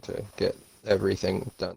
to get everything done.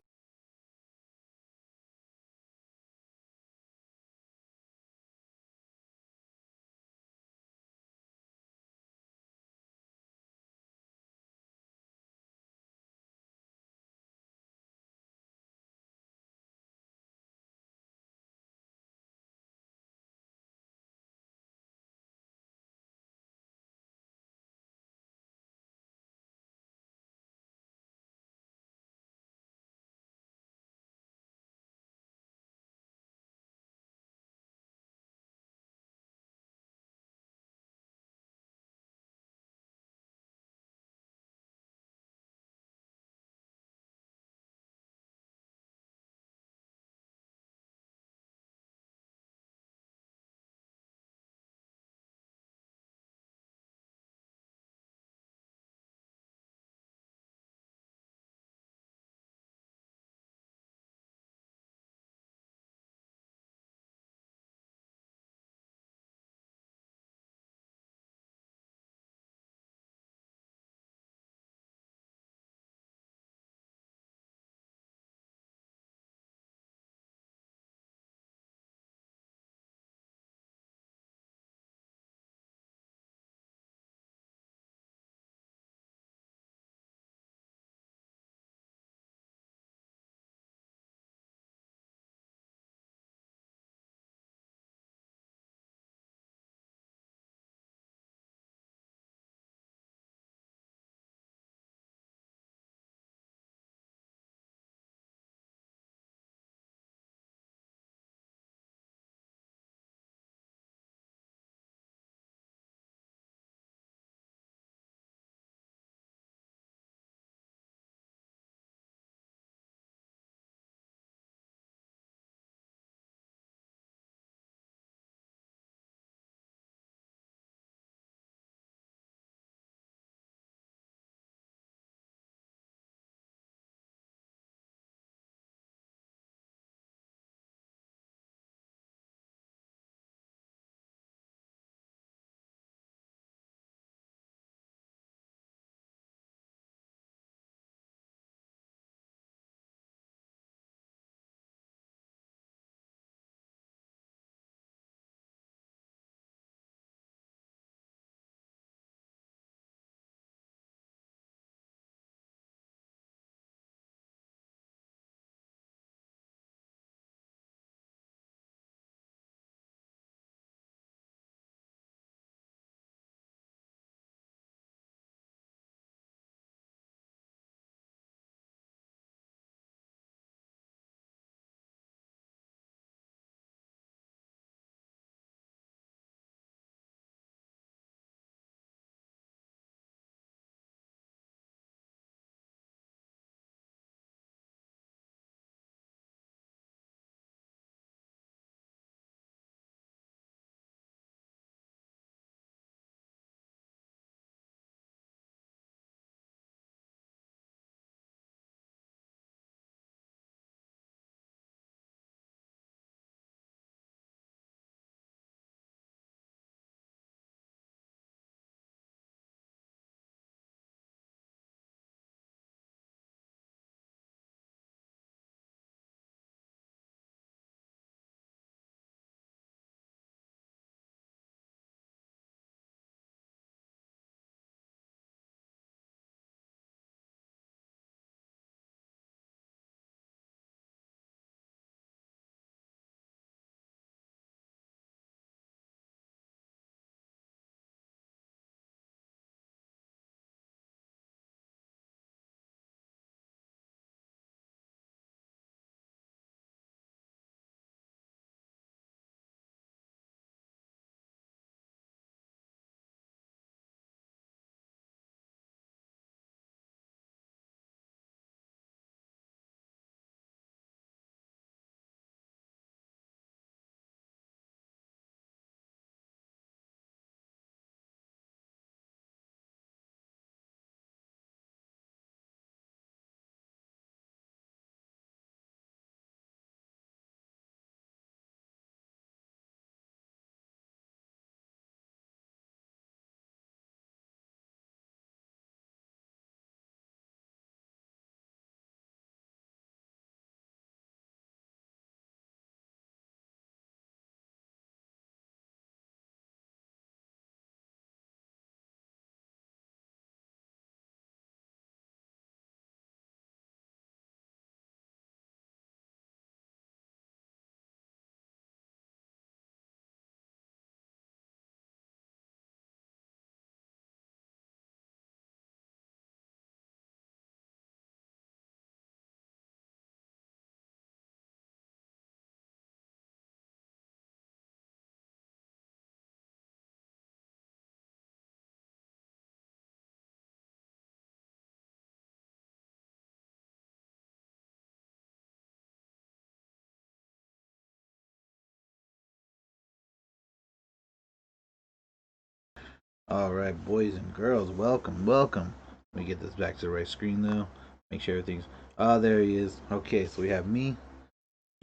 All right, boys and girls, welcome, welcome. Let me get this back to the right screen though. Make sure everything's. Oh, there he is. Okay, so we have me,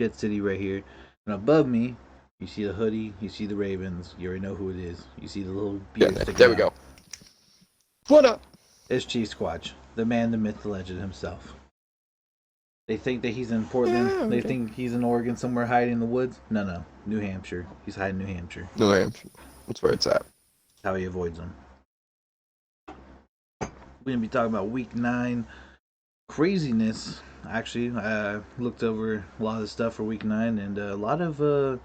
Jetcity right here, and above me, you see the hoodie, you see the Ravens. You already know who it is. You see the little Yeah, beard sticking there we out. go. What up? It's Chief Squatch, the man, the myth, the legend himself. They think that he's in Portland. Yeah, They okay. think he's in Oregon somewhere hiding in the woods. No, no, New Hampshire. He's hiding in New Hampshire. New Hampshire. That's where it's at. How he avoids them. We're gonna be talking about Week 9 craziness. Actually, I looked over a lot of the stuff for Week 9, and a lot of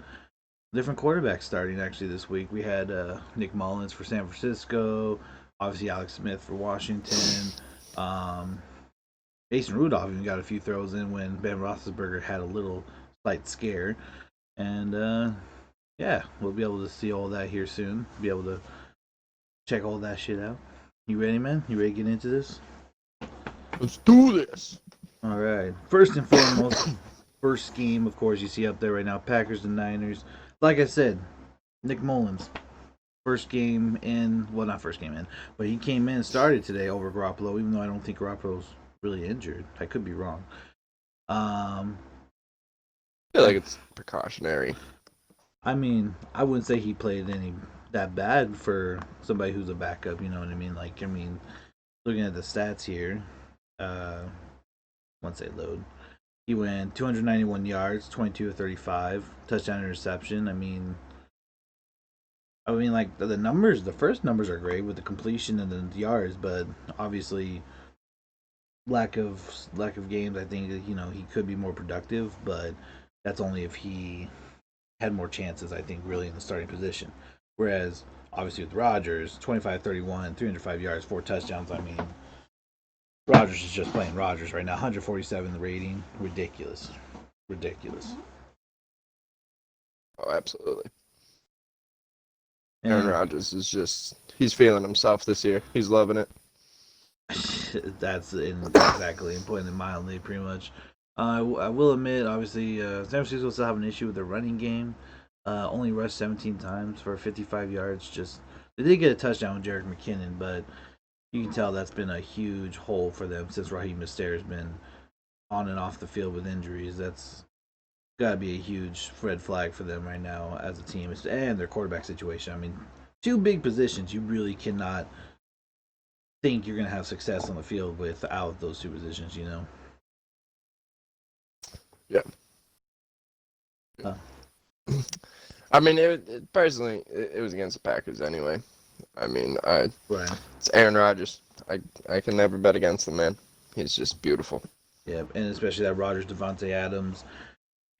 different quarterbacks starting actually this week. We had Nick Mullins for San Francisco, obviously Alex Smith for Washington. Um, Mason Rudolph even got a few throws in when Ben Roethlisberger had a little slight scare, and yeah, we'll be able to see all that here soon. Be able to check all that shit out. You ready, man? You ready to get into this? Let's do this. All right. First and foremost, first game, of course, you see up there right now, Packers and Niners. Like I said, Nick Mullins, first game in, well, not first game in, but he came in, started today over Garoppolo, even though I don't think Garoppolo's really injured. I could be wrong. Um, I feel like it's precautionary. I mean, I wouldn't say he played any that bad for somebody who's a backup. You know what I mean? Like, I mean, looking at the stats here, uh, once they load, he went 291 yards, 22 of 35, touchdown interception. I mean, like the numbers, the first numbers are great with the completion and the yards, but obviously lack of games. I think he could be more productive, but that's only if he had more chances. I think really in the starting position. Whereas obviously with Rodgers, 25-31, 305 yards, 4 touchdowns. I mean, Rodgers is just playing Rodgers right now. 147 the rating, ridiculous, ridiculous. Oh, absolutely. Aaron And Rodgers is he's feeling himself this year. He's loving it. that's exactly, and putting it mildly, pretty much. I will admit, obviously, San Francisco still have an issue with their running game. Only rushed 17 times for 55 yards. Just they did get a touchdown with Jerick McKinnon, but you can tell that's been a huge hole for them since Raheem Mostert's been on and off the field with injuries. That's got to be a huge red flag for them right now as a team and their quarterback situation. I mean, two big positions you really cannot think you're going to have success on the field without those two positions, you know? Yeah. Uh, I mean, personally, it was against the Packers anyway. I mean, right. it's Aaron Rodgers. I can never bet against the man. He's just beautiful. Yeah, and especially that Rodgers Devontae Adams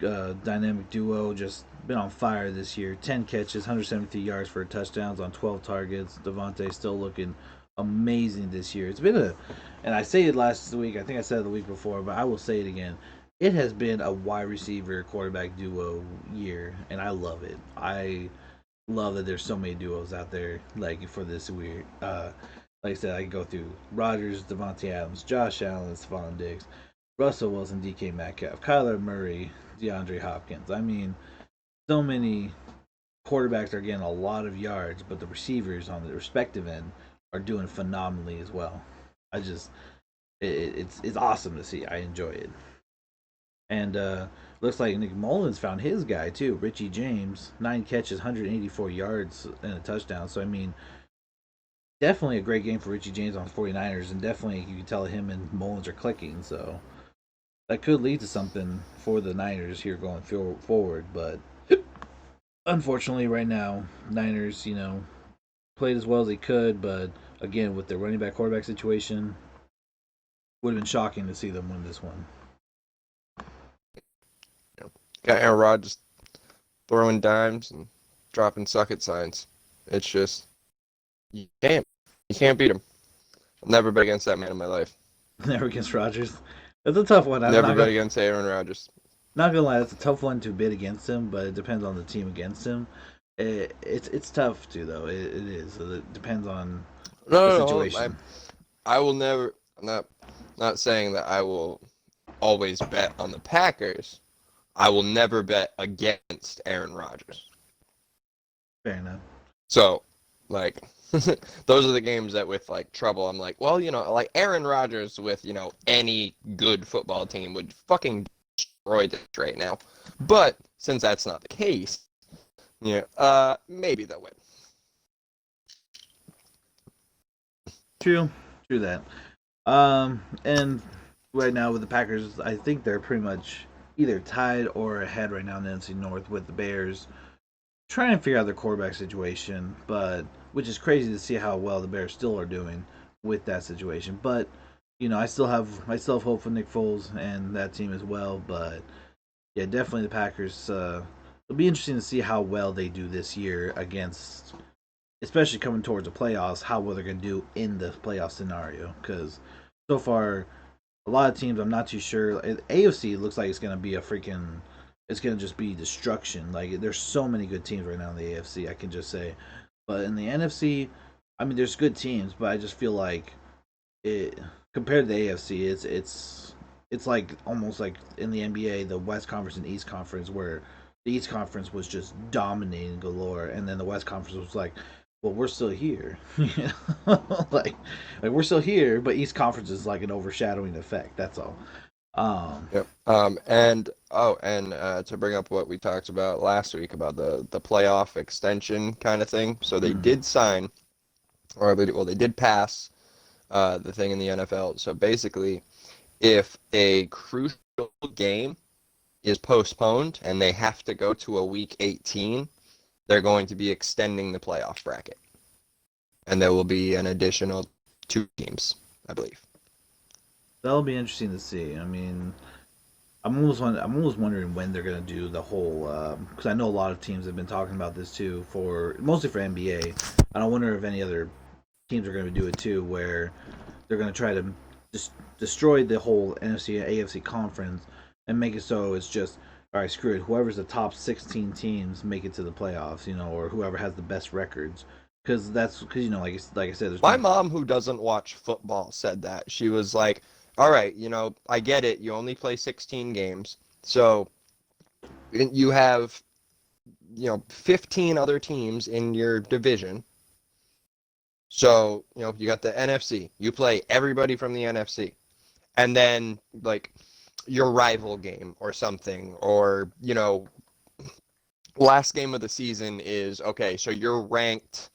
dynamic duo just been on fire this year. 10 catches, 173 yards for touchdowns on 12 targets. Devontae still looking amazing this year. It's been and I say it last week. I think I said it the week before, but I will say it again. It has been a wide receiver quarterback duo year, and I love it. I love that there's so many duos out there like for this weird. Like I said, I can go through Rodgers, Devontae Adams, Josh Allen, Stephon Diggs, Russell Wilson, DK Metcalf, Kyler Murray, DeAndre Hopkins. I mean, so many quarterbacks are getting a lot of yards, but the receivers on the respective end are doing phenomenally as well. I just, it's awesome to see. I enjoy it, and looks like Nick Mullins found his guy too, Richie James, 9 catches, 184 yards and a touchdown. So I mean, definitely a great game for Richie James on the 49ers, and definitely you can tell him and Mullins are clicking. So that could lead to something for the Niners here going forward. But unfortunately, right now, Niners, played as well as they could, but again, with their running back quarterback situation, would have been shocking to see them win this one. You know, got Aaron Rodgers throwing dimes and dropping suck it signs. It's just you can't beat him. I'll never bet against that man in my life. Never against Rodgers. That's a tough one. I'm Never not bet gonna against Aaron Rodgers. not gonna lie. That's a tough one to bid against him, but it depends on the team against him. It's tough too, though. It is. It depends on the No, no, no. Hold on. situation. I will never. I'm not saying that I will always bet on the Packers. I will never bet against Aaron Rodgers. Fair enough. So, like, Those are the games that with like trouble, I'm like, well, like Aaron Rodgers with, any good football team would fucking destroy this right now. But since that's not the case, maybe they'll win. True, true that. And right now with the Packers, I think they're pretty much either tied or ahead right now in the NFC North with the Bears trying to figure out their quarterback situation, but which is crazy to see how well the Bears still are doing with that situation. But I still have hope for Nick Foles and that team as well. But yeah, definitely the Packers. It'll be interesting to see how well they do this year against, especially coming towards the playoffs, how well they're going to do in the playoff scenario. Because so far, a lot of teams, I'm not too sure. AFC looks like it's going to be a freaking. It's going to just be destruction. Like, there's so many good teams right now in the AFC, I can just say. But in the NFC, I mean, there's good teams, but I just feel like it compared to the AFC, it's like almost like in the NBA, the West Conference and East Conference, where the East Conference was just dominating galore, and then the West Conference was like, well, we're still here, like we're still here, but East Conference is like an overshadowing effect. That's all. Um, Yep. And to bring up what we talked about last week about the playoff extension kind of thing. So they mm, did sign, they did pass the thing in the NFL. So basically, if a crucial game is postponed and they have to go to a week 18, they're going to be extending the playoff bracket. And there will be an additional 2 teams, I believe. that'll be interesting to see. I mean, I'm almost wondering when they're gonna do the whole because I know a lot of teams have been talking about this too for mostly for NBA. And I wonder if any other teams are gonna do it too, where they're gonna try to just destroy the whole NFC and AFC conference and make it so it's just all right. Screw it. Whoever's the top 16 teams make it to the playoffs, or whoever has the best records. Because like I said, there's My been mom, who doesn't watch football, said that. She was like, all right, I get it. You only play 16 games. So you have, 15 other teams in your division. So, you got the NFC. You play everybody from the NFC. And then, like, your rival game or something, or, last game of the season is, okay, so you're ranked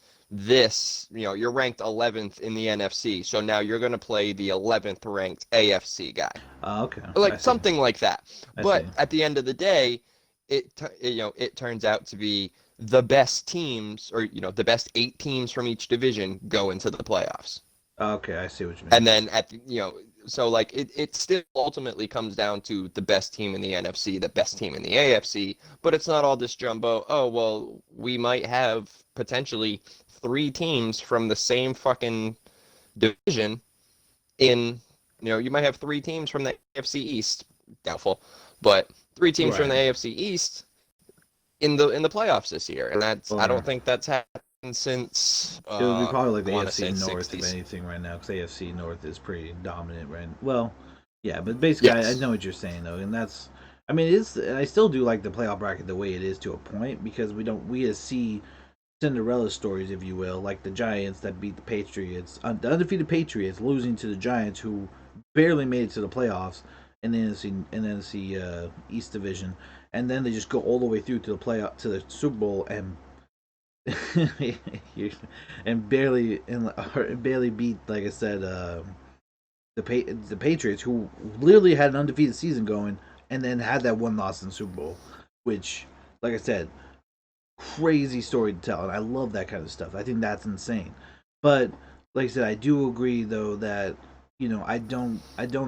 you're ranked 11th in the NFC. So now you're going to play the 11th ranked AFC guy. okay. I Like see. something like that. I see. But at the end of the day, it turns out to be the best teams, or the best 8 teams from each division go into the playoffs. Okay, I see what you mean. And then so like it still ultimately comes down to the best team in the NFC, the best team in the AFC, but it's not all this jumbo. Oh, well, we might have potentially 3 teams from the same fucking division in, you might have 3 teams from the AFC East, doubtful, but 3 teams from Right. the AFC East in the playoffs this year, and I don't Or think that's happened since it would be probably like I the want to AFC say North, if 60s. anything, right now, because AFC North is pretty dominant, right? Well, yeah, but basically, I Yes. know what you're saying though, and that's, I mean, it's, and I still do like the playoff bracket the way it is to a point because we just see Cinderella stories, if you will, like the Giants that beat the Patriots, the undefeated Patriots losing to the Giants who barely made it to the playoffs in the NFC East division, and then they just go all the way through to the playoff to the Super Bowl and and barely beat, like I said, the Patriots, who literally had an undefeated season going, and then had that one loss in the Super Bowl, which, like I said, crazy story to tell, and I love that kind of stuff. I think that's insane. But like I said, I do agree though that I don't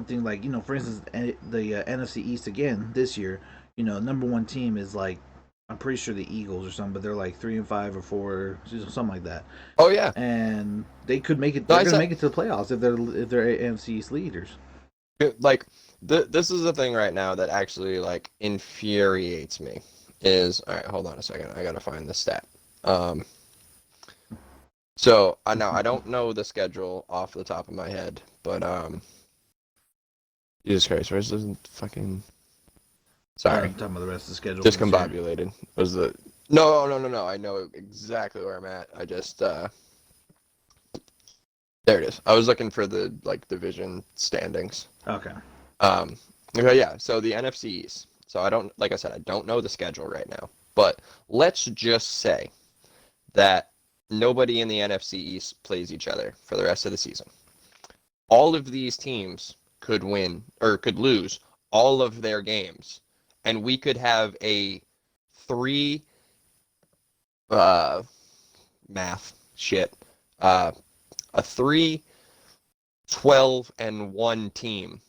think, like, for instance, the NFC East again this year. Number one team is like, I'm pretty sure the Eagles or something, but they're like 3-5 or 4, something like that, Oh yeah. and they could make it. No, They're I going to said make it to the playoffs if they're NFC East leaders. like this is the thing right now that actually like infuriates me. Is all right. Hold on a second. I gotta find the stat. Um, so I know I don't know the schedule off the top of my head, but Jesus Christ, where's this fucking? Sorry, Talking about the rest of the schedule for this year. discombobulated. Was the no, no, no, no. I know exactly where I'm at. I just There it is. I was looking for the division standings. Okay. Um, okay, yeah. So the NFC East. So like I said, I don't know the schedule right now, but let's just say that nobody in the NFC East plays each other for the rest of the season. All of these teams could win or could lose all of their games, and we could have a three uh math shit a 3-12-1 team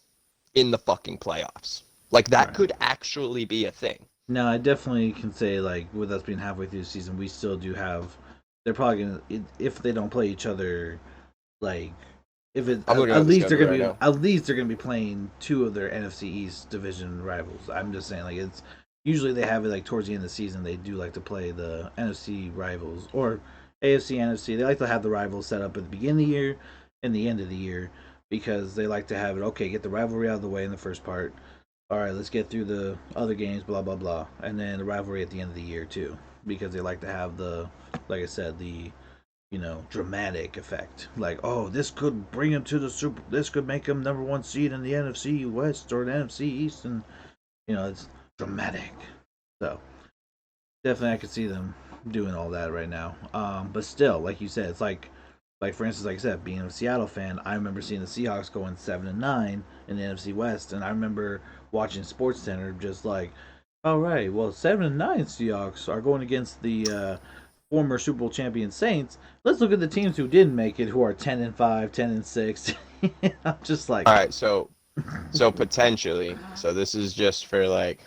in the fucking playoffs. Like that Right. could actually be a thing. No, I definitely can say like with us being halfway through the season, we still do have. They're probably gonna if they don't play each other, like if it I'm looking at at the least they're schedule gonna right be now. playing two of their NFC East division rivals. I'm just saying like it's usually they have it like towards the end of the season they do like to play the NFC rivals or AFC NFC. They like to have the rivals set up at the beginning of the year and the end of the year because they like to have it okay get the rivalry out of the way in the first part. All right, let's get through the other games, blah blah blah, and then the rivalry at the end of the year too, because they like to have the, like I said, the dramatic effect. Like, oh, this could bring him to the super. This could make him number one seed in the NFC West or the NFC East, and it's dramatic. So definitely, I could see them doing all that right now. But still, like you said, it's like for instance, like I said, being a Seattle fan, I remember seeing the Seahawks going 7-9 in the NFC West, and I remember watching Sports Center just like, all right, well, 7-9 Seahawks are going against the former Super Bowl champion Saints. Let's look at the teams who didn't make it, who are 10-5, 10-6. I'm just like, All right, so potentially, so this is just for like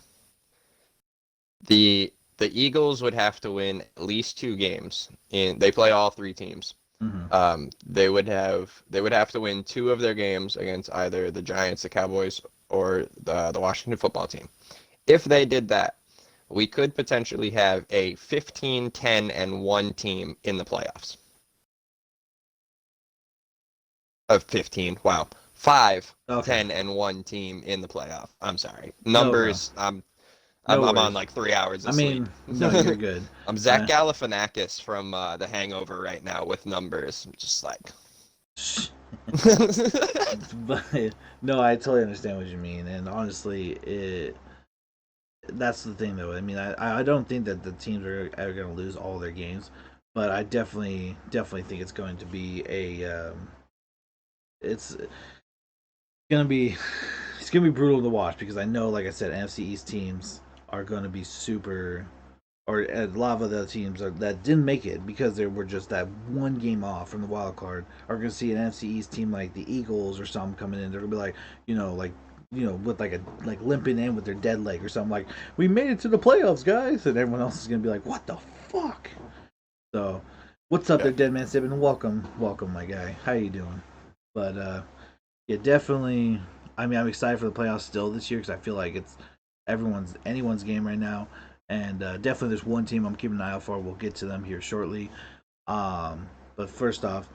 the Eagles would have to win at least 2 games. They play all 3 teams. mm-hmm. They would have to win 2 of their games against either the Giants, the Cowboys, or the Washington football team. If they did that, we could potentially have a 15-10-1 team in the playoffs. Of 15, wow. 5 Okay, 10-1 team in the playoff. I'm sorry. no problem, Numbers, I'm no on worries. like 3 hours I of sleep. mean, no, you're good. I'm Zach Galifianakis from The Hangover right now with numbers. I'm just like. But no, I totally understand what you mean, and honestly, that's the thing though. I mean, I don't think that the teams are going to lose all their games, but I definitely think it's going to be it's gonna be it's gonna be brutal to watch because I know, like I said, NFC East teams are going to be super, or a lot of the teams that didn't make it because they were just that one game off from the wild card are going to see an NFC East team like the Eagles or something coming in. They're going to be like, with like limping in with their dead leg or something like, we made it to the playoffs, guys, and everyone else is going to be like, what the fuck? So, what's up Yeah. there, Dead Man Sibbin? Welcome, my guy. How you doing? But yeah, definitely. I mean, I'm excited for the playoffs still this year because I feel like it's anyone's game right now, and definitely there's one team I'm keeping an eye out for. We'll get to them here shortly. But first off,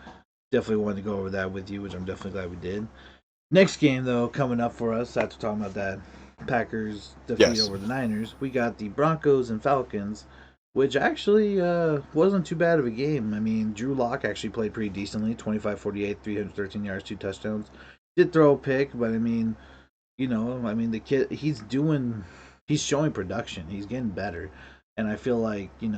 definitely wanted to go over that with you, which I'm definitely glad we did. Next game though, coming up for us after talking about that Packers defeat Yes. over the Niners, we got the Broncos and Falcons, which actually wasn't too bad of a game. I mean, Drew Lock actually played pretty decently, 25-48, 313 yards, 2 touchdowns. Did throw a pick, but I mean, the kid, he's showing production. He's getting better, and I feel like he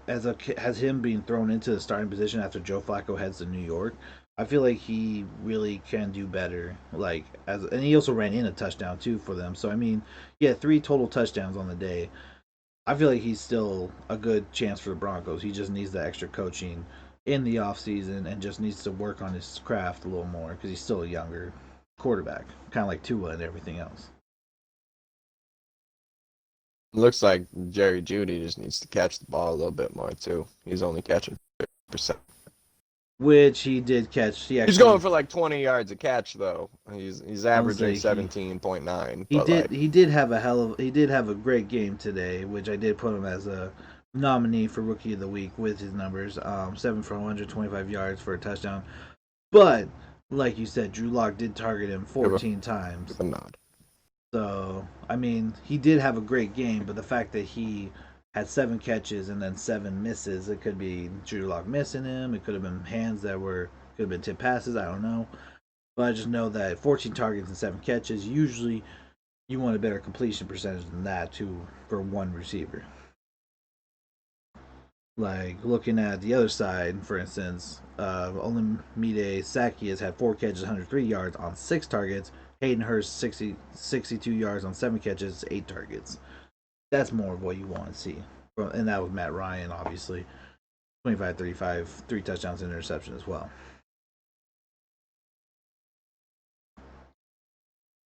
as him being thrown into the starting position after Joe Flacco heads to New York. I feel like he really can do better. And he also ran in a touchdown too for them. So I mean, yeah, 3 total touchdowns on the day. I feel like he's still a good chance for the Broncos. He just needs the extra coaching in the offseason and just needs to work on his craft a little more because he's still a younger quarterback, kind of like Tua and everything else. Looks like Jerry Judy just needs to catch the ball a little bit more too. He's only catching 50%. Which he did catch. He's going for like 20 yards a catch though. He's I would averaging say 17.9, but like he did have he did have a great game today, which I did put him as a nominee for Rookie of the Week with his numbers. 7 for 125 yards for a touchdown. But like you said, Drew Lock did target him 14 times. give a nod. So, I mean, he did have a great game, but the fact that he had 7 catches and then 7 misses. It could be Drew Lock missing him. It could have been hands that were could have been tip passes. I don't know, but I just know that 14 targets and 7 catches. Usually, you want a better completion percentage than that too for one receiver. Like looking at the other side, for instance, Olamide Saki has had 4 catches, 103 yards on 6 targets. Hayden Hurst 62 yards on 7 catches, 8 targets. That's more of what you want to see. And that was Matt Ryan, obviously. 25, 35, 3 touchdowns and interception as well.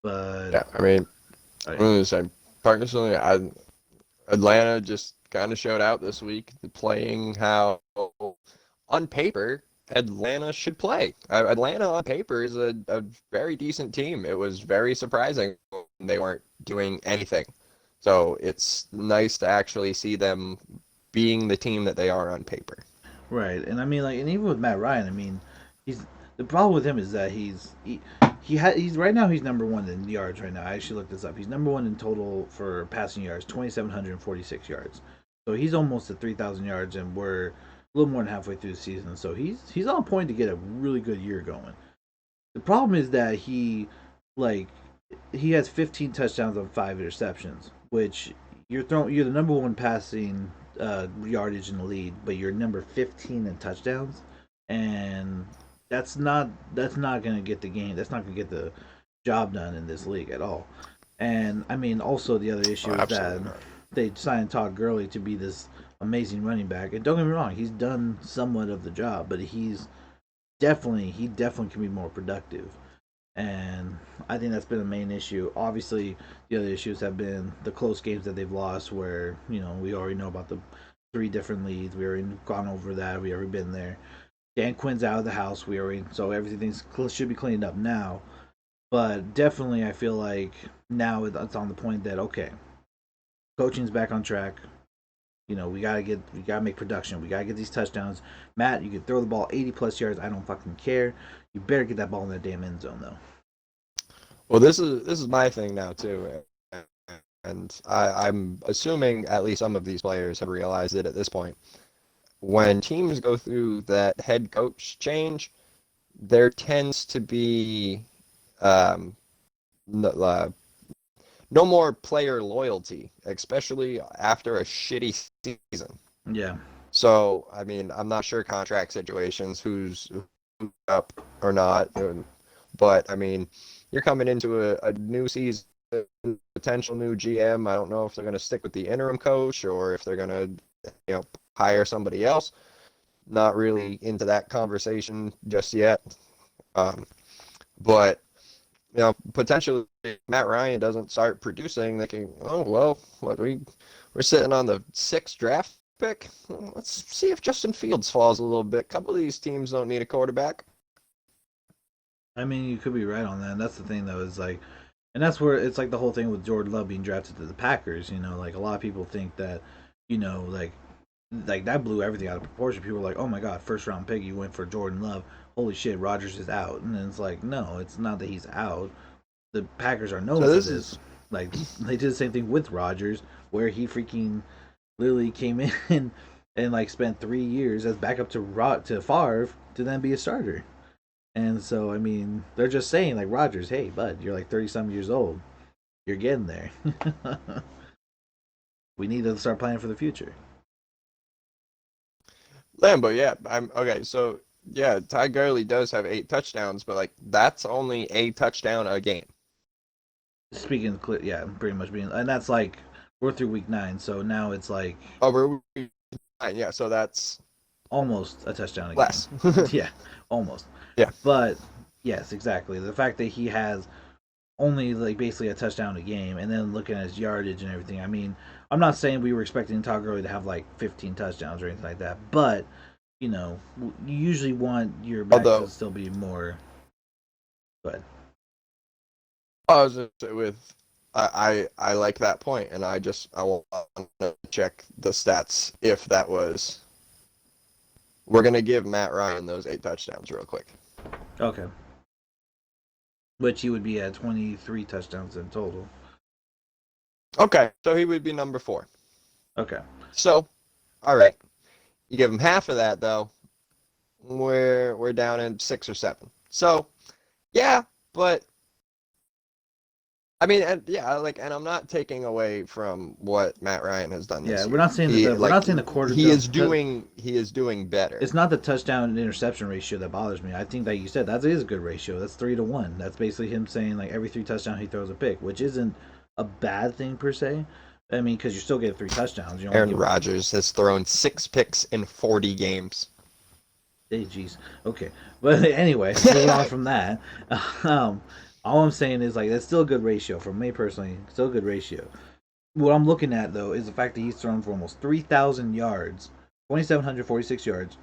But Yeah, I mean, oh, I'm yeah. going to say, personally, Atlanta just kind of showed out this week, playing how, on paper, Atlanta should play. Atlanta, on paper, is a very decent team. It was very surprising when they weren't doing anything. So it's nice to actually see them being the team that they are on paper. Right, and I mean, like, and even with Matt Ryan, I mean, he's the problem with him is that he's right now he's number one in yards right now. I actually looked this up. He's number one in total for passing yards, 2,746 yards. So he's almost at 3,000 yards, and we're a little more than halfway through the season. So he's on point to get a really good year going. The problem is that like he has 15 touchdowns on 5 interceptions, which you're the number one passing yardage in the league, but you're number 15 in touchdowns, and that's not going to get the game. That's not going to get the job done in this league at all. And I mean, also the other Oh, issue is that absolutely not. they signed Todd Gurley to be this amazing running back. And don't get me wrong, he's done somewhat of the job, but he definitely can be more productive. And I think that's been a main issue. Obviously, the other issues have been the close games that they've lost, where we already know about the 3 different leads. We already gone over that. We already been there. Dan Quinn's out of the house. We already so everything should be cleaned up now. But definitely, I feel like now it's on the point that okay, coaching's back on track. We gotta make production. We gotta get these touchdowns. Matt, you can throw the ball 80 plus yards. I don't fucking care. You better get that ball in that damn end zone though. Well, this is my thing now too, and I'm assuming at least some of these players have realized it at this point. When teams go through that head coach change, there tends to be um, no, no more player loyalty, especially after a shitty season. Yeah. So, I mean, I'm not sure contract situations, who's up or not, but I mean, you're coming into a new season, potential new GM. I don't know if they're going to stick with the interim coach or if they're going to, hire somebody else. Not really into that conversation just yet. Um, but potentially Matt Ryan doesn't start producing, they can, oh well, we're sitting on the 6th draft pick. Let's see if Justin Fields falls a little bit. A couple of these teams don't need a quarterback. I mean, you could be right on that. And that's the thing, though, is like, and that's where it's like the whole thing with Jordan Love being drafted to the Packers. Like a lot of people think that, like that blew everything out of proportion. People were like, "Oh my God, first round pick, you went for Jordan Love. Holy shit, Rodgers is out." And then it's like, no, it's not that he's out. The Packers are known So for this this. is Like they did the same thing with Rodgers, where he freaking literally came in and like spent 3 years as backup to Favre to then be a starter. And so, I mean, they're just saying, like, Rogers, hey, bud, you're like 30 some years old. You're getting there. We need to start planning for the future. Lambo, yeah. I'm okay. So yeah, Ty Gurley does have 8 touchdowns, but like that's only a touchdown a game. Speaking of, yeah, pretty much being, and that's like, we're through week 9, so now it's like Over, yeah. So that's almost a touchdown a game. less. Yeah, almost. Yeah. But, yes, exactly. The fact that he has only like basically a touchdown a game, and then looking at his yardage and everything. I mean, I'm not saying we were expecting Todd Gurley to have like 15 touchdowns or anything like that, but you usually want your backs to Although still be more. But I was just with I like that point, and I want to check the stats if that was. We're gonna give Matt Ryan those 8 touchdowns real quick. okay, which he would be at 23 touchdowns in total. Okay, so he would be number 4. Okay, So, all right, you give them half of that though. We're down in 6 or 7. So yeah, but I mean, and yeah, like, and I'm not taking away from what Matt Ryan has done Yeah, this we're year. not saying that He we're not like saying the quarter. he is doing better. It's not the touchdown and interception ratio that bothers me. I think that you said that is a good ratio. That's 3-1. That's basically him saying like every 3 touchdowns he throws a pick, which isn't a bad thing per se. I mean, because you still get 3 touchdowns. You only Aaron give. Rodgers has thrown 6 picks in 40 games. Hey, jeez. Okay, but anyway, moving on from that. Um, all I'm saying is like that's still a good ratio for me personally. Still a good ratio. What I'm looking at though is the fact that he's thrown for almost 3,000 yards, 2,746 yards,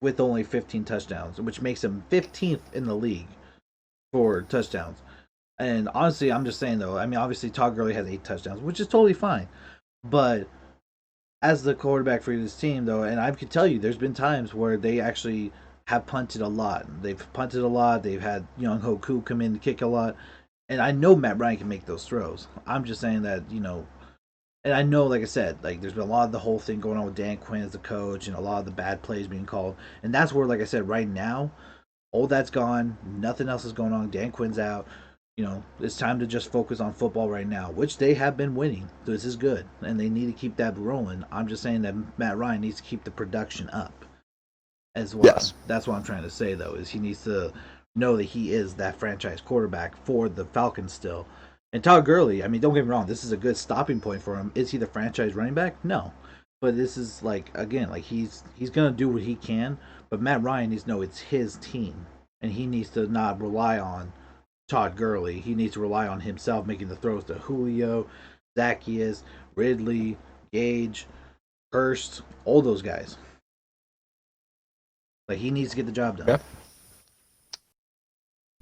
with only 15 touchdowns, which makes him 15th in the league for touchdowns. And honestly, I'm just saying though. I mean, obviously Todd Gurley has 8 touchdowns, which is totally fine. But as the quarterback for this team, though, and I can tell you, there's been times where they actually have punted a lot. They've punted a lot. They've had Young Hoku come in to kick a lot, and I know Matt Ryan can make those throws. I'm just saying that and I know, like I said, like there's been a lot of the whole thing going on with Dan Quinn as the coach, and a lot of the bad plays being called, and that's where, like I said, right now, all that's gone. Nothing else is going on. Dan Quinn's out. It's time to just focus on football right now, which they have been winning. This is good, and they need to keep that rolling. I'm just saying that Matt Ryan needs to keep the production up as well. Yes. That's what I'm trying to say, though, is he needs to know that he is that franchise quarterback for the Falcons still. And Todd Gurley, I mean, don't get me wrong, this is a good stopping point for him. Is he the franchise running back? No. But this is like again, like he's gonna do what he can, but Matt Ryan needs to know it's his team. And he needs to not rely on Todd Gurley. He needs to rely on himself making the throws to Julio, Zacchaeus, Ridley, Gage, Hurst, all those guys. Like he needs to get the job done. Yeah.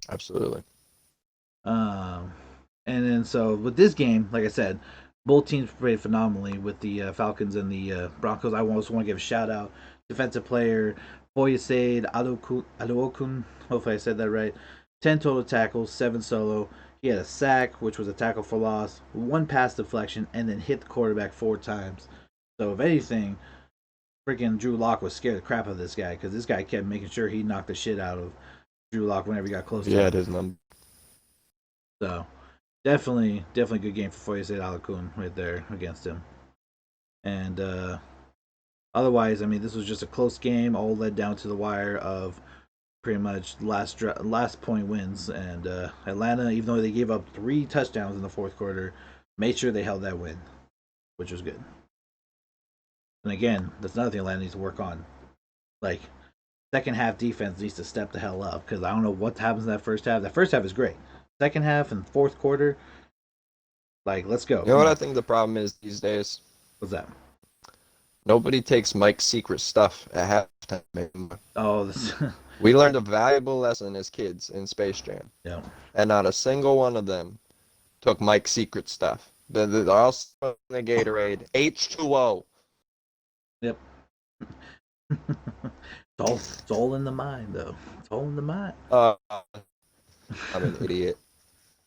Absolutely. Um, and then so with this game, like I said, both teams played phenomenally with the Falcons and the Broncos. I also want to give a shout out defensive player Foyesade Aluokun. Hopefully I said that right. 10 total tackles, 7 solo. He had a sack, which was a tackle for loss, 1 pass deflection, and then hit the quarterback 4 times. So if anything, freaking Drew Lock was scared the crap out of this guy because this guy kept making sure he knocked the shit out of Drew Lock whenever he got close to Yeah, him. it is number. So definitely good game for Foyesade Alakun right there against him. And otherwise, I mean, this was just a close game, all led down to the wire of pretty much last point wins. And Atlanta, even though they gave up 3 touchdowns in the fourth quarter, made sure they held that win, which was good. And again, that's another thing Atlanta needs to work on. Like second half defense needs to step the hell up because I don't know what happens in that first half. That first half is great. Second half and fourth quarter, like let's go. You know Come what I on. think the problem is these days? What's that? Nobody takes Mike's secret stuff at halftime anymore. Oh, this. We learned a valuable lesson as kids in Space Jam, Yeah. and not a single one of them took Mike's secret stuff. They're all smoking the Gatorade, H2O. Yep. It's all in the mind, though. It's all in the mind. I'm an idiot.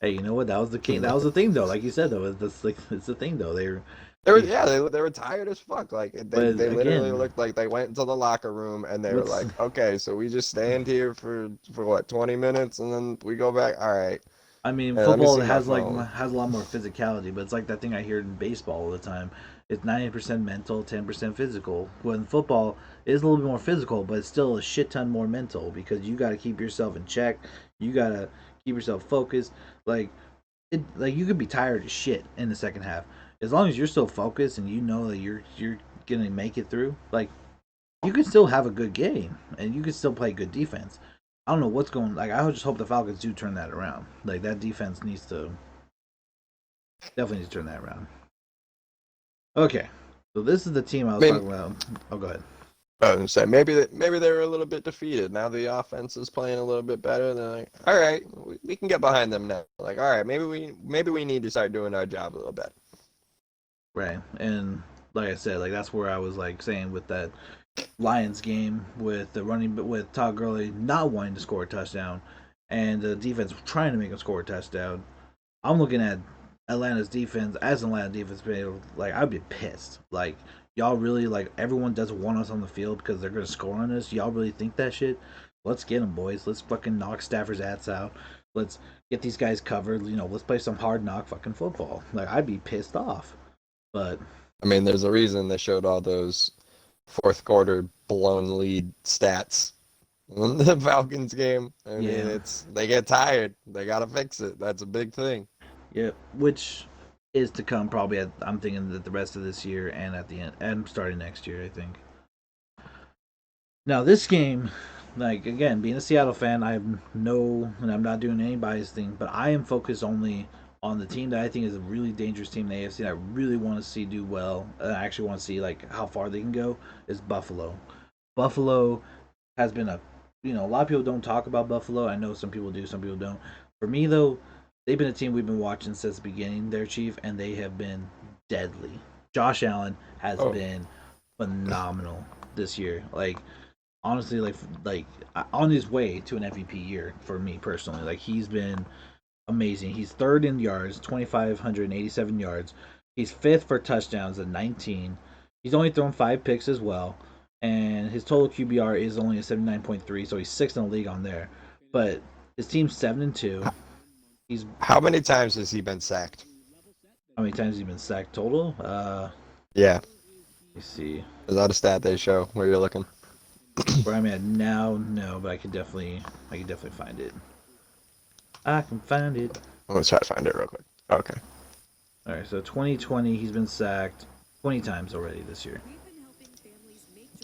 Hey, you know what? That was the king. That was the thing, though. Like you said, though, it's the thing, though. They were They, yeah, they were tired as fuck. Like but they literally again, looked like they went into the locker room and they were what's like, okay, so we just stand here for what 20 minutes and then we go back. All right, I mean, hey, let me football see my has phone. has a lot more physicality, but it's like that thing I hear in baseball all the time. It's 90% mental, 10% physical. When football is a little bit more physical, but it's still a shit ton more mental because you got to keep yourself in check. You got to keep yourself focused. Like like you could be tired as shit in the second half. As long as you're still focused and you know that you're gonna make it through, like you can still have a good game and you can still play good defense. I don't know what's going. Like I just hope the Falcons do turn that around. Like that defense needs to definitely needs to turn that around. Okay, so this is the team I I was mean, talking about. Oh, go ahead. I was gonna say maybe they were a little bit defeated. Now the offense is playing a little bit better. They're like, all right, we can get behind them now. Like, all right, maybe we need to start doing our job a little better. Right, and like I said, like that's where I was like saying with that Lions game with the running, but with Todd Gurley not wanting to score a touchdown, and the defense trying to make him score a touchdown. I'm looking at Atlanta's defense as an Atlanta defense, like I'd be pissed. Like y'all really like everyone doesn't want us on the field because they're gonna score on us. Y'all really think that shit? Let's get them, boys. Let's fucking knock Stafford's ass out. Let's get these guys covered. Let's play some hard knock fucking football. Like I'd be pissed off, but I mean, there's a reason they showed all those fourth quarter blown lead stats in the Falcons game. I mean, yeah, it's they get tired. They gotta fix it. That's a big thing. yeah, which is to come probably. I'm thinking that the rest of this year and at the end and starting next year. I think. Now this game, like again, being a Seattle fan, I have no, and I'm not doing any bias thing, but I am focused only on the team that I think is a really dangerous team in the AFC. That I really want to see do well. And I actually want to see like how far they can go. Is Buffalo. Buffalo has been a lot of people don't talk about Buffalo. I know some people do, some people don't. For me though, they've been a team we've been watching since the beginning. Their chief, and they have been deadly. Josh Allen has Oh, been phenomenal this year. Like honestly, like on his way to an MVP year for me personally. Like he's been amazing. He's third in yards, 2,587 yards. He's fifth for touchdowns at 19. He's only thrown 5 picks as well, and his total QBR is only a 79.3, so he's sixth in the league on there. But his team's 7-2. He's how many times has he been sacked? how many times has he been sacked total? Yeah, Let me see is that a stat they show where you're looking? where I'm at now. No, but I can definitely find it. I can find it. Let's try to find it real quick. Okay. All right, so 2020, he's been sacked 20 times already this year.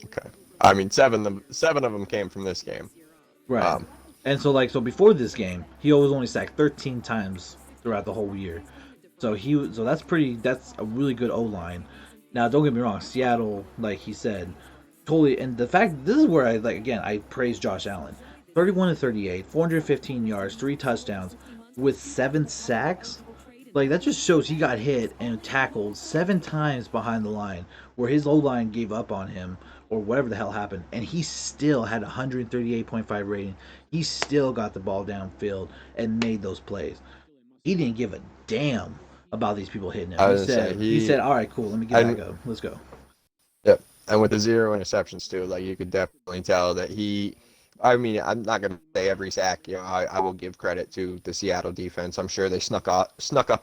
Okay. I mean, seven of them came from this game. Right. Um, And so before this game, he was only sacked 13 times throughout the whole year. So that's a really good O line. Now don't get me wrong, Seattle, like he said, totally, and the fact this is where I like again I praise Josh Allen. 31 to 38, 415 yards, 3 touchdowns with 7 sacks. Like that just shows he got hit and tackled 7 times behind the line, where his O line gave up on him or whatever the hell happened, and he still had a 138.5 rating. He still got the ball downfield and made those plays. He didn't give a damn about these people hitting him. I He was gonna say said he said, "All right, cool. Let me get back and up. Let's go." yep, and with the 0 interceptions too, like you could definitely tell that he. I mean, I'm not gonna say every sack. I will give credit to the Seattle defense. I'm sure they snuck up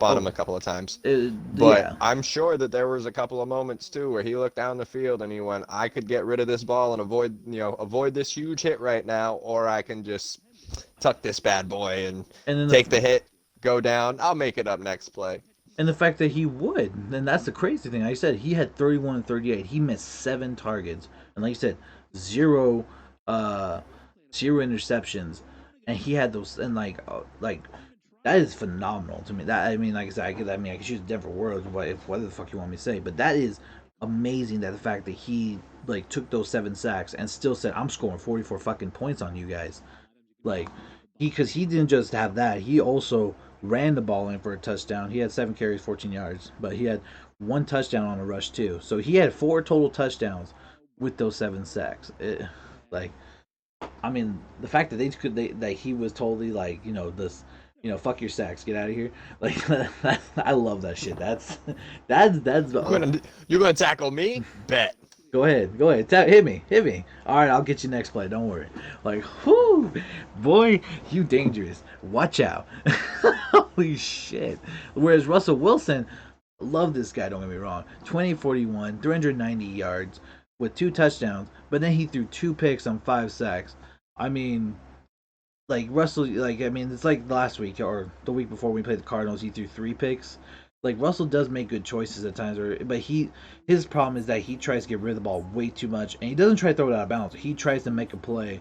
on him Oh, a couple of times, but yeah. I'm sure that there was a couple of moments too where he looked down the field and he went, "I could get rid of this ball and avoid this huge hit right now, or I can just tuck this bad boy and And then take the hit, go down. I'll make it up next play." the fact that he would, and that's the crazy thing. Like I said, he had 31 and 38. He missed 7 targets, and like you said, zero, uh, zero interceptions, and he had those, and like that is phenomenal to me. That I mean, like I said, I could choose different words, whatever the fuck you want me to say, but that is amazing. That the fact that he like took those 7 sacks and still said, "I'm scoring 44 fucking points on you guys." Like because he didn't just have that, he also ran the ball in for a touchdown. He had 7 carries, 14 yards, but he had 1 touchdown on a rush too. So he had 4 total touchdowns with those 7 sacks. Like I mean, the fact that that he was totally like this. Fuck your sacks, get out of here. Like, I love that shit. That's You're gonna tackle me? Bet. Go ahead, hit me. All right, I'll get you next play. Don't worry. Like, whoo, boy, you dangerous. Watch out. Holy shit. Whereas Russell Wilson, love this guy. Don't get me wrong. 2041, 390 yards with 2 touchdowns, but then he threw 2 picks on 5 sacks. I mean, like Russell, like I mean, it's like last week or the week before we played the Cardinals. He threw 3 picks. Like Russell does make good choices at times, but his problem is that he tries to get rid of the ball way too much, and he doesn't try to throw it out of bounds. He tries to make a play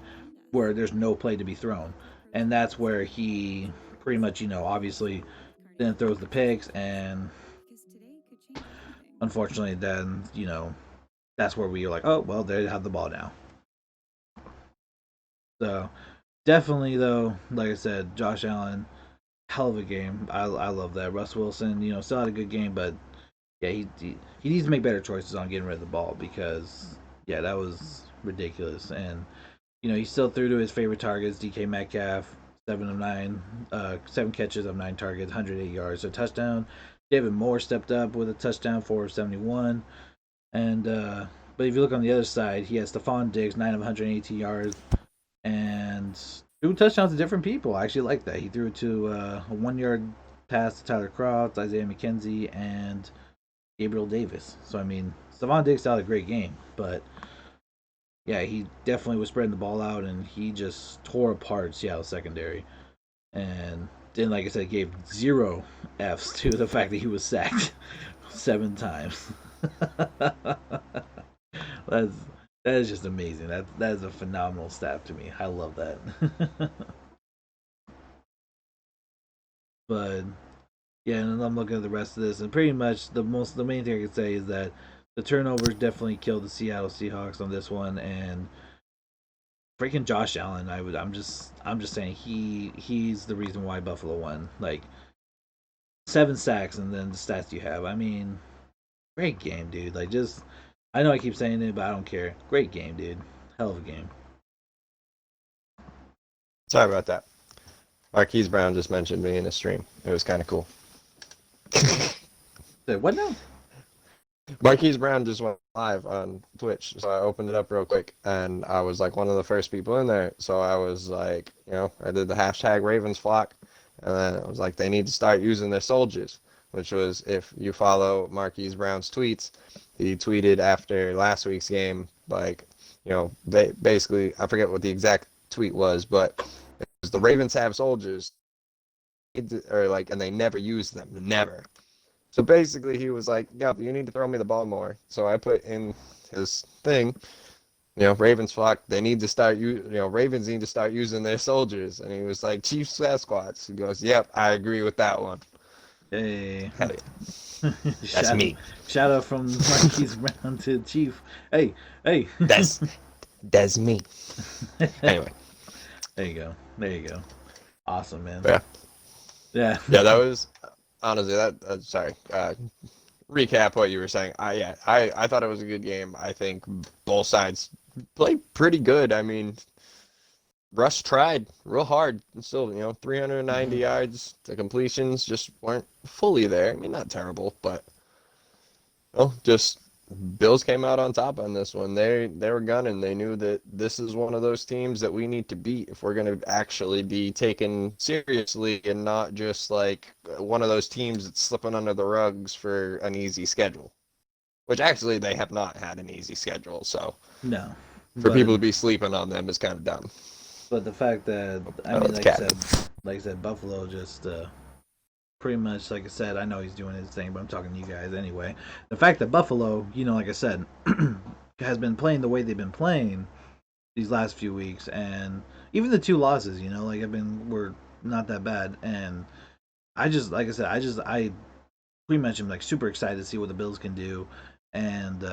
where there's no play to be thrown, and that's where he pretty much obviously then throws the picks, and unfortunately then that's where we are like, oh well, they have the ball now. So definitely though, like I said, Josh Allen, hell of a game. I love that. Russ Wilson, still had a good game, but yeah, he needs to make better choices on getting rid of the ball because yeah, that was ridiculous. And he still threw to his favorite targets. DK Metcalf, 7 of 9, 7 catches of 9 targets, 108 yards, a touchdown. David Moore stepped up with a touchdown for 71. And but if you look on the other side, he has Stephon Diggs, 9 of 118 yards, and threw touchdowns to different people. I actually like that. He threw it to a 1 yard pass to Tyler Croft, Isaiah McKenzie, and Gabriel Davis. So I mean, Stephon Diggs had a great game, but yeah, he definitely was spreading the ball out, and he just tore apart Seattle secondary. And then, like I said, gave zero Fs to the fact that he was sacked 7 times. That's that is just amazing. That is a phenomenal stat to me. I love that. But yeah, and I'm looking at the rest of this, and pretty much the main thing I can say is that the turnovers definitely killed the Seattle Seahawks on this one, and freaking Josh Allen. I'm just saying he's the reason why Buffalo won. Like 7 sacks, and then the stats you have. I mean, great game, dude. Like just I know I keep saying it, but I don't care. Great game, dude. Hell of a game. Sorry about that. Marquise Brown just mentioned me in a stream. It was kind of cool. What now? Marquise Brown just went live on Twitch, so I opened it up real quick, and I was like one of the first people in there. So I was like, I did the hashtag Ravens flock, and then it was like they need to start using their soldiers, which was if you follow Marquise Brown's tweets, he tweeted after last week's game, like, basically I forget what the exact tweet was, but it was the Ravens have soldiers, or like, and they never use them, never. So basically, he was like, "Yeah, you need to throw me the ball more." So I put in his thing, Ravens flock. They need to start, Ravens need to start using their soldiers. And he was like, "Chief Sasquatch." He goes, "Yep, I agree with that one." Hey, Hell yeah, that's me. Shout out from Marquise Brown to Chief. Hey, hey. That's me. Anyway, There you go. There you go. Awesome, man. yeah, Yeah. yeah. That was honestly that. Sorry. Recap what you were saying. I thought it was a good game. I think both sides played pretty good. I mean, Russ tried real hard. Still, 390 yards. The completions just weren't fully there. I mean, not terrible, but just Bills came out on top on this one. They were gunning. They knew that this is one of those teams that we need to beat if we're going to actually be taken seriously and not just like one of those teams that's slipping under the rugs for an easy schedule. Which actually they have not had an easy schedule, so No. for people to be sleeping on them is kind of dumb. But the fact that like I said, Buffalo just pretty much, like I said, I know he's doing his thing, but I'm talking to you guys anyway. The fact that Buffalo, like I said, has been playing the way they've been playing these last few weeks, and even the 2 losses, were not that bad. And I just, like I said, I pretty much am like super excited to see what the Bills can do, and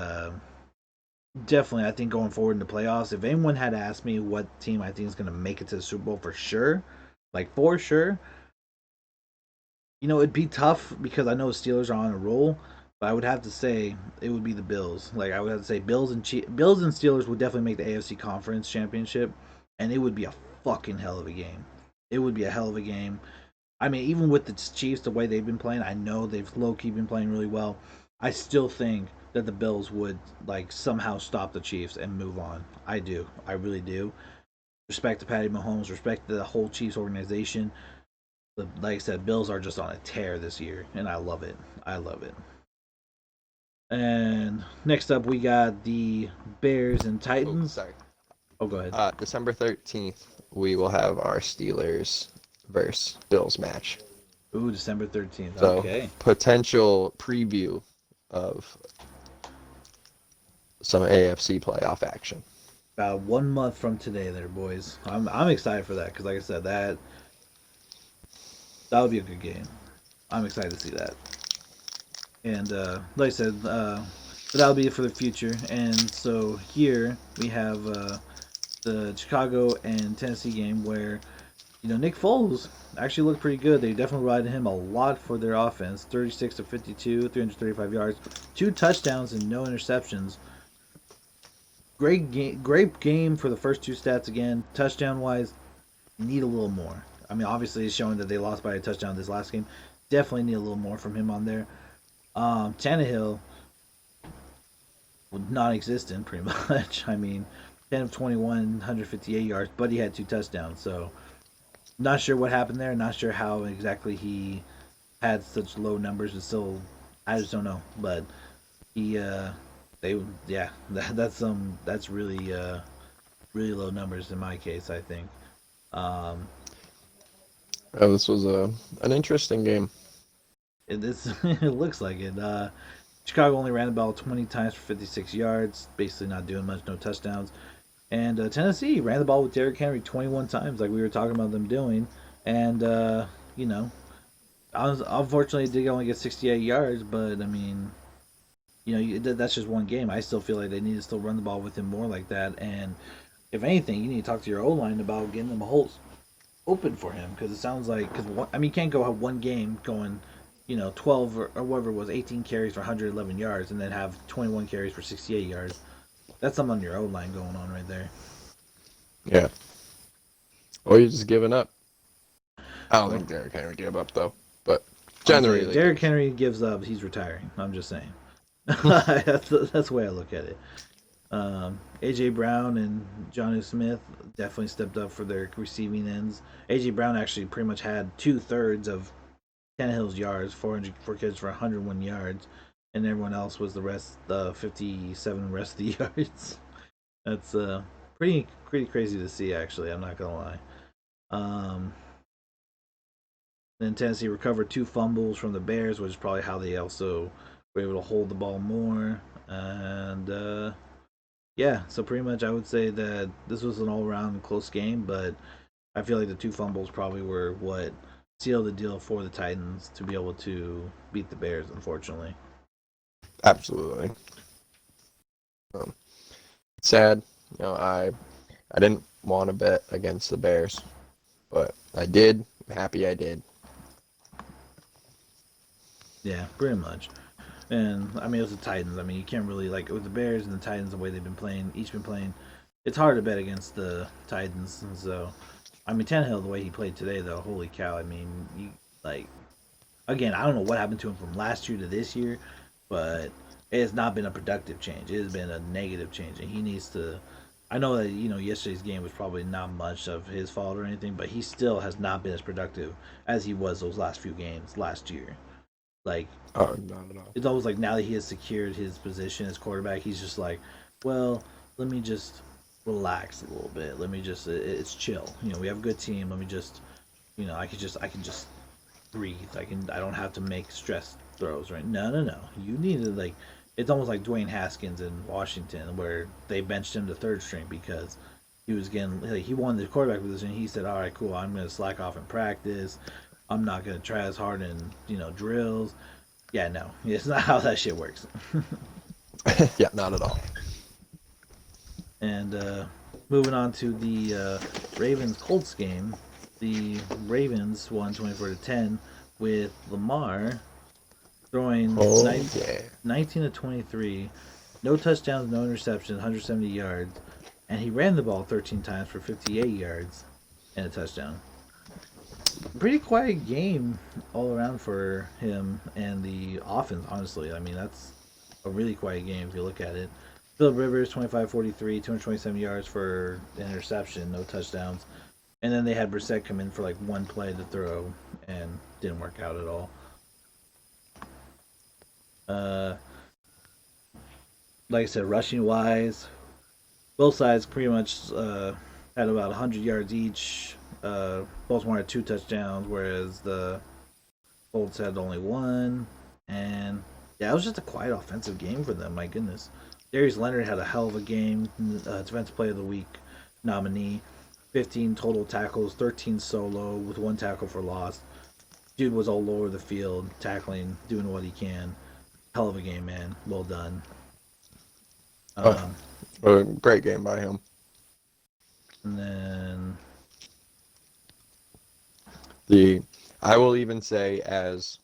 definitely, I think going forward in the playoffs, if anyone had asked me what team I think is going to make it to the Super Bowl for sure, like for sure, it'd be tough because I know Steelers are on a roll, but I would have to say it would be the Bills. Like I would have to say Bills and Steelers would definitely make the AFC Conference Championship, and it would be a fucking hell of a game. It would be a hell of a game. I mean, even with the Chiefs, the way they've been playing, I know they've low key been playing really well. I still think that the Bills would like somehow stop the Chiefs and move on. I do. I really do. Respect to Patty Mahomes. Respect to the whole Chiefs organization. But like I said, Bills are just on a tear this year, and I love it. I love it. And next up, we got the Bears and Oh, Titans. sorry. Oh, go ahead. December 13th, we will have our Steelers versus Bills match. Ooh, December 13th. So, Okay. potential preview of some AFC playoff action. About 1 month from today, there, boys. I'm excited for that because, like I said, that would be a good game. I'm excited to see that. And like I said, but that'll be it for the future. And so here we have the Chicago and Tennessee game where Nick Foles actually looked pretty good. They definitely relied on him a lot for their offense. 36 of 52, 335 yards, 2 touchdowns and no interceptions. Great game for the first 2 stats again. Touchdown wise, need a little more. I mean, obviously it's showing that they lost by a touchdown this last game. Definitely need a little more from him on there. Tannehill, non-existent pretty much. I mean, 10 of 21, 158 yards, but he had 2 touchdowns. So not sure what happened there. Not sure how exactly he had such low numbers. And still, I just don't know. But he, they, yeah, that's really, really low numbers in my case. I think. Um, This was an interesting game. it looks like it. Chicago only ran the ball 20 times for 56 yards, basically not doing much, no touchdowns. And Tennessee ran the ball with Derrick Henry 21 times, like we were talking about them doing. And, you know, unfortunately, it did only get 68 yards, but I mean, that's just one game. I still feel like they need to still run the ball with him more like that. And if anything, you need to talk to your O line about getting them holes open for him because it sounds like you can't go have one game going 12 or whatever it was, 18 carries for 111 yards, and then have 21 carries for 68 yards. That's something on your O line going on right there. Yeah. Or you're just giving up. I don't Well, think Derrick Henry gave up though, but I'm saying if generally, Derrick Henry gives up, he's retiring. I'm just saying. that's the way I look at it. AJ Brown and Johnny Smith definitely stepped up for their receiving ends. AJ Brown actually pretty much had 2/3 of Tannehill's yards, 404 kids for 101 yards, and everyone else was the rest, the 57 rest of the yards. That's pretty crazy to see. Actually, I'm not gonna lie. Um, then Tennessee recovered 2 fumbles from the Bears, which is probably how they also were able to hold the ball more. And yeah, so pretty much I would say that this was an all-around close game, but I feel like the 2 fumbles probably were what sealed the deal for the Titans to be able to beat the Bears. Unfortunately, absolutely. Um, Sad. I didn't want to bet against the Bears, but I did. I'm happy I did. yeah, pretty much. And I mean, it was the Titans. I mean, you can't really like with the Bears and the Titans the way they've been playing, each been playing. It's hard to bet against the Titans, and so I mean, Tannehill the way he played today, though, holy cow! I mean, you like again, I don't know what happened to him from last year to this year, but it has not been a productive change. It has been a negative change, and he needs to. I know that yesterday's game was probably not much of his fault or anything, but he still has not been as productive as he was those last few games last year. Like Oh, not at all. it's almost like now that he has secured his position as quarterback, he's just like, well, let me just relax a little bit. Let me just it's chill. We have a good team. Let me just I can just breathe. I don't have to make stress throws, right? No, no, no. You need to like it's almost like Dwayne Haskins in Washington where they benched him to third string because he was getting like he won the quarterback position. He said, "All right, cool. I'm going to slack off in practice. I'm not going to try as hard in drills." Yeah, no, it's not how that shit works. Yeah, not at all. And moving on to the Ravens Colts game, the Ravens won 24-10 with Lamar throwing Oh yeah. 19 to 23, no touchdowns, no interceptions, 170 yards, and he ran the ball 13 times for 58 yards and a touchdown. Pretty quiet game all around for him and the offense, honestly. I mean, that's a really quiet game if you look at it. Philip Rivers, 25-43, 227 yards for an interception, no touchdowns. And then they had Brissett come in for like one play to throw and didn't work out at all. Uh, like I said, rushing wise, both sides pretty much had about 100 yards each. Baltimore had 2 touchdowns, whereas the Colts had only one. And yeah, it was just a quiet offensive game for them. My goodness, Darius Leonard had a hell of a game. Defensive Player of the Week nominee. 15 total tackles, 13 solo with 1 tackle for loss. Dude was all over the field, tackling, doing what he can. Hell of a game, man. Well done. Oh, Um, a great game by him. and then The I will even say as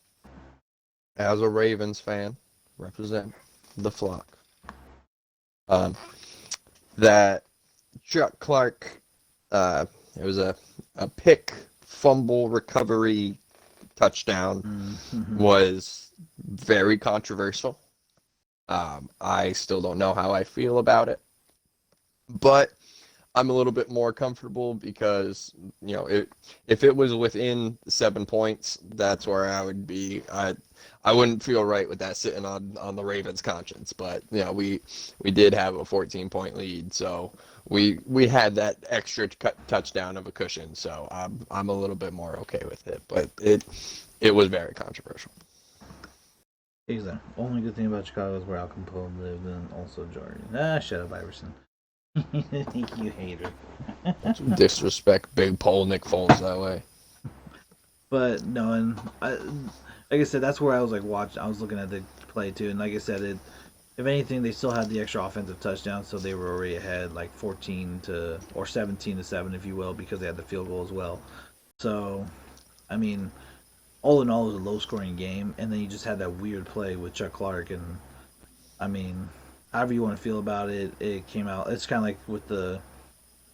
a Ravens fan, represent the flock. Um, that Chuck Clark, it was a pick fumble recovery touchdown mm-hmm. was very controversial. I still don't know how I feel about it, but I'm a little bit more comfortable because if it was within 7 points, that's where I would be. I wouldn't feel right with that sitting on the Ravens' conscience. But we did have a 14-point lead, so we had that extra touchdown of a cushion. So I'm a little bit more okay with it. But it was very controversial. Exactly. Only good thing about Chicago is where Al Capone lived, and also Jordan. Shut up, Iverson. You hater. Don't you disrespect Big Pole Nick Foles that way. But no, and like I said, that's where I was like watching. I was looking at the play too, and like I said, if anything, they still had the extra offensive touchdown, so they were already ahead, like 14 to or 17-7, if you will, because they had the field goal as well. So, I mean, all in all, it was a low-scoring game, and then you just had that weird play with Chuck Clark, and I mean, however you want to feel about it, it came out. It's kind of like with the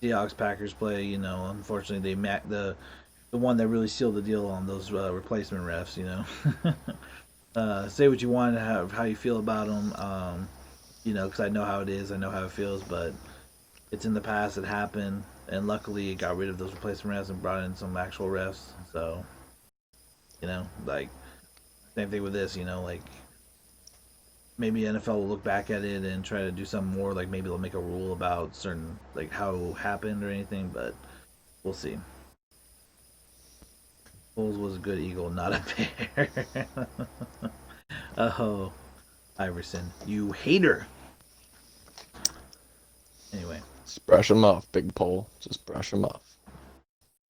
Seahawks Packers play. Unfortunately, the one that really sealed the deal on those replacement refs. Say what you want, how you feel about them. Because I know how it is, I know how it feels, but it's in the past. It happened, and luckily, it got rid of those replacement refs and brought in some actual refs. So, like same thing with this. Like maybe NFL will look back at it and try to do something more. Like maybe they'll make a rule about certain like how it happened or anything, but we'll see. Bulls was a good eagle, not a bear. Oh, Iverson, you hater. Anyway, Just brush them off, Big Pole. Just brush them off.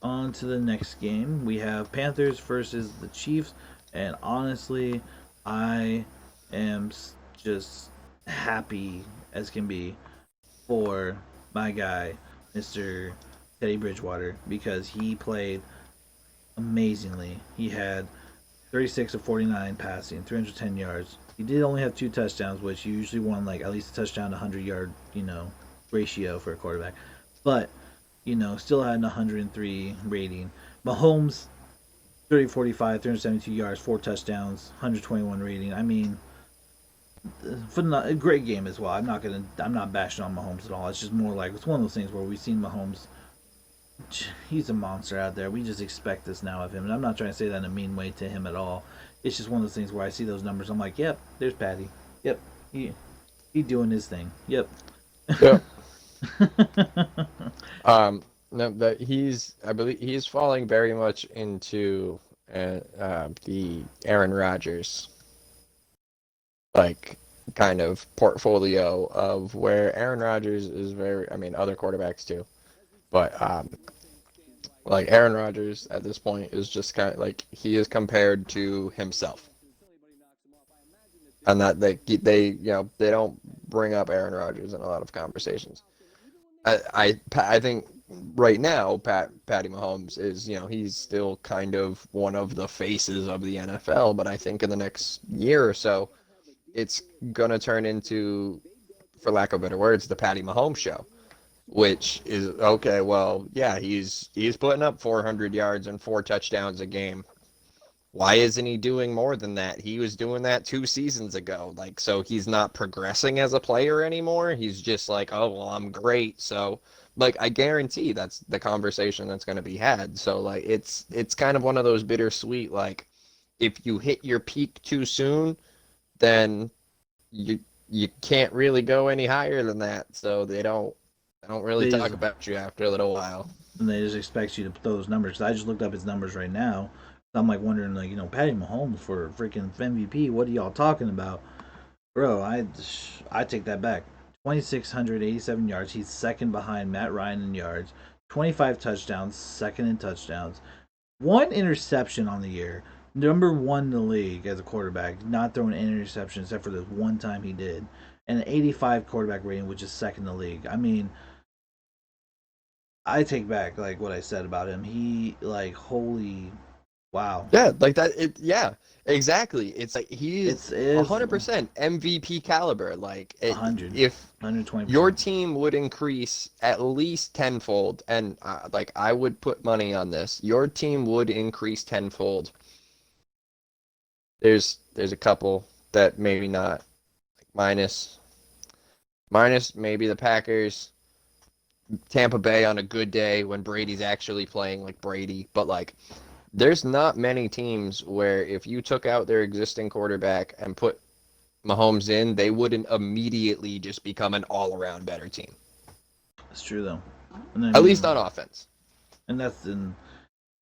on to the next game. We have Panthers versus the Chiefs, and honestly, I am just happy as can be for my guy, Mr. Teddy Bridgewater, because he played amazingly. He had 36 of 49 passing, 310 yards. He did only have two touchdowns, which you usually want like at least a touchdown to 100-yard, ratio for a quarterback. But, still had an 103 rating. Mahomes, 30 45, 372 yards, four touchdowns, 121 rating. I mean, a great game as well. I'm not bashing on Mahomes at all. It's just more like it's one of those things where we've seen Mahomes. He's a monster out there. We just expect this now of him, and I'm not trying to say that in a mean way to him at all. It's just one of those things where I see those numbers, I'm like, yep, there's Patty. Yep, he doing his thing. Yep. Yep. No, that I believe he's falling very much into the Aaron Rodgers like kind of portfolio of where Aaron Rodgers is very, I mean, other quarterbacks too, but like Aaron Rodgers at this point is just kind of like he is compared to himself, and that they don't bring up Aaron Rodgers in a lot of conversations. I think right now Patty Mahomes is he's still kind of one of the faces of the NFL, but I think in the next year or so it's gonna turn into, for lack of better words, the Patty Mahomes show, which is okay. Well, yeah, he's putting up 400 yards and four touchdowns a game. Why isn't he doing more than that? He was doing that 2 seasons ago. Like, so he's not progressing as a player anymore. He's just like, oh, well, I'm great. So, like, I guarantee that's the conversation that's going to be had. So, like, it's kind of one of those bittersweet, like, if you hit your peak too soon, then you you can't really go any higher than that. So they don't really They talk just about you after a little while. and they just expect you to put those numbers. I just looked up his numbers right now. I'm like wondering, like, Patty Mahomes for freaking MVP. What are y'all talking about, bro? I take that back. 2,687 yards. He's second behind Matt Ryan in yards. 25 touchdowns, second in touchdowns. One interception on the year. Number one in the league as a quarterback, not throwing an interception except for this one time he did. And an 85 quarterback rating, which is second in the league. I mean, I take back like what I said about him. He like holy wow. Yeah, like that. Yeah, exactly. It's like he's It's is 100% MVP caliber. Like, 100, if 120%. your team would increase at least tenfold, and like I would put money on this, your team would increase tenfold. There's a couple that maybe not minus minus maybe the Packers, Tampa Bay on a good day when Brady's actually playing like Brady. But like, there's not many teams where if you took out their existing quarterback and put Mahomes in, they wouldn't immediately just become an all-around better team. It's true though, and I At least mean, on offense. and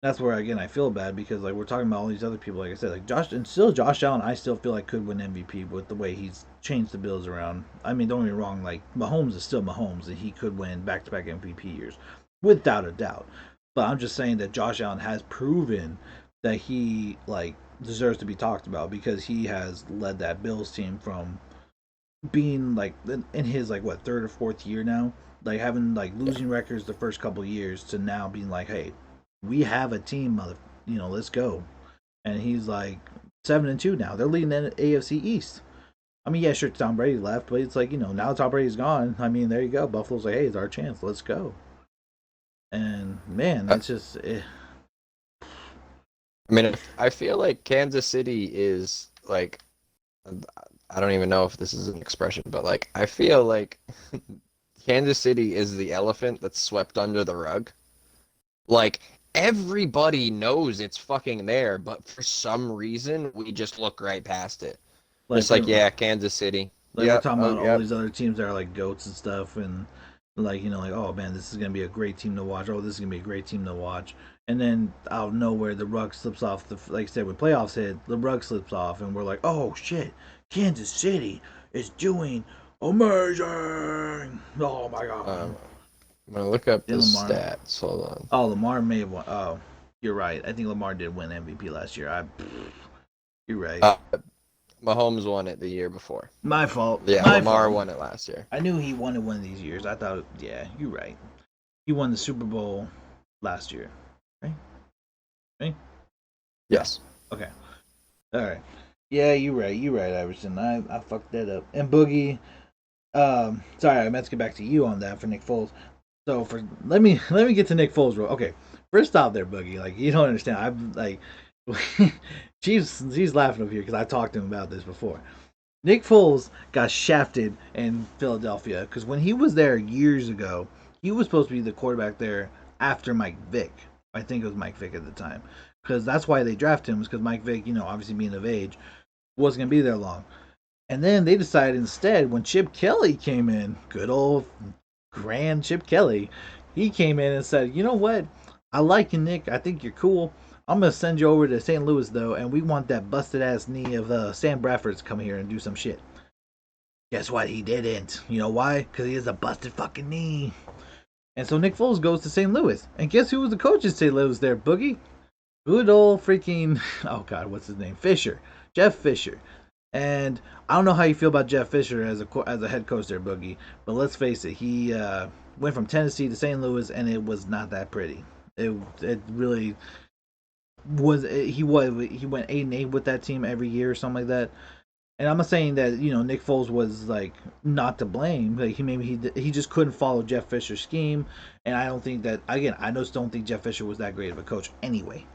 that's where again I feel bad because like we're talking about all these other people, like I said, like Josh Allen, I still feel like could win MVP with the way he's changed the Bills around. I mean, don't get me wrong, like Mahomes is still Mahomes, and he could win back-to-back MVP years without a doubt. But I'm just saying that Josh Allen has proven that he like deserves to be talked about because he has led that Bills team from being like in his like what third or fourth year now, like having like Yeah. losing records the first couple of years to now being like, hey, we have a team, let's go. And he's like 7-2 now. They're leading the AFC East. I mean, yeah, sure, Tom Brady left, but it's like now Tom Brady's gone. I mean, there you go. Buffalo's like, hey, it's our chance. Let's go. And man, I it's just mean, I feel like Kansas City is like, I don't even know if this is an expression, but like, I feel like Kansas City is the elephant that's swept under the rug. Like, everybody knows it's fucking there, but for some reason, we just look right past it. like Just like, yeah, Kansas City. we're Yep. talking Oh, about all yep. these other teams that are like goats and stuff, and like like oh man, this is gonna be a great team to watch. Oh, this is gonna be a great team to watch. And then out of nowhere, the rug slips off. Like I said, when playoffs hit, the rug slips off, and we're like, oh shit, Kansas City is doing amazing. Oh my god. I'm gonna look up the And Lamar. stats. Hold on. Oh, Lamar may have won. Oh, you're right. I think Lamar did win MVP last year. You're right. Uh, Mahomes won it the year before. My fault. Yeah, My Lamar fault. won it last year. I knew he won it one of these years. I thought, yeah, you're right. He won the Super Bowl last year, right? Right? Yeah. Yes. Okay. All right. Yeah, you're right. You're right, Iverson. I fucked that up. And Boogie. Sorry, I meant to get back to you on that for Nick Foles. So for let me get to Nick Foles, bro. Okay, first off, there, Boogie. Like you don't understand. I'm like, she's laughing over here because I talked to him about this before. Nick Foles got shafted in Philadelphia because when he was there years ago, he was supposed to be the quarterback there after Mike Vick. I think it was Mike Vick at the time because that's why they drafted him, was because Mike Vick, obviously being of age, wasn't gonna be there long. And then they decided instead when Chip Kelly came in, good old grand Chip Kelly, he came in and said, you know what? I like you, Nick. I think you're cool. I'm gonna send you over to St. Louis though, and we want that busted ass knee of Sam Bradford to come here and do some shit. Guess what? He didn't. You know why? Because he has a busted fucking knee. And so Nick Foles goes to St. Louis, and guess who was the coach at St. Louis there, Boogie? Good old freaking oh god, what's his name? Fisher, Jeff Fisher. And I don't know how you feel about Jeff Fisher as a head coach there, Boogie. But let's face it, he went from Tennessee to St. Louis, and it was not that pretty. It really was. He went 8-8 with that team every year or something like that. And I'm not saying that Nick Foles was like not to blame. Like he just couldn't follow Jeff Fisher's scheme, and I don't think that again. I just don't think Jeff Fisher was that great of a coach anyway.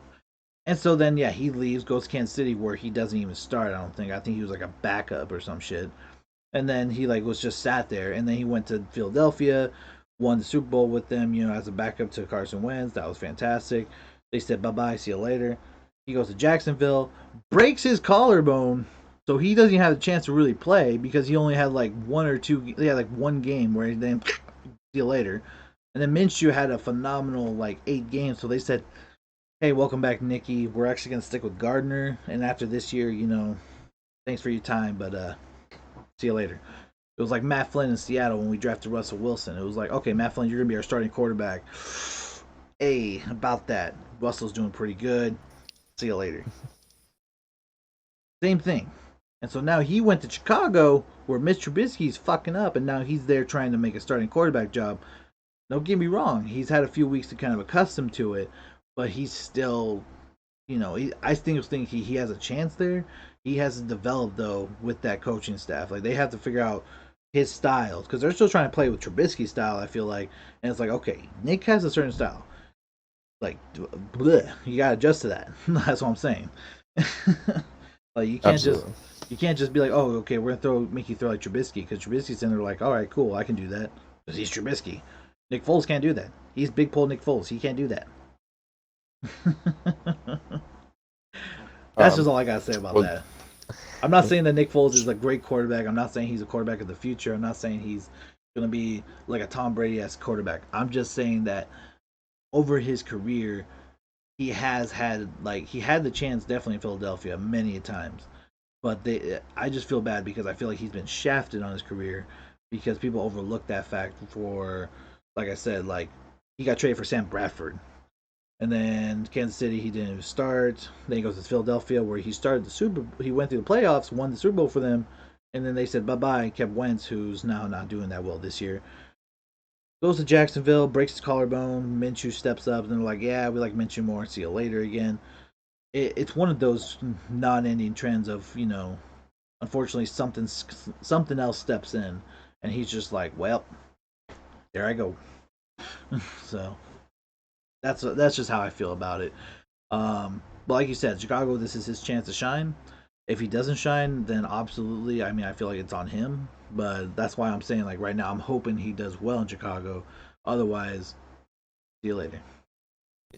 And so then, yeah, he leaves, goes to Kansas City, where he doesn't even start. I don't think. I think he was like a backup or some shit. And then he like was just sat there. And then he went to Philadelphia, won the Super Bowl with them, as a backup to Carson Wentz. That was fantastic. They said bye bye, see you later. He goes to Jacksonville, breaks his collarbone, so he doesn't have a chance to really play because he only had like one or two. He had like one game where he then see you later. And then Minshew had a phenomenal like 8 games, so they said, hey, welcome back, Nikki. We're actually going to stick with Gardner. And after this year, thanks for your time, but see you later. It was like Matt Flynn in Seattle when we drafted Russell Wilson. It was like, okay, Matt Flynn, you're going to be our starting quarterback. Hey, about that. Russell's doing pretty good. See you later. Same thing. And so now he went to Chicago where Mitch Trubisky's fucking up, and now he's there trying to make a starting quarterback job. Don't get me wrong. He's had a few weeks to kind of accustom to it, but he's still, I think he has a chance there. He hasn't developed though with that coaching staff. Like they have to figure out his style because they're still trying to play with Trubisky's style. I feel like, and it's like, okay, Nick has a certain style. Like, bleh, you gotta adjust to that. That's what I'm saying. Like you can't just Absolutely. You can't just be like, oh, okay, we're gonna make you throw like Trubisky, because Trubisky's in there like, all right, cool, I can do that because he's Trubisky. Nick Foles can't do that. He's big pole Nick Foles. He can't do that. That's just Um, all I gotta say about well, that. I'm not saying that Nick Foles is a great quarterback. I'm not saying he's a quarterback of the future. I'm not saying he's gonna be like a Tom Brady as quarterback. I'm just saying that over his career, he had the chance definitely in Philadelphia many times. But I just feel bad because I feel like he's been shafted on his career because people overlook that fact for, like I said, like he got traded for Sam Bradford, and then Kansas City he didn't even start. Then he goes to Philadelphia where he started the Super. He went through the playoffs, won the Super Bowl for them, and then they said bye bye. Kept Wentz, who's now not doing that well this year. Goes to Jacksonville, breaks his collarbone. Minshew steps up, and they're like, "Yeah, we like Minshew more. See you later again." It's one of those non-ending trends of unfortunately something else steps in, and he's just like, well, there I go. So that's just how I feel about it. But like you said, Chicago, this is his chance to shine. If he doesn't shine, then absolutely, I mean, I feel like it's on him. But that's why I'm saying, like, right now, I'm hoping he does well in Chicago. Otherwise, see you later.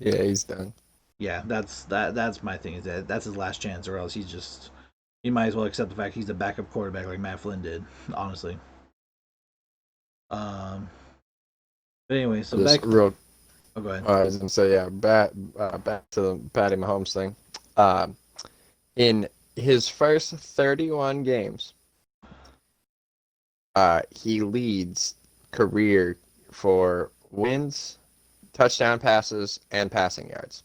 yeah, he's done. Yeah, that's my thing. Is that that's his last chance, or else he might as well accept the fact he's a backup quarterback like Matt Flynn did. Honestly. Um. But anyway, so Just back. real. Oh, go ahead. I was gonna say, yeah. Back to the Patty Mahomes thing. Uh, in his first 31 games, he leads career for wins, touchdown passes, and passing yards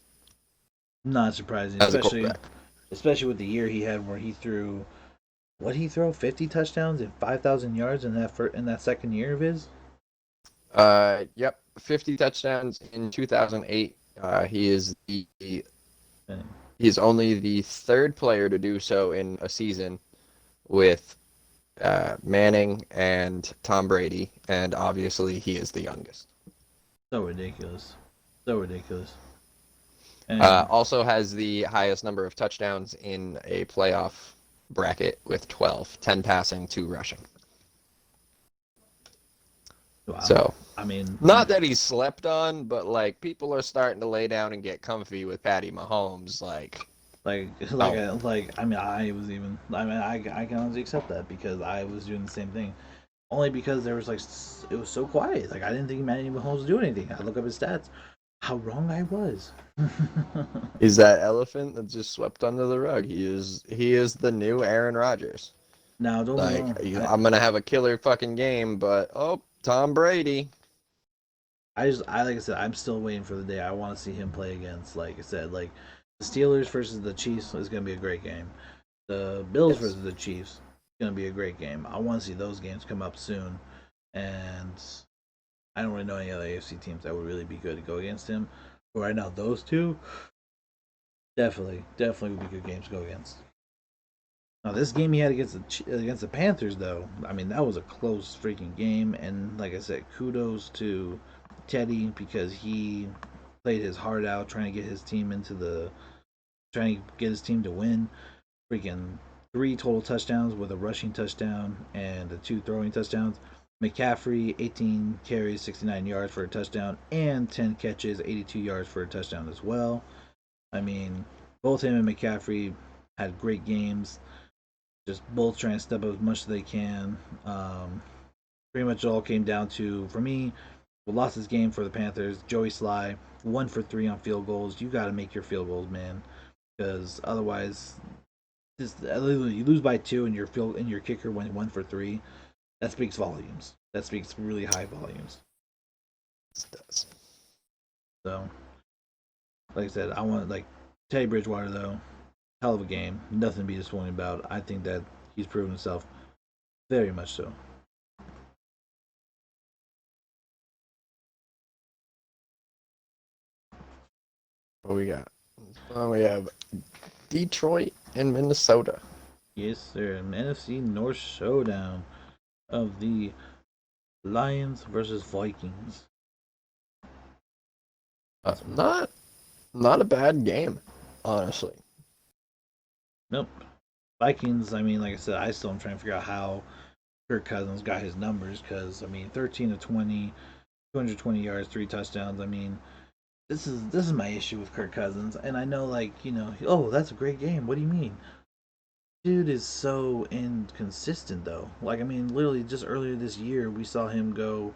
Not surprising, as a especially quarterback. with the year he had where he threw what he throw 50 touchdowns and 5,000 yards in that second year of his. Yep, 50 touchdowns in 2008. He is he's only the third player to do so in a season with Manning and Tom Brady, and obviously he is the youngest. So ridiculous, so ridiculous. And Also has the highest number of touchdowns in a playoff bracket with 12, 10 passing, 2 rushing. wow, So, I mean, not that he's slept on, but like people are starting to lay down and get comfy with Patty Mahomes. Like, like oh, I mean, I can honestly accept that because I was doing the same thing. Only because there was like it was so quiet. Like I didn't think Manny Mahomes was doing anything. I look up his stats. How wrong I was. he's that elephant that just swept under the rug. He is the new Aaron Rodgers. Now, don't get me Like, wrong. I'm gonna have a killer fucking game, but oh, Tom Brady. I like I said, I'm still waiting for the day I want to see him play against. Like I said, like the Steelers versus the Chiefs is gonna be a great game. The Bills Yes. versus the Chiefs is gonna be a great game. I want to see those games come up soon, and I don't really know any other AFC teams that would really be good to go against him. But right now, those two definitely would be good games to go against. Now, this game he had against the Panthers, though, I mean that was a close freaking game, and like I said, kudos to Teddy because he played his heart out trying to get his team trying to get his team to win. Freaking 3 total touchdowns with a rushing touchdown and the 2 throwing touchdowns. McCaffrey 18 carries, 69 yards for a touchdown, and 10 catches, 82 yards for a touchdown as well. I mean, both him and McCaffrey had great games. Just both trying to step up as much as they can. Pretty much all came down to, for me, we lost this game for the Panthers. Joey Sly, 1 for 3 on field goals. You got to make your field goals, man, because otherwise, you lose by 2 and your kicker went 1 for 3. That speaks volumes. That speaks really high volumes. It does. So, like I said, I want like Teddy Bridgewater though. Hell of a game. Nothing to be disappointed about. I think that he's proven himself very much so. What we got? We have Detroit and Minnesota. Yes, sir. An NFC North showdown of the Lions versus Vikings. Not a bad game, honestly. Nope. Vikings, I mean, like I said, I still am trying to figure out how Kirk Cousins got his numbers because, I mean, 13 to 20, 220 yards, 3 touchdowns. I mean, this is my issue with Kirk Cousins. And I know, like, oh, that's a great game. What do you mean? Dude is so inconsistent, though. Like, I mean, literally, just earlier this year, we saw him go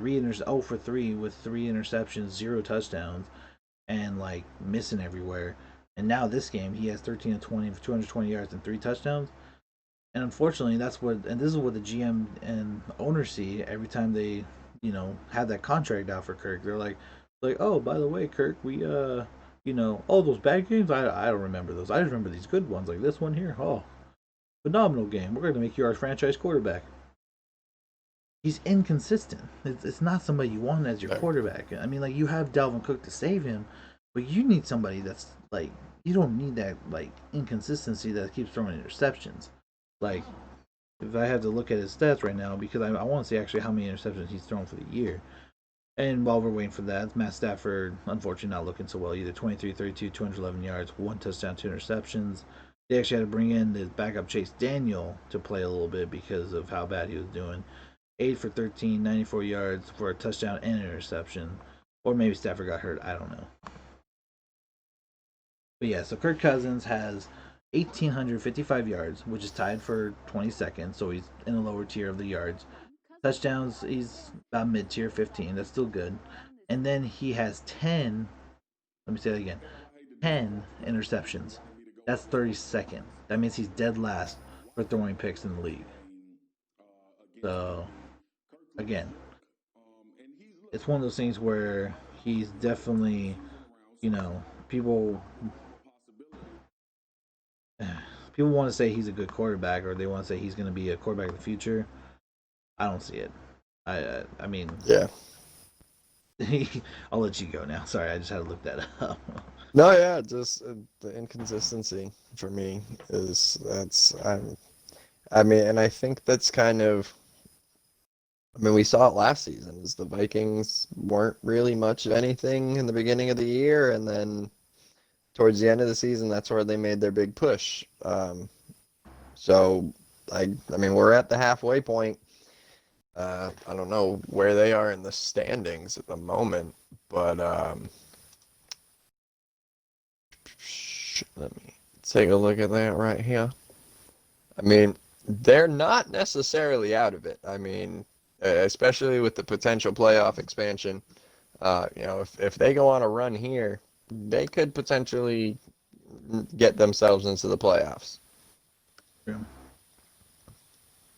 0 for 3 with 3 interceptions, 0 touchdowns, and like missing everywhere. And now this game, he has 13 to 20 for 220 yards and 3 touchdowns. And unfortunately, and this is what the GM and owner see every time they, have that contract out for Kirk. They're like, oh, by the way, Kirk, we all those bad games, I don't remember those. I just remember these good ones, like this one here. Oh, phenomenal game. We're going to make you our franchise quarterback. He's inconsistent. It's not somebody you want as your quarterback. I mean, like, you have Dalvin Cook to save him, but you need somebody that's like, you don't need that like inconsistency that keeps throwing interceptions. Like, if I have to look at his stats right now, because I want to see actually how many interceptions he's thrown for the year. And while we're waiting for that, Matt Stafford, unfortunately, not looking so well either. 23 32, 211 yards, 1 touchdown, 2 interceptions. They actually had to bring in the backup Chase Daniel to play a little bit because of how bad he was doing. 8 for 13, 94 yards for a touchdown and an interception. Or maybe Stafford got hurt. I don't know. But yeah, so Kirk Cousins has 1,855 yards, which is tied for 22nd, so he's in the lower tier of the yards. Touchdowns, he's about mid tier, 15. That's still good. And then he has 10, let me say that again, 10 interceptions. That's 32nd. That means he's dead last for throwing picks in the league. So, again, it's one of those things where he's definitely, people people want to say he's a good quarterback or they want to say he's going to be a quarterback in the future. I don't see it. I mean, Yeah. I'll let you go now. Sorry, I just had to look that up. No, yeah, just the inconsistency for me I mean, and I think that's kind of, I mean, we saw it last season, is the Vikings weren't really much of anything in the beginning of the year, and then towards the end of the season, that's where they made their big push. So I mean, we're at the halfway point. I don't know where they are in the standings at the moment, but let me take a look at that right here. I mean, they're not necessarily out of it. I mean, especially with the potential playoff expansion. If they go on a run here, they could potentially get themselves into the playoffs. True.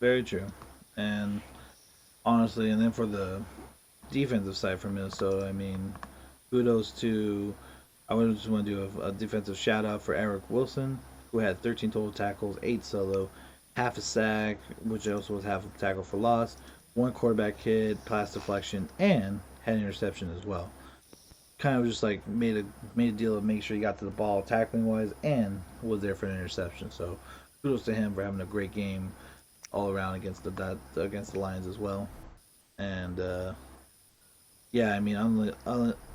Very true. And honestly, and then for the defensive side for Minnesota, I mean, kudos to. I would just want to do a defensive shout out for Eric Wilson, who had 13 total tackles, 8 solo, half a sack, which also was half a tackle for loss, 1 quarterback hit, pass deflection, and had an interception as well. Kind of just like made a deal of making sure he got to the ball tackling wise and was there for an interception. So kudos to him for having a great game all around against the Lions as well. And yeah, I mean,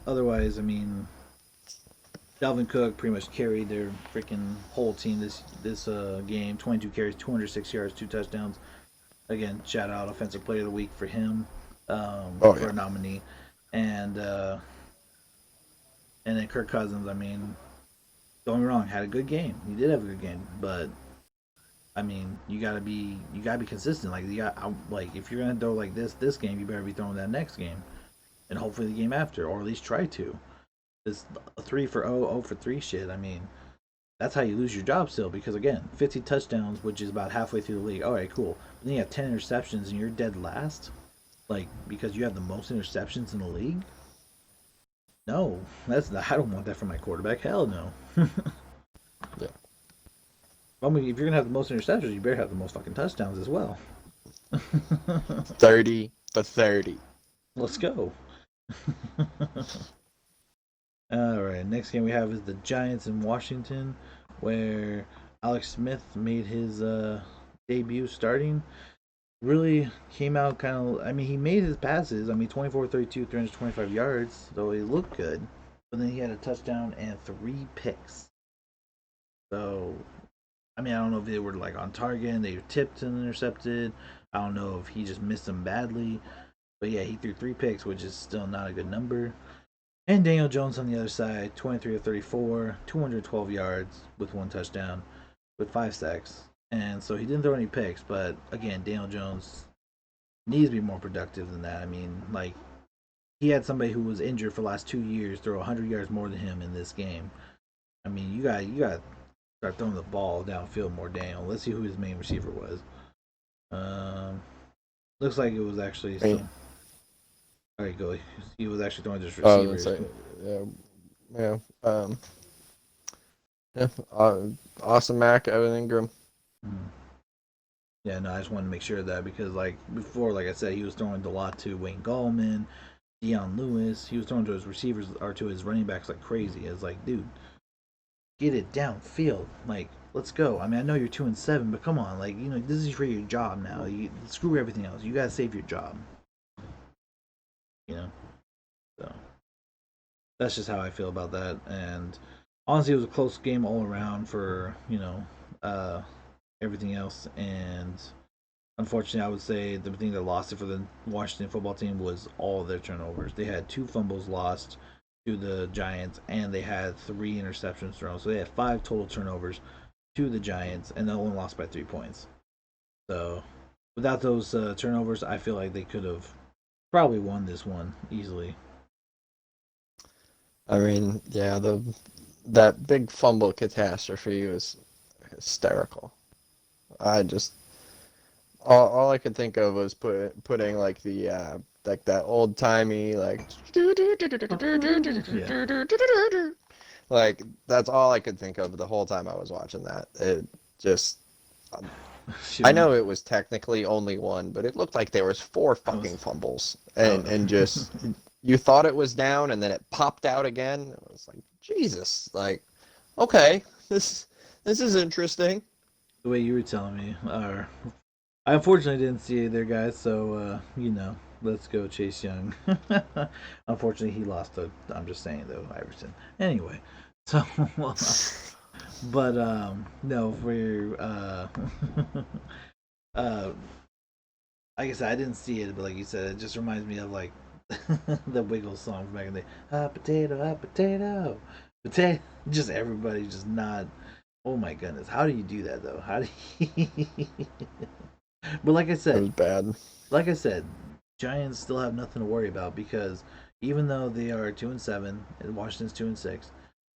otherwise, I mean, Dalvin Cook pretty much carried their freaking whole team this game. 22 carries, 206 yards, 2 touchdowns. Again, shout out Offensive Player of the Week for him, for a nominee, and then Kirk Cousins. I mean, don't get me wrong, had a good game. He did have a good game, but I mean, you gotta be consistent. Like, if you're gonna throw like this game, you better be throwing that next game, and hopefully the game after, or at least try to. This 3 for 0 for 3 shit. I mean, that's how you lose your job still. Because again, 50 touchdowns, which is about halfway through the league. All right, cool. But then you have 10 interceptions and you're dead last, like, because you have the most interceptions in the league. No, I don't want that for my quarterback. Hell no. Yeah. I mean, if you're gonna have the most interceptions, you better have the most fucking touchdowns as well. 30 for 30. Let's go. All right, next game we have is the Giants in Washington, where Alex Smith made his debut starting. Really came out kind of. I mean, he made his passes. I mean, 24 32, 325 yards, so he looked good. But then he had a touchdown and 3 picks. So I mean, I don't know if they were like on target and they tipped and intercepted. I don't know if he just missed them badly. But yeah, he threw 3 picks, which is still not a good number. And Daniel Jones on the other side, 23 of 34, 212 yards with 1 touchdown, with 5 sacks. And so he didn't throw any picks, but again, Daniel Jones needs to be more productive than that. I mean, like, he had somebody who was injured for the last 2 years throw 100 yards more than him in this game. I mean, you got to start throwing the ball downfield more, Daniel. Let's see who his main receiver was. Um, looks like it was actually I mean, some. All right, go. He was actually throwing just I was receivers. gonna say, yeah, yeah, yeah. Awesome Mac, Evan Ingram. Hmm. Yeah, no, I just wanted to make sure of that because, like before, like I said, he was throwing a lot to Wayne Gallman, Deion Lewis. He was throwing to his receivers or to his running backs like crazy. It's like, dude, get it downfield. Like, let's go. I mean, I know you're 2-7, but come on, like, this is for your job now. Screw everything else. You gotta save your job. You know, so that's just how I feel about that. And honestly, it was a close game all around for uh, everything else. And unfortunately, I would say the thing that lost it for the Washington football team was all of their turnovers. They had 2 fumbles lost to the Giants, and they had 3 interceptions thrown. So they had 5 total turnovers to the Giants, and they only lost by 3 points. So without those turnovers, I feel like they could have probably won this one easily. I mean, yeah, the that big fumble catastrophe was hysterical. I just all I could think of was putting like that old timey Yeah. like that's all I could think of the whole time I was watching that. It just I Shit, know it was technically only one, but it looked like there was four I was. fucking fumbles, Oh. and just you thought it was down, and then it popped out again. It was like Jesus, like okay, this is interesting. The way you were telling me, or I unfortunately didn't see either, guys. So let's go Chase Young. Unfortunately, he lost. I'm just saying though, Iverson. Anyway, so but no, for uh, like I said, I didn't see it, but like you said, it just reminds me of like the Wiggles song from back in the day. Hot potato, potato. Just everybody just not. Oh my goodness, how do you do that though? How do you? But It was bad. like I said, Giants still have nothing to worry about because even though they are 2-7 and Washington's 2-6,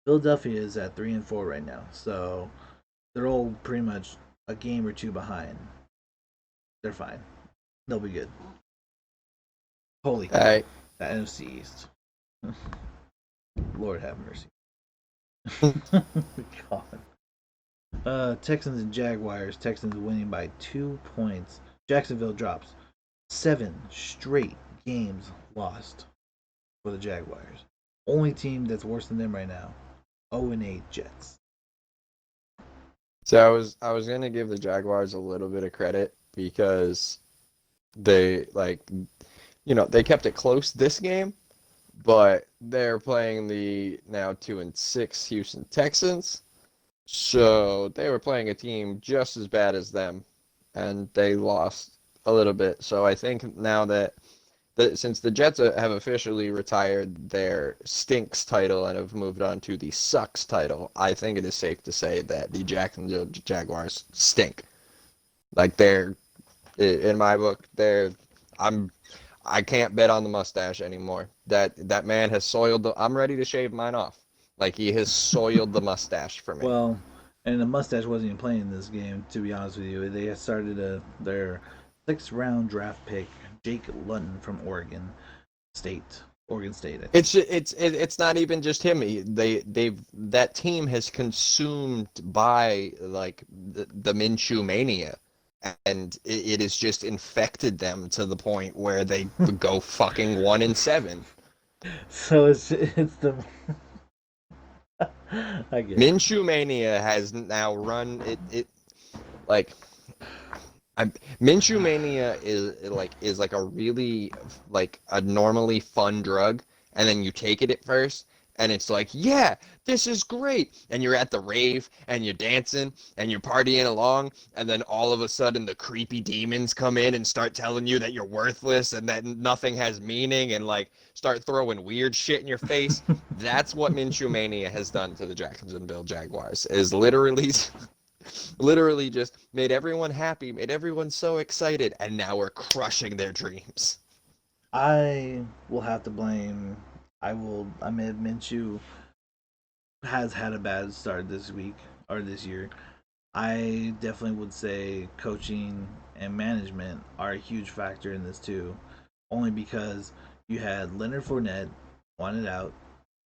Philadelphia is at 3-4 right now. So they're all pretty much a game or two behind. They're fine. They'll be good. Holy All cow! right. That NFC East. Lord have mercy. God. Texans and Jaguars. Texans winning by 2 points. Jacksonville drops 7 straight games lost for the Jaguars. Only team that's worse than them right now. 0-8 Jets. So I was gonna give the Jaguars a little bit of credit because they they kept it close this game, but they're playing the now 2-6 Houston Texans. So they were playing a team just as bad as them, and they lost a little bit. So I think now that since the Jets have officially retired their stinks title and have moved on to the sucks title, I think it is safe to say that the Jacksonville Jaguars stink. Like they're in my book, I'm I can't bet on the mustache anymore. That man has soiled the. I'm ready to shave mine off. Like he has soiled the mustache for me. Well, and the mustache wasn't even playing in this game, to be honest with you. They started their 6th round draft pick, Jake Luton from State. Oregon State, I think. It's not even just him. They've that team has consumed by like the Minshew mania, and it has just infected them to the point where they go fucking 1-7. So it's the I get it. Minshew mania has now run it like I'm Minshew mania is like a really like a normally fun drug, and then you take it at first, And it's like, yeah, this is great. And you're at the rave and you're dancing and you're partying along. And then all of a sudden the creepy demons come in and start telling you that you're worthless and that nothing has meaning and like start throwing weird shit in your face. That's what Minshew Mania has done to the Jacksonville Jaguars, is literally literally just made everyone happy, made everyone so excited, and now we're crushing their dreams. I will have to blame. I will. I mean, Minshew has had a bad start this week or this year. I definitely would say coaching and management are a huge factor in this too, only because you had Leonard Fournette wanted out,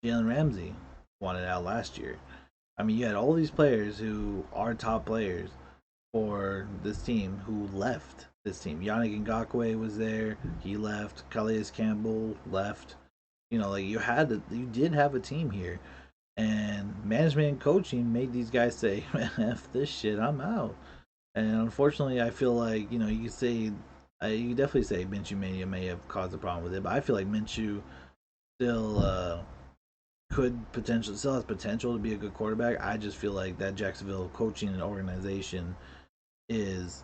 Jalen Ramsey wanted out last year. I mean, you had all these players who are top players for this team who left this team. Yannick Ngakwe was there, he left. Calais Campbell left. You know, like you did have a team here, and management and coaching made these guys say, "F this shit, I'm out." And unfortunately, I feel like you could say, you definitely say Minshew Mania may have caused a problem with it, but I feel like Minshew still could potentially still has potential to be a good quarterback. I just feel like that Jacksonville coaching and organization is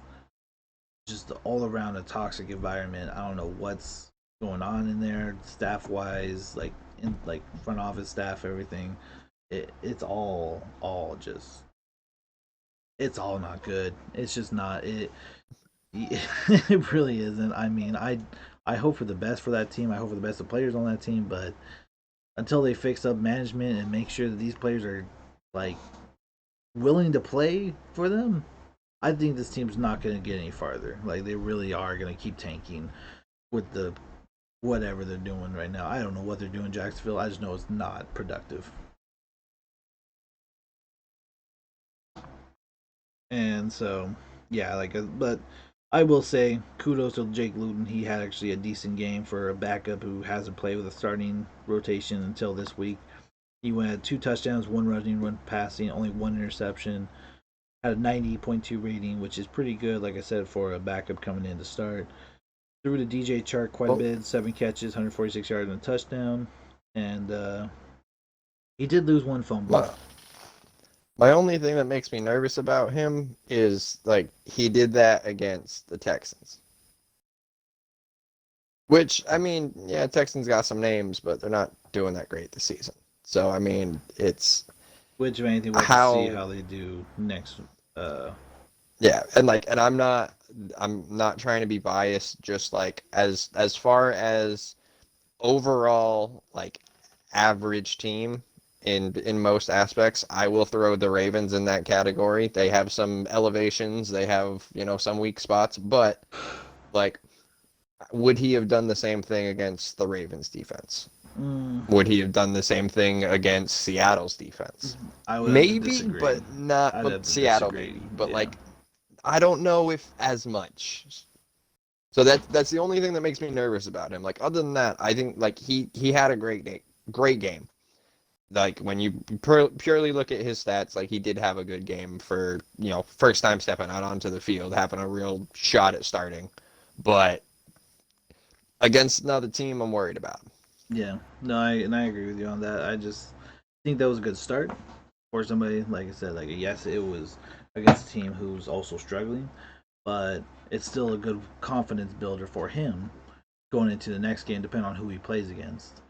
just all around a toxic environment. I don't know what's going on in there, staff wise, like in like front office staff, everything. It's all just it's all not good. It's just not it. It really isn't. I mean, I hope for the best for that team. I hope for the best of players on that team, but until they fix up management and make sure that these players are like willing to play for them, I think this team's not going to get any farther. Like they really are going to keep tanking with the whatever they're doing right now. I don't know what they're doing in Jacksonville. I just know it's not productive. And so, yeah, but I will say kudos to Jake Luton. He had actually a decent game for a backup who hasn't played with a starting rotation until this week. He went 2 touchdowns, one running, one passing, only one interception. Had a 90.2 rating, which is pretty good, like I said, for a backup coming in to start. Threw to DJ Chark quite a Well, bit, 7 catches, 146 yards, and a touchdown. And he did lose one fumble. my, my only thing that makes me nervous about him is like he did that against the Texans. Which, I mean, yeah, Texans got some names, but they're not doing that great this season. So, I mean, it's Which, if anything, we'll have to see how, how they do next. yeah, and I'm not trying to be biased, just like as far as overall like average team in most aspects, I will throw the Ravens in that category. They have some elevations, they have, some weak spots, but like would he have done the same thing against the Ravens defense? Mm, Would he have done the same thing against Seattle's defense? I would have to Maybe, disagree. but not, I'd but have to Seattle disagree. maybe. But Yeah. like I don't know if as much. So that's the only thing that makes me nervous about him. Like other than that, I think like he had a great day, great game. Like when you purely look at his stats, like he did have a good game for first time stepping out onto the field, having a real shot at starting. But against another team, I'm worried about. Yeah. No, I agree with you on that. I just think that was a good start for somebody. Like I said, like yes, it was against a team who's also struggling, but it's still a good confidence builder for him going into the next game, depending on who he plays against.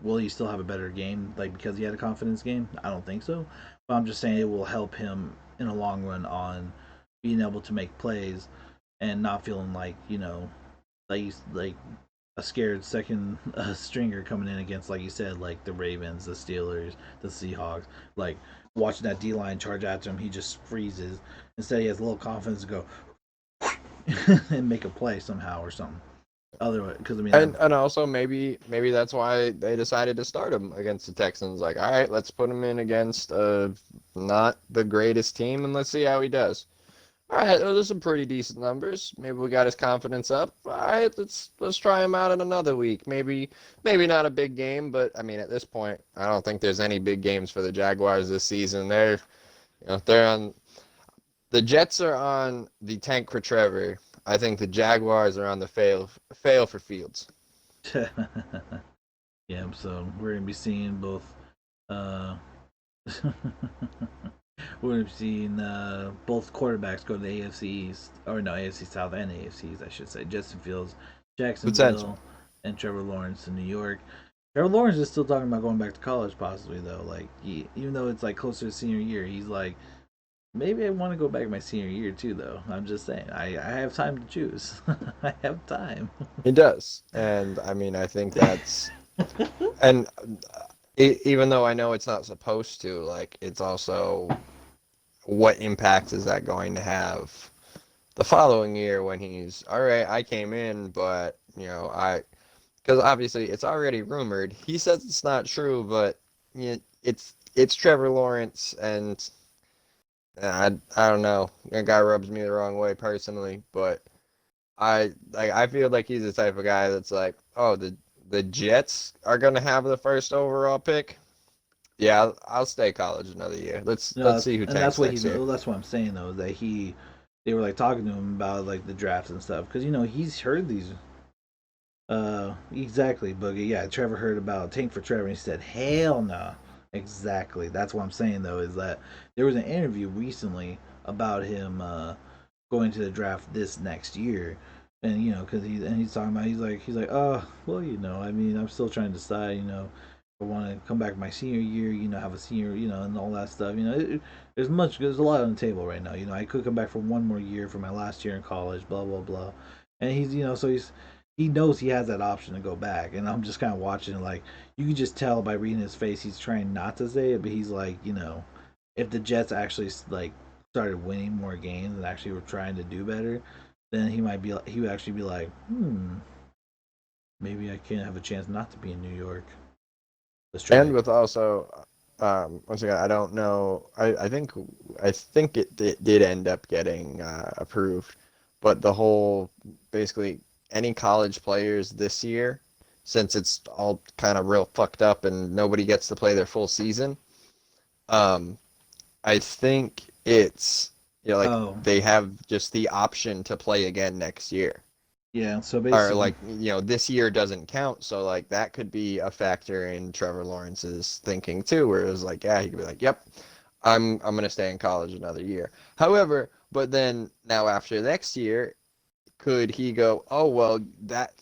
Will he still have a better game, like because he had a confidence game? I don't think so. But I'm just saying it will help him in the long run on being able to make plays and not feeling like like a scared second stringer coming in against, like you said, like the Ravens, the Steelers, the Seahawks. Like watching that D line charge after him, he just freezes. Instead, he has a little confidence to go and make a play somehow or something. Otherwise, because I mean, And also maybe that's why they decided to start him against the Texans. Like, all right, let's put him in against not the greatest team and let's see how he does. All right, those are some pretty decent numbers. Maybe we got his confidence up. All right, let's try him out in another week. Maybe not a big game, but I mean at this point, I don't think there's any big games for the Jaguars this season. They're on the Jets are on the tank for Trevor. I think the Jaguars are on the fail for Fields. yeah, Yeah, so we're gonna be seeing both. Uh, we're gonna be seeing both quarterbacks go to the AFC East, or no, AFC South and AFC East, I should say. Justin Fields, Potential. Jacksonville, and Trevor Lawrence in New York. Trevor Lawrence is still talking about going back to college, possibly though. Like, even though it's like closer to senior year, he's like, maybe I want to go back my senior year too, though. I'm just saying, I have time to choose. I have time. He does, and I mean, I think that's and even though I know it's not supposed to, like, it's also what impact is that going to have the following year when he's all right? I came in, but because obviously it's already rumored. He says it's not true, but it's Trevor Lawrence, and I don't know. That guy rubs me the wrong way personally, but I feel like he's the type of guy that's like, oh, the Jets are gonna have the first overall pick. Yeah, I'll stay college another year. Let's No, see who and that's tanks what he. next year. Well, that's what I'm saying though. That they were like talking to him about like the drafts and stuff because he's heard these. Exactly, Boogie. Yeah, Trevor heard about Tank for Trevor, and he said, "Hell no." Nah. Exactly. That's what I'm saying though. Is that there was an interview recently about him going to the draft this next year, and because he's talking about he's like, oh well, I mean, I'm still trying to decide, I want to come back my senior year, have a senior, and all that stuff. There's a lot on the table right now. I could come back for one more year for my last year in college, blah blah blah, and he knows he has that option to go back, and I'm just kind of watching like you can just tell by reading his face he's trying not to say it, but he's like, if the Jets actually like started winning more games and actually were trying to do better, then he would actually be like, maybe I can have a chance not to be in New York. Let's try And it. with also, once again, I don't know. I think it did end up getting approved, but the whole basically any college players this year, since it's all kind of real fucked up and nobody gets to play their full season, um, I think it's like Oh, they have just the option to play again next year. yeah. So Or basically, like this year doesn't count, so like that could be a factor in Trevor Lawrence's thinking too, where it was like, yeah, he could be like, yep, I'm gonna stay in college another year. However, but then now after next year, could he go, oh well, that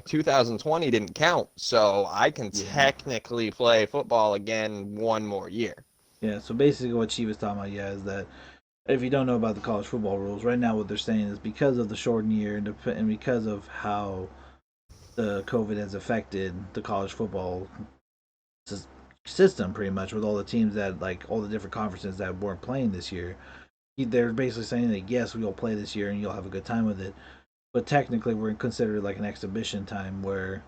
2020 didn't count, so I can yeah, technically play football again one more year. yeah. So basically, what she was talking about, yeah, is that if you don't know about the college football rules, right now what they're saying is because of the shortened year and because of how the COVID has affected the college football system, pretty much with all the teams that like all the different conferences that weren't playing this year, they're basically saying that yes, we will play this year and you'll have a good time with it, but technically we're considered like an exhibition time where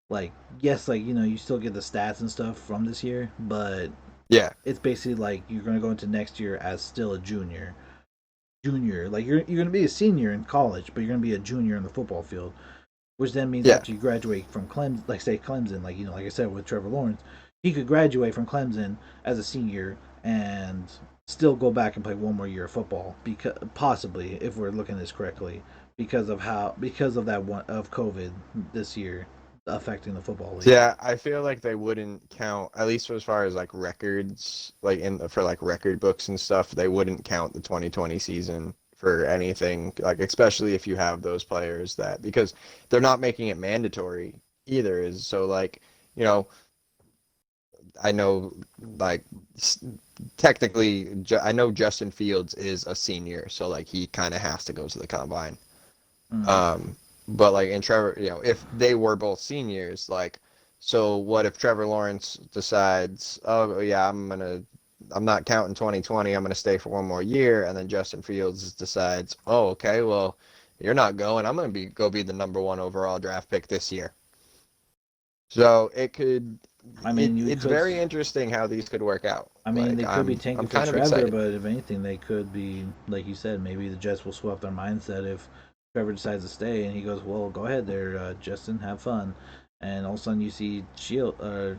like yes, like you still get the stats and stuff from this year, but Yeah, it's basically like you're going to go into next year as still a junior, like you're going to be a senior in college, but you're going to be a junior in the football field, which then means yeah, after you graduate from Clemson, like say Clemson, like like I said with Trevor Lawrence, he could graduate from Clemson as a senior and still go back and play one more year of football, because possibly, if we're looking at this correctly, because of that one of COVID this year affecting the football league. yeah. I feel like they wouldn't count, at least as far as like records, like for like record books and stuff. They wouldn't count the 2020 season for anything, like especially if you have those players that because they're not making it mandatory either. Is so like you know I know like technically I know Justin Fields is a senior, so like he kind of has to go to the combine. Mm. Um, but like in Trevor, if they were both seniors, like, so what if Trevor Lawrence decides, oh yeah, I'm not counting 2020, I'm gonna stay for one more year, and then Justin Fields decides, oh okay, well, you're not going, I'm gonna be the number one overall draft pick this year. So I mean, you it's could. very interesting how these could work out. I mean, Like they could be I'm tanking for kind of Trevor, excited. but if anything, they could be like you said. Maybe the Jets will swap their mindset if Trevor decides to stay, and he goes, "Well, go ahead there, Justin, have fun." And all of a sudden, you see sorry,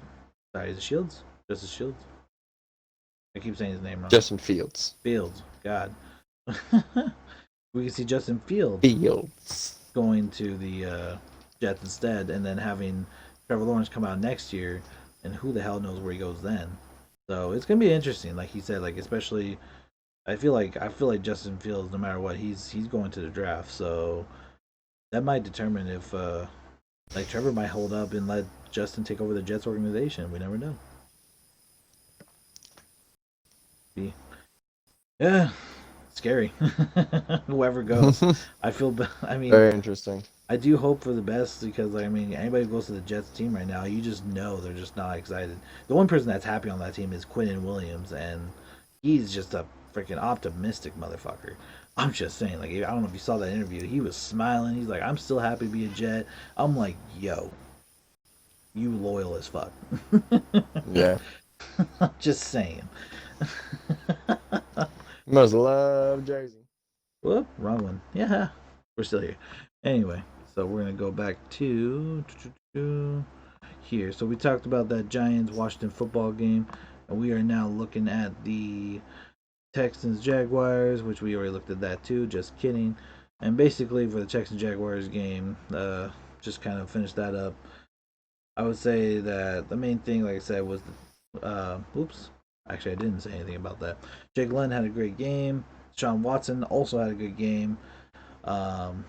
is it Shields? Justice Shields? I keep saying his name wrong. Justin Fields. Fields. God. We can see Justin Fields Fields. going to the Jets instead, and then having Trevor Lawrence come out next year, and who the hell knows where he goes then. So it's gonna be interesting, like he said, like especially I feel like Justin Fields, no matter what, he's going to the draft. So that might determine if like Trevor might hold up and let Justin take over the Jets organization. We never know. Yeah, scary. Whoever goes, I feel. I mean, Very interesting. I do hope for the best because I mean, anybody who goes to the Jets team right now, you just know they're just not excited. The one person that's happy on that team is Quinnen Williams, and he's just a freaking optimistic motherfucker. I'm just saying, like, I don't know if you saw that interview. He was smiling. He's like, "I'm still happy to be a Jet." I'm like, "Yo, you loyal as fuck." Yeah. Just saying. Must love Jersey. Whoop, wrong one. Yeah, we're still here. Anyway, so we're gonna go back to here. So we talked about that Giants Washington football game, and we are now looking at the Texans Jaguars, which we already looked at that too. Just kidding. And basically for the Texans Jaguars game, just kind of finish that up. I would say that the main thing, like I said, was the oops. Actually, I didn't say anything about that. Jake Glenn had a great game. Sean Watson also had a good game. Um,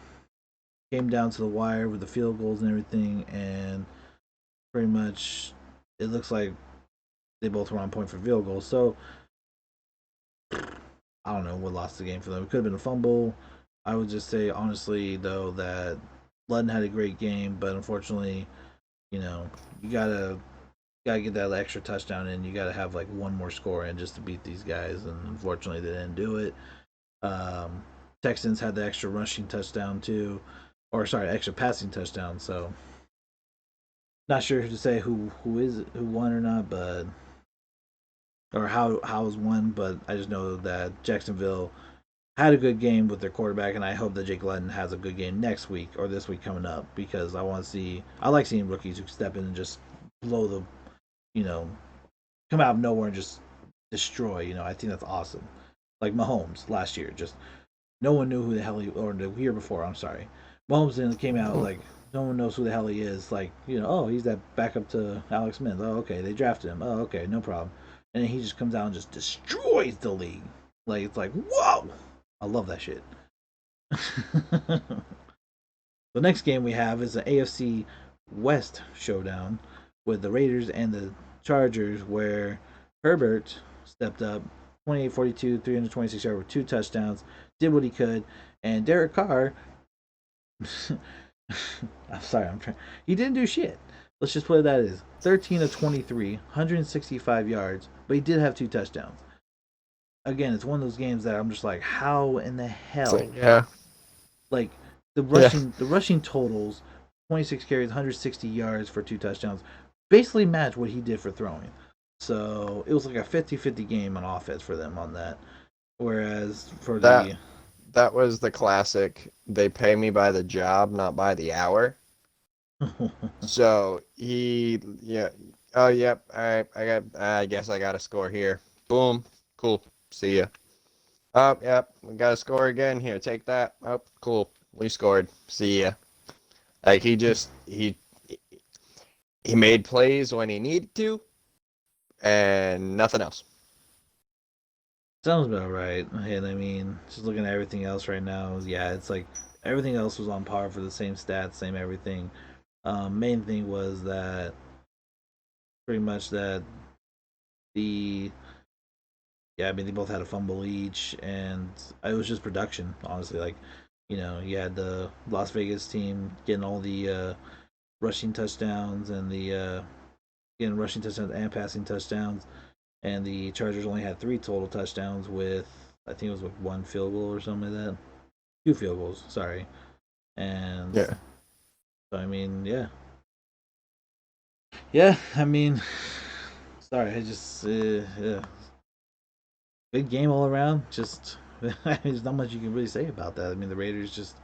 Came down to the wire with the field goals and everything, and pretty much it looks like they both were on point for field goals. So I don't know what lost the game for them. It could have been a fumble. I would just say honestly though that Ludden had a great game, but unfortunately, you know, you gotta get that extra touchdown in. You gotta have like one more score in just to beat these guys, and unfortunately they didn't do it. Um, Texans had the extra rushing touchdown too, or sorry, extra passing touchdown. So not sure to say who won or not, but or how was won, but I just know that Jacksonville had a good game with their quarterback, and I hope that Jake Glenn has a good game next week or this week coming up because I like seeing rookies who step in and just blow the you know come out of nowhere and just destroy. I think that's awesome. Like Mahomes last year, just no one knew who the hell he or the year before. I'm sorry, Mahomes then came out like no one knows who the hell he is. Like oh he's that backup to Alex Smith. Oh okay, they drafted him. Oh okay, no problem. And then he just comes out and just destroys the league. Like it's like whoa, I love that shit. The next game we have is an AFC West showdown with the Raiders and the Chargers, where Herbert stepped up 28-42, 326 yards with two touchdowns, did what he could, and Derek Carr, I'm sorry, he didn't do shit. Let's just put it that is 13 of 23, 165 yards, but he did have two touchdowns. Again, it's one of those games that I'm just like, how in the hell? So, yeah. Like Yeah. the rushing totals, 26 carries, 160 yards for two touchdowns, basically match what he did for throwing. So it was like a 50-50 game on offense for them on that. Whereas for That the that was the classic. They pay me by the job, not by the hour. So yeah. Oh, yep. All right. I guess I got a score here. Boom. Cool. See ya. Oh, yep. We got a score again here. Take that. Oh, cool. We scored. See ya. Like he made plays when he needed to, and nothing else. sounds about right. And I mean, just looking at everything else right now, yeah, it's like everything else was on par for the same stats, same everything. Main thing was that pretty much that the yeah, I mean they both had a fumble each, and it was just production, honestly. Like, you had the Las Vegas team getting all the rushing touchdowns and the getting rushing touchdowns and passing touchdowns, and the Chargers only had three total touchdowns with I think it was like one field goal or something like that, two field goals, sorry. And Yeah. so I mean, yeah, yeah, I mean, sorry, I just yeah, good game all around. Just there's not much you can really say about that. I mean, the Raiders just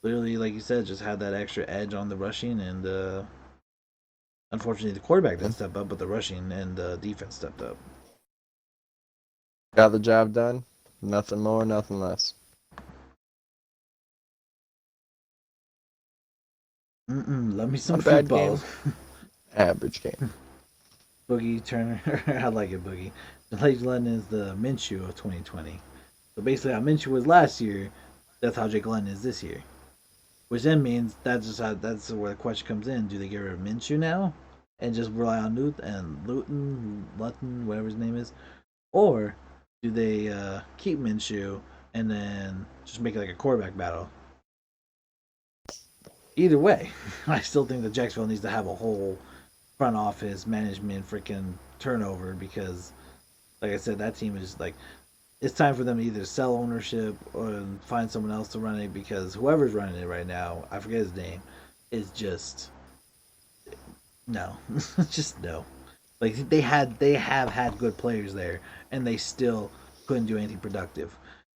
literally, like you said, just had that extra edge on the rushing, and unfortunately, the quarterback didn't step up, but the rushing and the defense stepped up. Got the job done. Nothing more, nothing less. Love me some Not a bad football. game. Average game. Boogie Turner, I like it, Boogie. Blake London is the Minshew of 2020. So basically, how Minshew was last year, that's how Jake London is this year. Which then means that's where the question comes in: do they get rid of Minshew now and just rely on Luton, whatever his name is, or do they keep Minshew and then just make it like a quarterback battle? Either way, I still think that Jacksonville needs to have a whole front office management freaking turnover because, like I said, that team is like it's time for them to either sell ownership or find someone else to run it because whoever's running it right now, I forget his name, is just no, just no. Like they have had good players there, and they still couldn't do anything productive.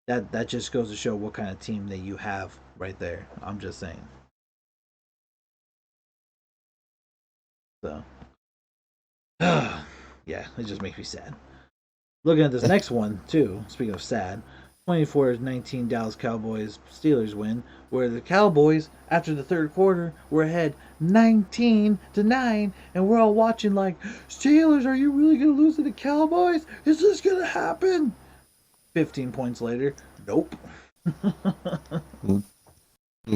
That just goes to show what kind of team that you have right there. I'm just saying. So, yeah, it just makes me sad. Looking at this next one too. Speaking of sad, 24-19 Dallas Cowboys Steelers win, where the Cowboys after the third quarter were ahead 19-9, and we're all watching like, Steelers, are you really gonna lose to the Cowboys? Is this gonna happen? 15 points later, nope.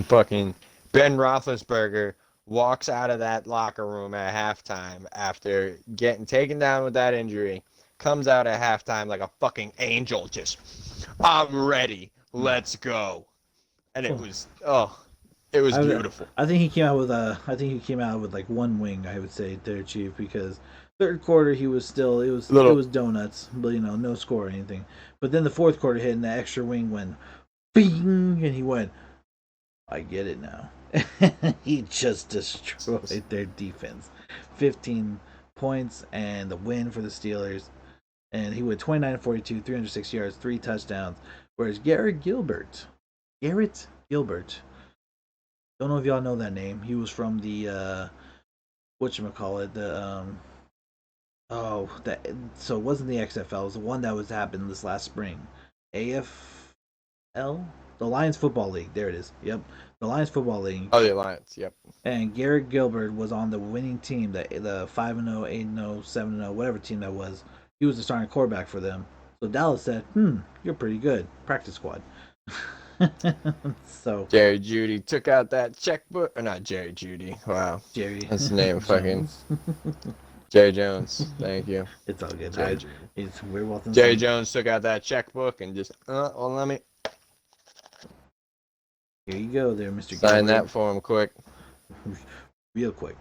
Fucking Ben Roethlisberger walks out of that locker room at halftime after getting taken down with that injury. Comes out at halftime like a fucking angel, just I'm ready. Let's go. And it was beautiful. I think he came out with like one wing. I would say there, Chief, because third quarter he was still it Little was donuts, but no score or anything. But then the fourth quarter hit and the extra wing went bing, and he went, I get it now. He just destroyed their defense. 15 points and the win for the Steelers. And he went 29-42, 306 yards, 3 touchdowns. Whereas Garrett Gilbert, don't know if y'all know that name. He was from the whatchamacallit, the that so it wasn't the XFL, it was the one that was happening this last spring. AFL? The Lions Football League. There it is. Yep. The Lions Football League. Oh, the Alliance, yep. And Garrett Gilbert was on the winning team, the 5-0, 8-0, 7-0, whatever team that was. He was the starting quarterback for them. So Dallas said, you're pretty good. Practice squad. So Jerry Judy took out that checkbook. Or not Jerry Judy. Wow. Jerry. That's the name. Fucking Jerry Jones. Thank you. It's all good. Jerry Jones took out that checkbook and just, well, let me. Here you go there, Mr. Sign that for him quick. Real quick.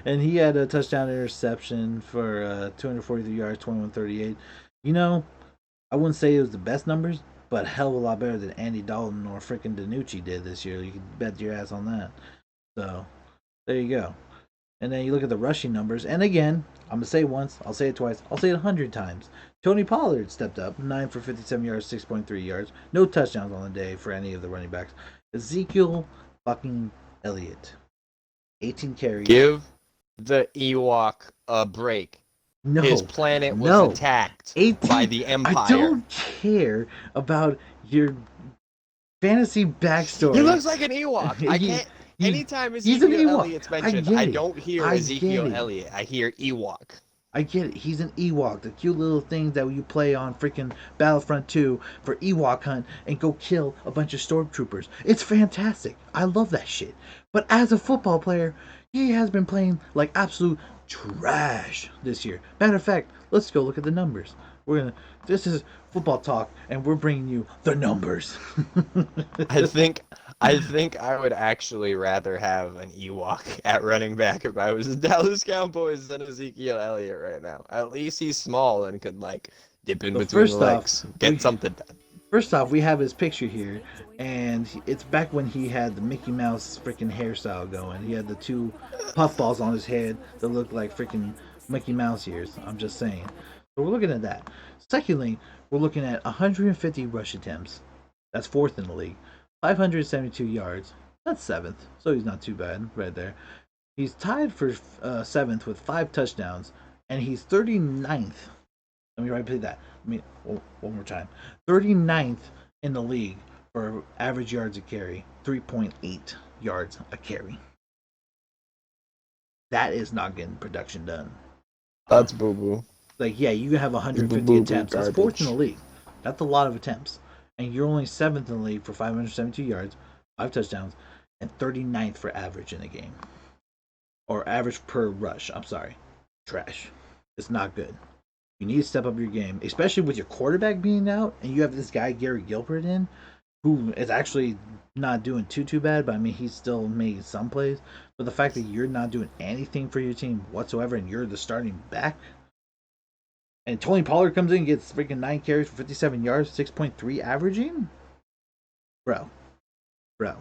And he had a touchdown interception for 243 yards, 21-38. You know, I wouldn't say it was the best numbers, but a hell of a lot better than Andy Dalton or freaking DiNucci did this year. You can bet your ass on that. So, there you go. And then you look at the rushing numbers, and again, I'm going to say it once, I'll say it twice, I'll say it 100 times. Tony Pollard stepped up, 9 for 57 yards, 6.3 yards. No touchdowns on the day for any of the running backs. Ezekiel fucking Elliott, 18 carries. Give the Ewok a break. No, his planet was attacked 18, by the Empire. I don't care about your fantasy backstory. He looks like an Ewok. I can't. Anytime Ezekiel Elliott's mentioned, I don't hear Ezekiel Elliott. I hear Ewok. I get it. He's an Ewok. The cute little things that you play on freaking Battlefront 2 for Ewok hunt and go kill a bunch of stormtroopers. It's fantastic. I love that shit. But as a football player, he has been playing like absolute trash this year. Matter of fact, let's go look at the numbers. This is football talk, and we're bringing you the numbers. I think I would actually rather have an Ewok at running back if I was the Dallas Cowboys than Ezekiel Elliott right now. At least he's small and could like dip in between the legs, get something done. First off, we have his picture here, and it's back when he had the Mickey Mouse freaking hairstyle going. He had the 2 puffballs on his head that looked like freaking Mickey Mouse ears. I'm just saying. So we're looking at that. Secondly, we're looking at 150 rush attempts. That's 4th in the league. 572 yards. That's 7th. So he's not too bad right there. He's tied for 7th with 5 touchdowns, and he's 39th. Let me repeat that. One more time. 39th in the league for average yards a carry. 3.8 yards a carry. That is not getting production done. Uh, That's boo boo. like, yeah, you can have Boo 150 boo boo attempts. That's fourth in the garbage. league. That's a lot of attempts. And you're only seventh in the league for 572 yards, 5 touchdowns, and 39th for average in the game. Or average per rush. I'm sorry. Trash. It's not good. You need to step up your game, especially with your quarterback being out and you have this guy, Gary Gilbert, in, who is actually not doing too bad, but I mean he's still making some plays. But the fact that you're not doing anything for your team whatsoever and you're the starting back, and Tony Pollard comes in and gets freaking 9 carries for 57 yards, 6.3 averaging, bro, bro.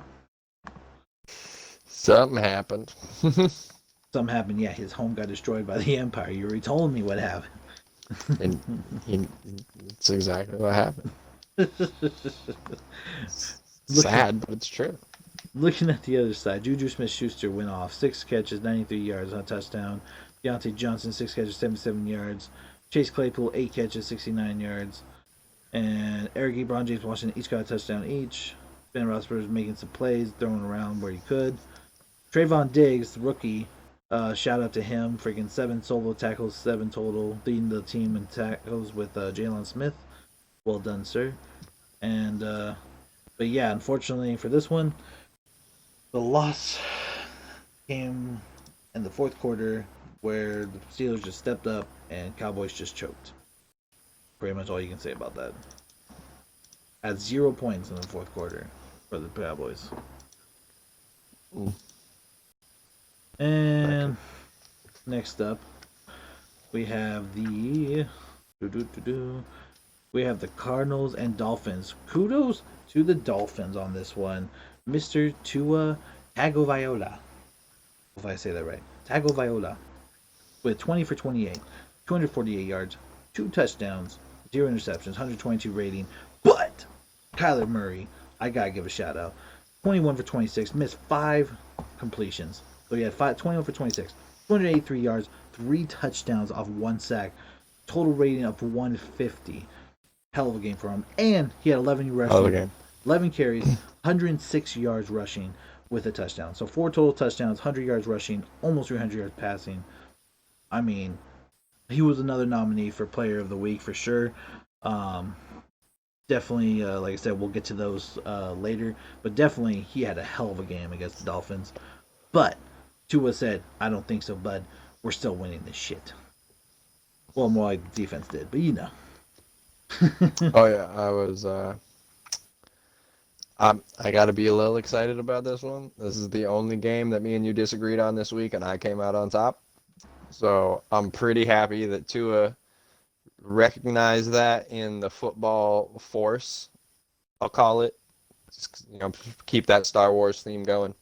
Something happened. Something happened. Yeah, his home got destroyed by the Empire. You already told me what happened. and it's exactly what happened. Looking, Sad, but it's true. looking at the other side, Juju Smith-Schuster went off 6 catches, 93 yards on a touchdown. Deontay Johnson 6 catches, 77 yards. Chase Claypool 8 catches, 69 yards. And Eric Ebron, James Washington each got a touchdown each. Ben Roethlisberger making some plays, throwing around where he could. Trayvon Diggs, rookie, shout out to him. Freaking 7 solo tackles, 7 total, leading the team in tackles with Jalen Smith. Well done, sir. And but yeah, unfortunately for this one, the loss came in the fourth quarter where the Steelers just stepped up and Cowboys just choked. Pretty much all you can say about that. At 0 points in the fourth quarter for the Cowboys. Mm. And next up, we have we have the Cardinals and Dolphins. Kudos to the Dolphins on this one. Mr. Tua Tagovailoa. If I say that right. Tagovailoa. With 20 for 28, 248 yards, 2 touchdowns, 0 interceptions, 122 rating. But Kyler Murray, I gotta give a shout out. 21 for 26, missed 5 completions. So he had 21 for 26, 283 yards, 3 touchdowns off 1 sack, total rating of 150. Hell of a game for him. And he had 11 rushing, 11 carries, 106 yards rushing with a touchdown. So 4 total touchdowns, 100 yards rushing, almost 300 yards passing. I mean, he was another nominee for Player of the Week for sure. Definitely, like I said, we'll get to those later. But definitely, he had a hell of a game against the Dolphins. But Tua said, "I don't think so, bud. We're still winning this shit." Well, more like the defense did, but you know. Oh yeah, I was. I got to be a little excited about this one. This is the only game that me and you disagreed on this week, and I came out on top. So I'm pretty happy that Tua recognized that in the football force. I'll call it. Just, keep that Star Wars theme going.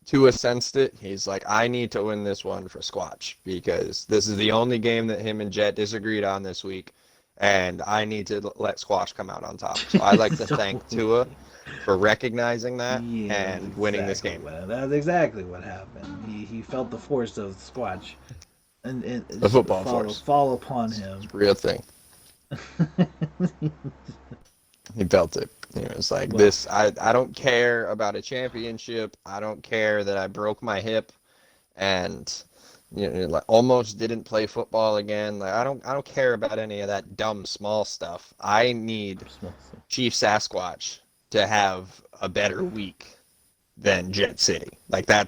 Tua sensed it. He's like, I need to win this one for Squatch because this is the only game that him and Jet disagreed on this week, and I need to let Squatch come out on top. So I'd like to thank Tua for recognizing that and winning this game. That's exactly what happened. He felt the force of Squatch and The football force. fall upon him. It's a real thing. He felt it. He was like, this, I don't care about a championship. I don't care that I broke my hip and like almost didn't play football again. Like I don't care about any of that dumb small stuff. I need Chief Sasquatch to have a better week than Jet City. Like that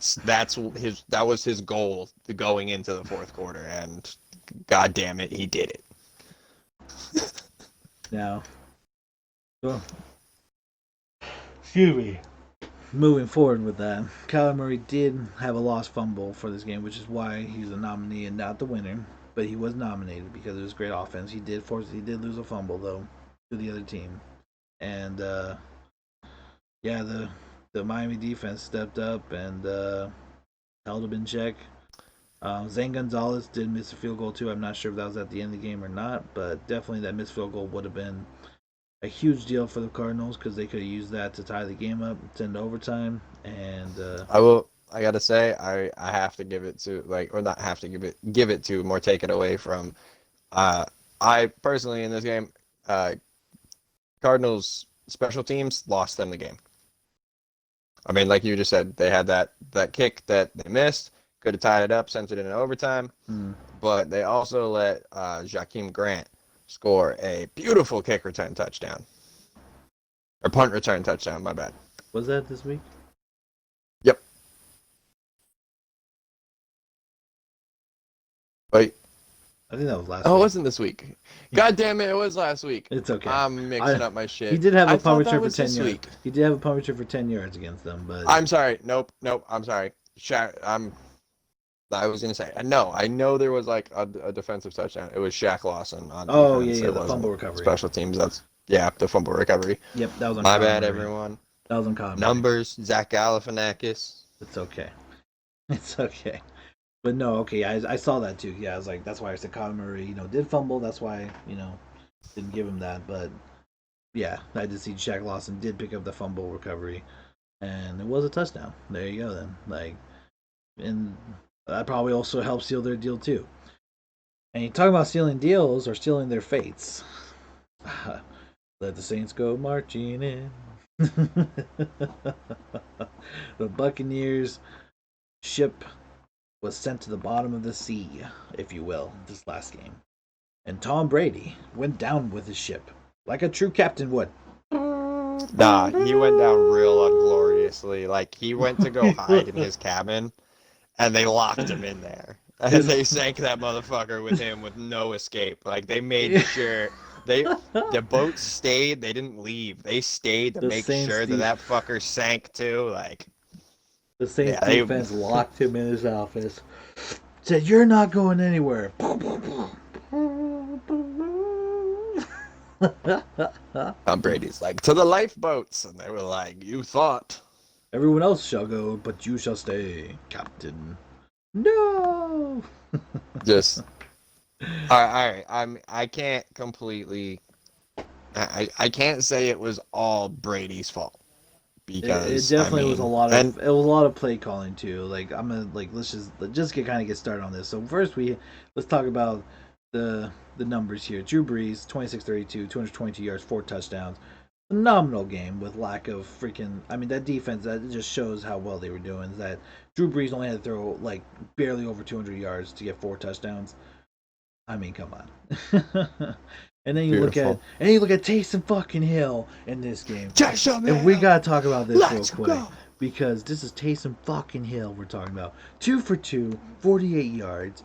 was his goal going into the fourth quarter, and god damn it, he did it. Now, well, excuse me. Moving forward with that, Kyler Murray did have a lost fumble for this game, which is why he's a nominee and not the winner. But he was nominated because it was great offense. He did lose a fumble though to the other team, and yeah, the Miami defense stepped up and held him in check. Zane Gonzalez did miss a field goal too. I'm not sure if that was at the end of the game or not, but definitely that missed field goal would have been a huge deal for the Cardinals because they could have used that to tie the game up, send overtime, and I gotta say, I have to give it to or not have to give it to, more take it away from. I personally in this game, Cardinals special teams lost them the game. I mean, like you just said, they had that kick that they missed. could have tied it up, sent it in overtime. Hmm. But they also let Jakeem Grant score a beautiful kick return touchdown. Or punt return touchdown, my bad. Was that this week? Yep. Wait. I think that was last Oh, it week. wasn't this week. God damn it, it was last week. It's okay. I'm mixing up my shit. He did have a I punt thought that return for was 10 this yards. week. He did have a punt return for 10 yards against them, but I'm sorry. Nope. I'm sorry. I was gonna say no. I know there was like a defensive touchdown. It was Shaq Lawson on defense. yeah, It the wasn't fumble recovery. special teams. That's the fumble recovery. Yep, that was on My Kyler bad, Murray. everyone. That was on Kyler Murray. Numbers. Zach Galifianakis. It's okay. It's okay. But no, okay, I saw that too. Yeah, I was like, that's why I said Kyler Murray, did fumble. That's why, didn't give him that. But yeah, I did see Shaq Lawson did pick up the fumble recovery, and it was a touchdown. There you go then. And that probably also helped seal their deal too. And you talk about stealing deals or stealing their fates. Let the Saints go marching in. The Buccaneers ship was sent to the bottom of the sea, if you will, this last game. And Tom Brady went down with his ship, like a true captain would. Nah, he went down real ungloriously. Like, he went to go hide in his cabin, and they locked him in there. And they sank that motherfucker with him with no escape. Like, they made sure the boat stayed. They didn't leave. They stayed to make sure that fucker sank too. Like, the Saints defense locked him in his office. Said, "You're not going anywhere." Tom Brady's like, "To the lifeboats," and they were like, "You thought." Everyone else shall go, but you shall stay, Captain. No. Just all right. I can't completely. I can't say it was all Brady's fault because it definitely was a lot of play calling too. Like I'm gonna let's just get started on this. So first let's talk about the numbers here. Drew Brees 26-32, 222 yards, 4 touchdowns. Phenomenal game with lack of freaking. I mean that defense that just shows how well they were doing. Is that Drew Brees only had to throw barely over 200 yards to get 4 touchdowns. I mean, come on. And then you look at Taysom fucking Hill in this game. And we gotta talk about this real quick. Because this is Taysom fucking Hill we're talking about. 2 for 2, 48 yards.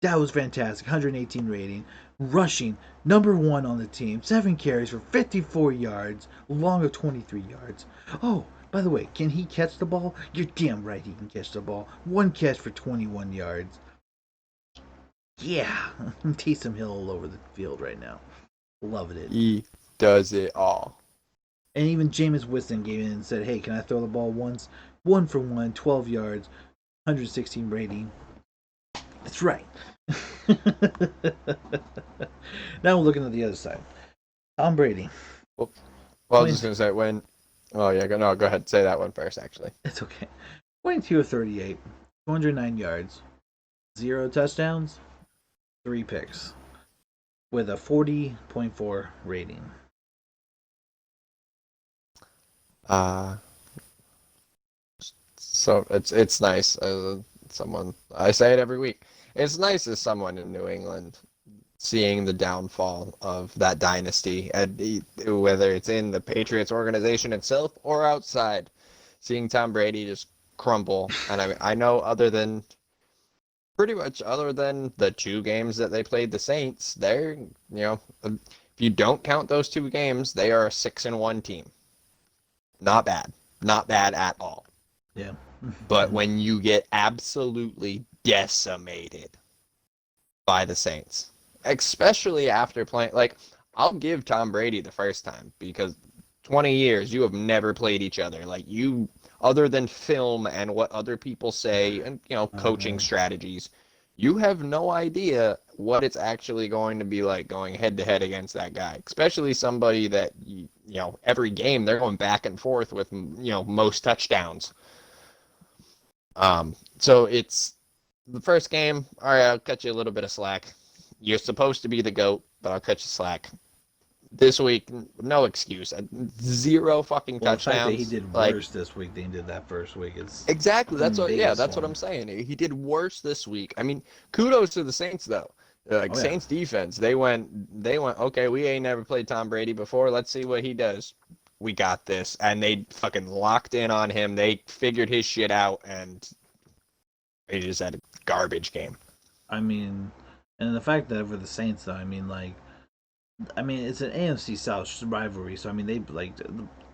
That was fantastic. 118 rating. Rushing, number 1 on the team. 7 carries for 54 yards. Long of 23 yards. Oh, by the way, can he catch the ball? You're damn right he can catch the ball. 1 catch for 21 yards. Yeah, Taysom Hill all over the field right now. Loving it. He does it all. And even Jameis Winston gave in and said, "Hey, can I throw the ball once? 1 for 1, 12 yards, 116 rating." That's right. Now we're looking at the other side. Tom Brady. Well, I was just gonna say when. Oh yeah, go ahead. Say that one first. Actually, it's okay. 22 of 38, 209 yards, 0 touchdowns, 3 picks, with a 40.4 rating. So it's nice as someone. I say it every week. It's nice as someone in New England seeing the downfall of that dynasty, and whether it's in the Patriots organization itself or outside, seeing Tom Brady just crumble. And I know pretty much other than the 2 games that they played the Saints, they're, if you don't count those 2 games, they are a 6-1 team. Not bad at all. Yeah. But when you get absolutely decimated by the Saints, especially after playing, I'll give Tom Brady the first time because 20 years you have never played each other. Other than film and what other people say and, coaching strategies, you have no idea what it's actually going to be like going head to head against that guy, especially somebody that, every game they're going back and forth with, most touchdowns. So it's the first game. All right, I'll cut you a little bit of slack. You're supposed to be the GOAT, but I'll cut you slack. This week, no excuse. Zero fucking Well, the fact that he touchdowns. did Like worse this week than he did that first week is exactly. the That's what. Yeah, biggest that's what one. I'm saying. He did worse this week. I mean, kudos to the Saints though. Like Oh yeah, Saints defense, they went. They went. Okay, we ain't never played Tom Brady before. Let's see what he does. We got this, and they fucking locked in on him. They figured his shit out, and they just had a garbage game. I mean, and the fact that for the Saints though, I mean, it's an AFC South rivalry, so I mean, they like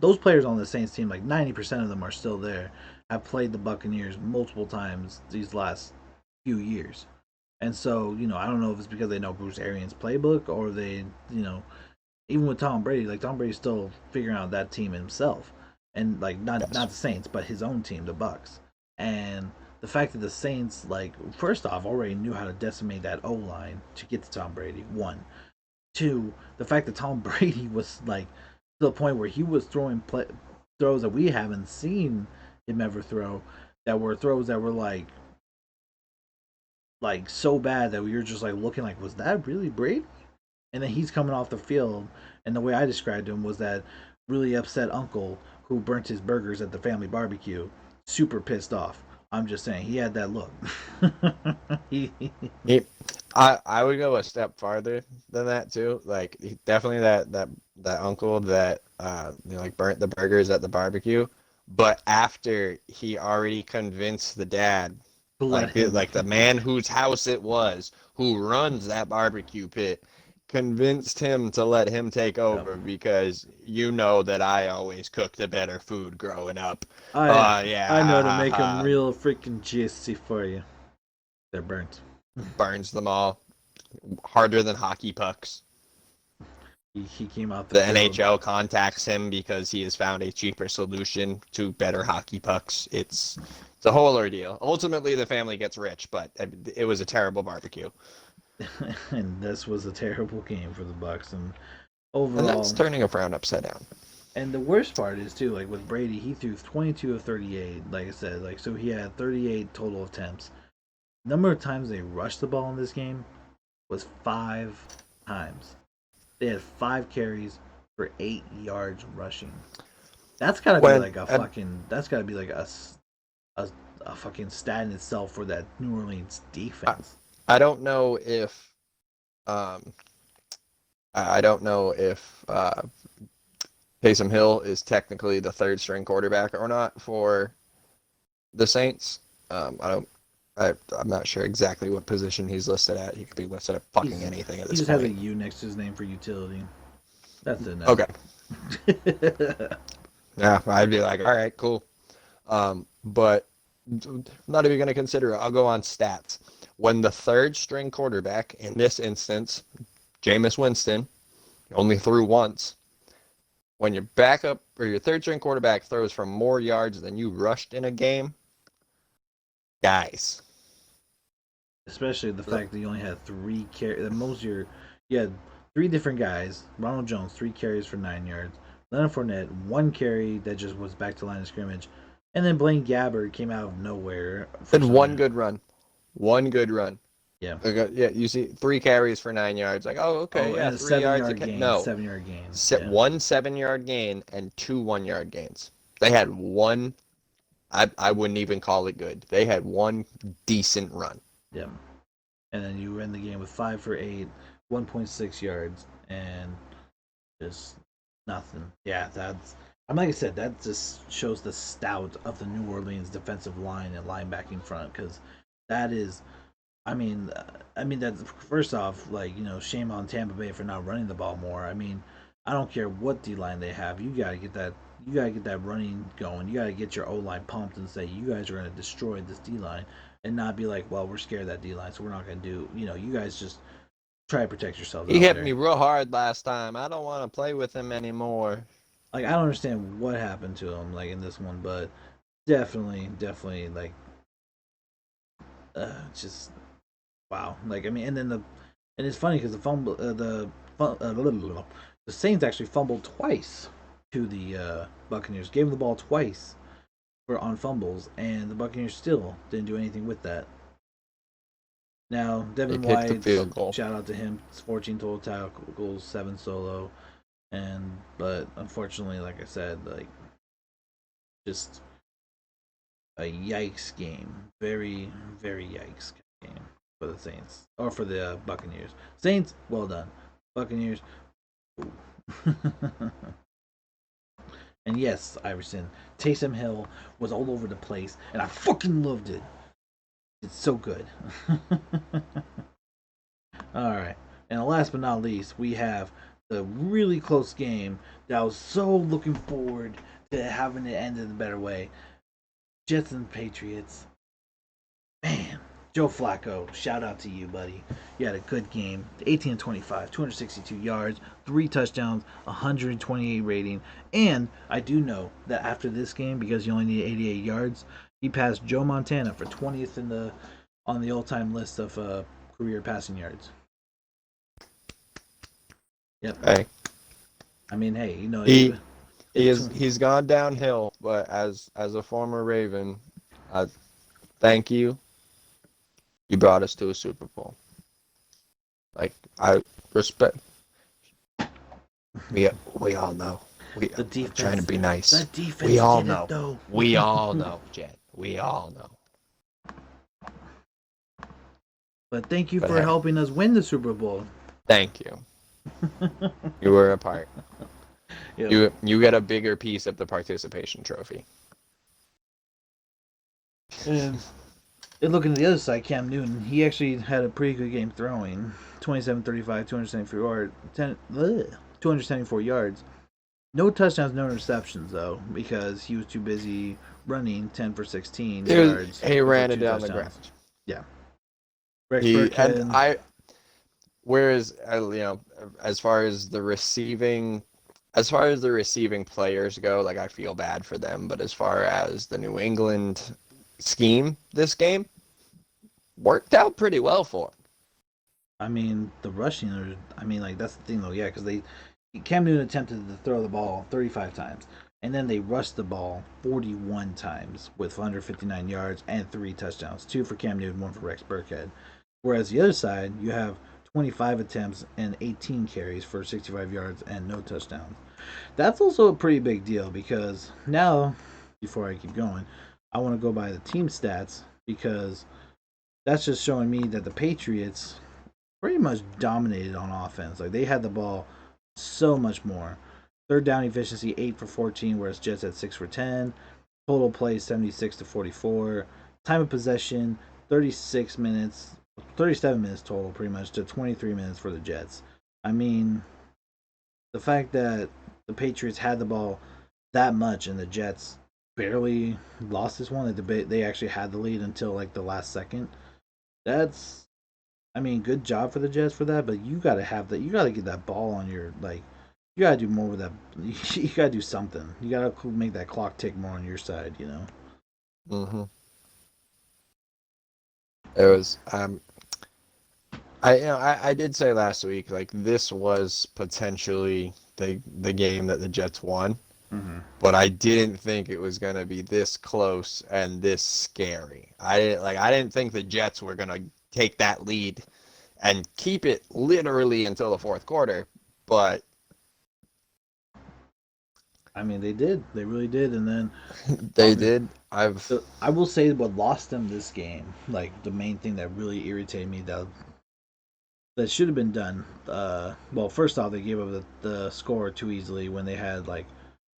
those players on the Saints team. Like 90% of them are still there. Have played the Buccaneers multiple times these last few years, and so I don't know if it's because they know Bruce Arians' playbook or they, even with Tom Brady, like Tom Brady's still figuring out that team himself, and like not Yes. the Saints, but his own team, the Bucks, and the fact that the Saints, like, first off, already knew how to decimate that O line to get to Tom Brady. One, two, the fact that Tom Brady was like to the point where he was throwing throws that we haven't seen him ever throw, that were throws that were like so bad that we were just like looking like, was that really Brady? And then he's coming off the field, and the way I described him was that really upset uncle who burnt his burgers at the family barbecue, super pissed off. I'm just saying he had that look. he, He, I would go a step farther than that too. Like definitely that uncle that like burnt the burgers at the barbecue, but after he already convinced the dad, let him. like the man whose house it was, who runs that barbecue pit, convinced him to let him take Yep. over because you know that I always cooked the better food growing up. Yeah, I ha know to ha make them ha. real freaking juicy for you. They're burnt. Burns them all harder than hockey pucks. He came out the The field. NHL contacts him because he has found a cheaper solution to better hockey pucks. It's a whole ordeal. Ultimately, the family gets rich, but it was a terrible barbecue. And this was a terrible game for the Bucks. And And that's overall, turning a frown upside down. and the worst part is too, like with Brady, he threw 22 of 38. Like I said, like so he had 38 total attempts. Number of times they rushed the ball in this game was 5 times. They had 5 carries for 8 yards rushing. That's gotta be When like a fucking. That's gotta be like a, a fucking stat in itself for that New Orleans I, defense. I don't know if um, I don't know if Taysom Hill is technically the third string quarterback or not for the Saints. I don't. I'm not sure exactly what position he's listed at. He could be listed at fucking He's anything at he this just has a point. U next to his name for utility. That's enough. Okay. Yeah, I'd be like, all right, cool. But I'm not even going to consider it. I'll go on stats. When the third string quarterback, in this instance, Jameis Winston, only threw once. When your backup or your third string quarterback throws for more yards than you rushed in a game, guys. Especially the fact that you only had 3 carries. The most you had 3 different guys. Ronald Jones 3 carries for 9 yards. Leonard Fournette 1 carry that just was back to line of scrimmage, and then Blaine Gabbert came out of nowhere for Had some one reason. good run. One good run. Yeah. Okay, yeah, you see 3 carries for 9 yards. Like, oh, Oh, okay, yeah, and a 3 yards. seven-yard gain. No, 7-yard gain. Yeah. one 7 yard gain and two 1 yard gains. They had one. I wouldn't even call it good. They had one decent run. Yeah. And then you end the game with 5 for 8, 1.6 yards, and just nothing. Yeah, that's. I'm like I said, that just shows the stout of the New Orleans defensive line and linebacking front, because that is. I mean that's first off, like shame on Tampa Bay for not running the ball more. I mean, I don't care what D line they have, you gotta get that. You gotta get that running going. You gotta get your O line pumped and say you guys are gonna destroy this D line, and not be like, well, we're scared of that D line, so we're not gonna do. You guys just try to protect yourselves He out hit me there. real hard last time. I don't want to play with him anymore. Like I don't understand what happened to him like in this one, but definitely like just wow. Like I mean, and then and it's funny because the Saints actually fumbled twice to the Buccaneers, gave them the ball twice for on fumbles, and the Buccaneers still didn't do anything with that. Now They Devin kicked the White, field goal. shout out to him, 14 total tackles, 7 solo. And but unfortunately, like I said, like just a yikes game, very yikes game for the Saints or for the Buccaneers. Saints, well done. Buccaneers, and yes, Iverson, Taysom Hill was all over the place, and I fucking loved it. It's so good. All right, and last but not least, we have the really close game that I was so looking forward to having it end in a better way. Jets and Patriots. Man, Joe Flacco, shout out to you, buddy. You had a good game. 18 25, 262 yards, 3 touchdowns, 128 rating. And I do know that after this game, because you only need 88 yards, he passed Joe Montana for 20th in the on the all-time list of career passing yards. Yep. Hey, I mean, hey, he he if is he's gone downhill, but as a former Raven, I thank you. You brought us to a Super Bowl. Like I respect. We all know. the I'm trying to defense, be nice. the defense We all did it know. though. We all know, Jet. We all know. But thank you But for hey, helping us win the Super Bowl. thank you. You were a part. Yep. You get a bigger piece of the participation trophy. And looking at the other side, Cam Newton, he actually had a pretty good game throwing. 27-35, 274 yards. No touchdowns, no interceptions, though, because he was too busy running 10 for 16 yards He for ran it two down the touchdowns. ground. Yeah. Rex He and Burkhead, I. Whereas as far as the receiving, players go, like I feel bad for them. But as far as the New England scheme, this game worked out pretty well for him. I mean, the rushing, like, that's the thing, though, yeah, because Cam Newton attempted to throw the ball 35 times, and then they rushed the ball 41 times with 159 yards and 3 touchdowns. 2 for Cam Newton, 1 for Rex Burkhead. Whereas the other side, you have 25 attempts and 18 carries for 65 yards and no touchdowns. That's also a pretty big deal because now, before I keep going, I want to go by the team stats because that's just showing me that the Patriots pretty much dominated on offense. Like they had the ball so much more. Third down efficiency 8 for 14, whereas Jets had 6 for 10. Total plays 76-44. Time of possession 36 minutes, 37 minutes total, pretty much to 23 minutes for the Jets. I mean, the fact that the Patriots had the ball that much and the Jets barely lost this one, they actually had the lead until like the last second. That's I mean, good job for the Jets for that, but you got to have that. You got to get that ball on your like. You got to do more with that. You got to do something. You got to make that clock tick more on your side. Mm-hmm. It was I did say last week like this was potentially the game that the Jets won, Mm-hmm. but I didn't think it was gonna be this close and this scary. I didn't think the Jets were gonna take that lead and keep it literally until the fourth quarter, but I mean, they did. They really did. And then they um, did. I will say what lost them this game, like the main thing that really irritated me that should have been done. Well, first off, they gave up the score too easily when they had like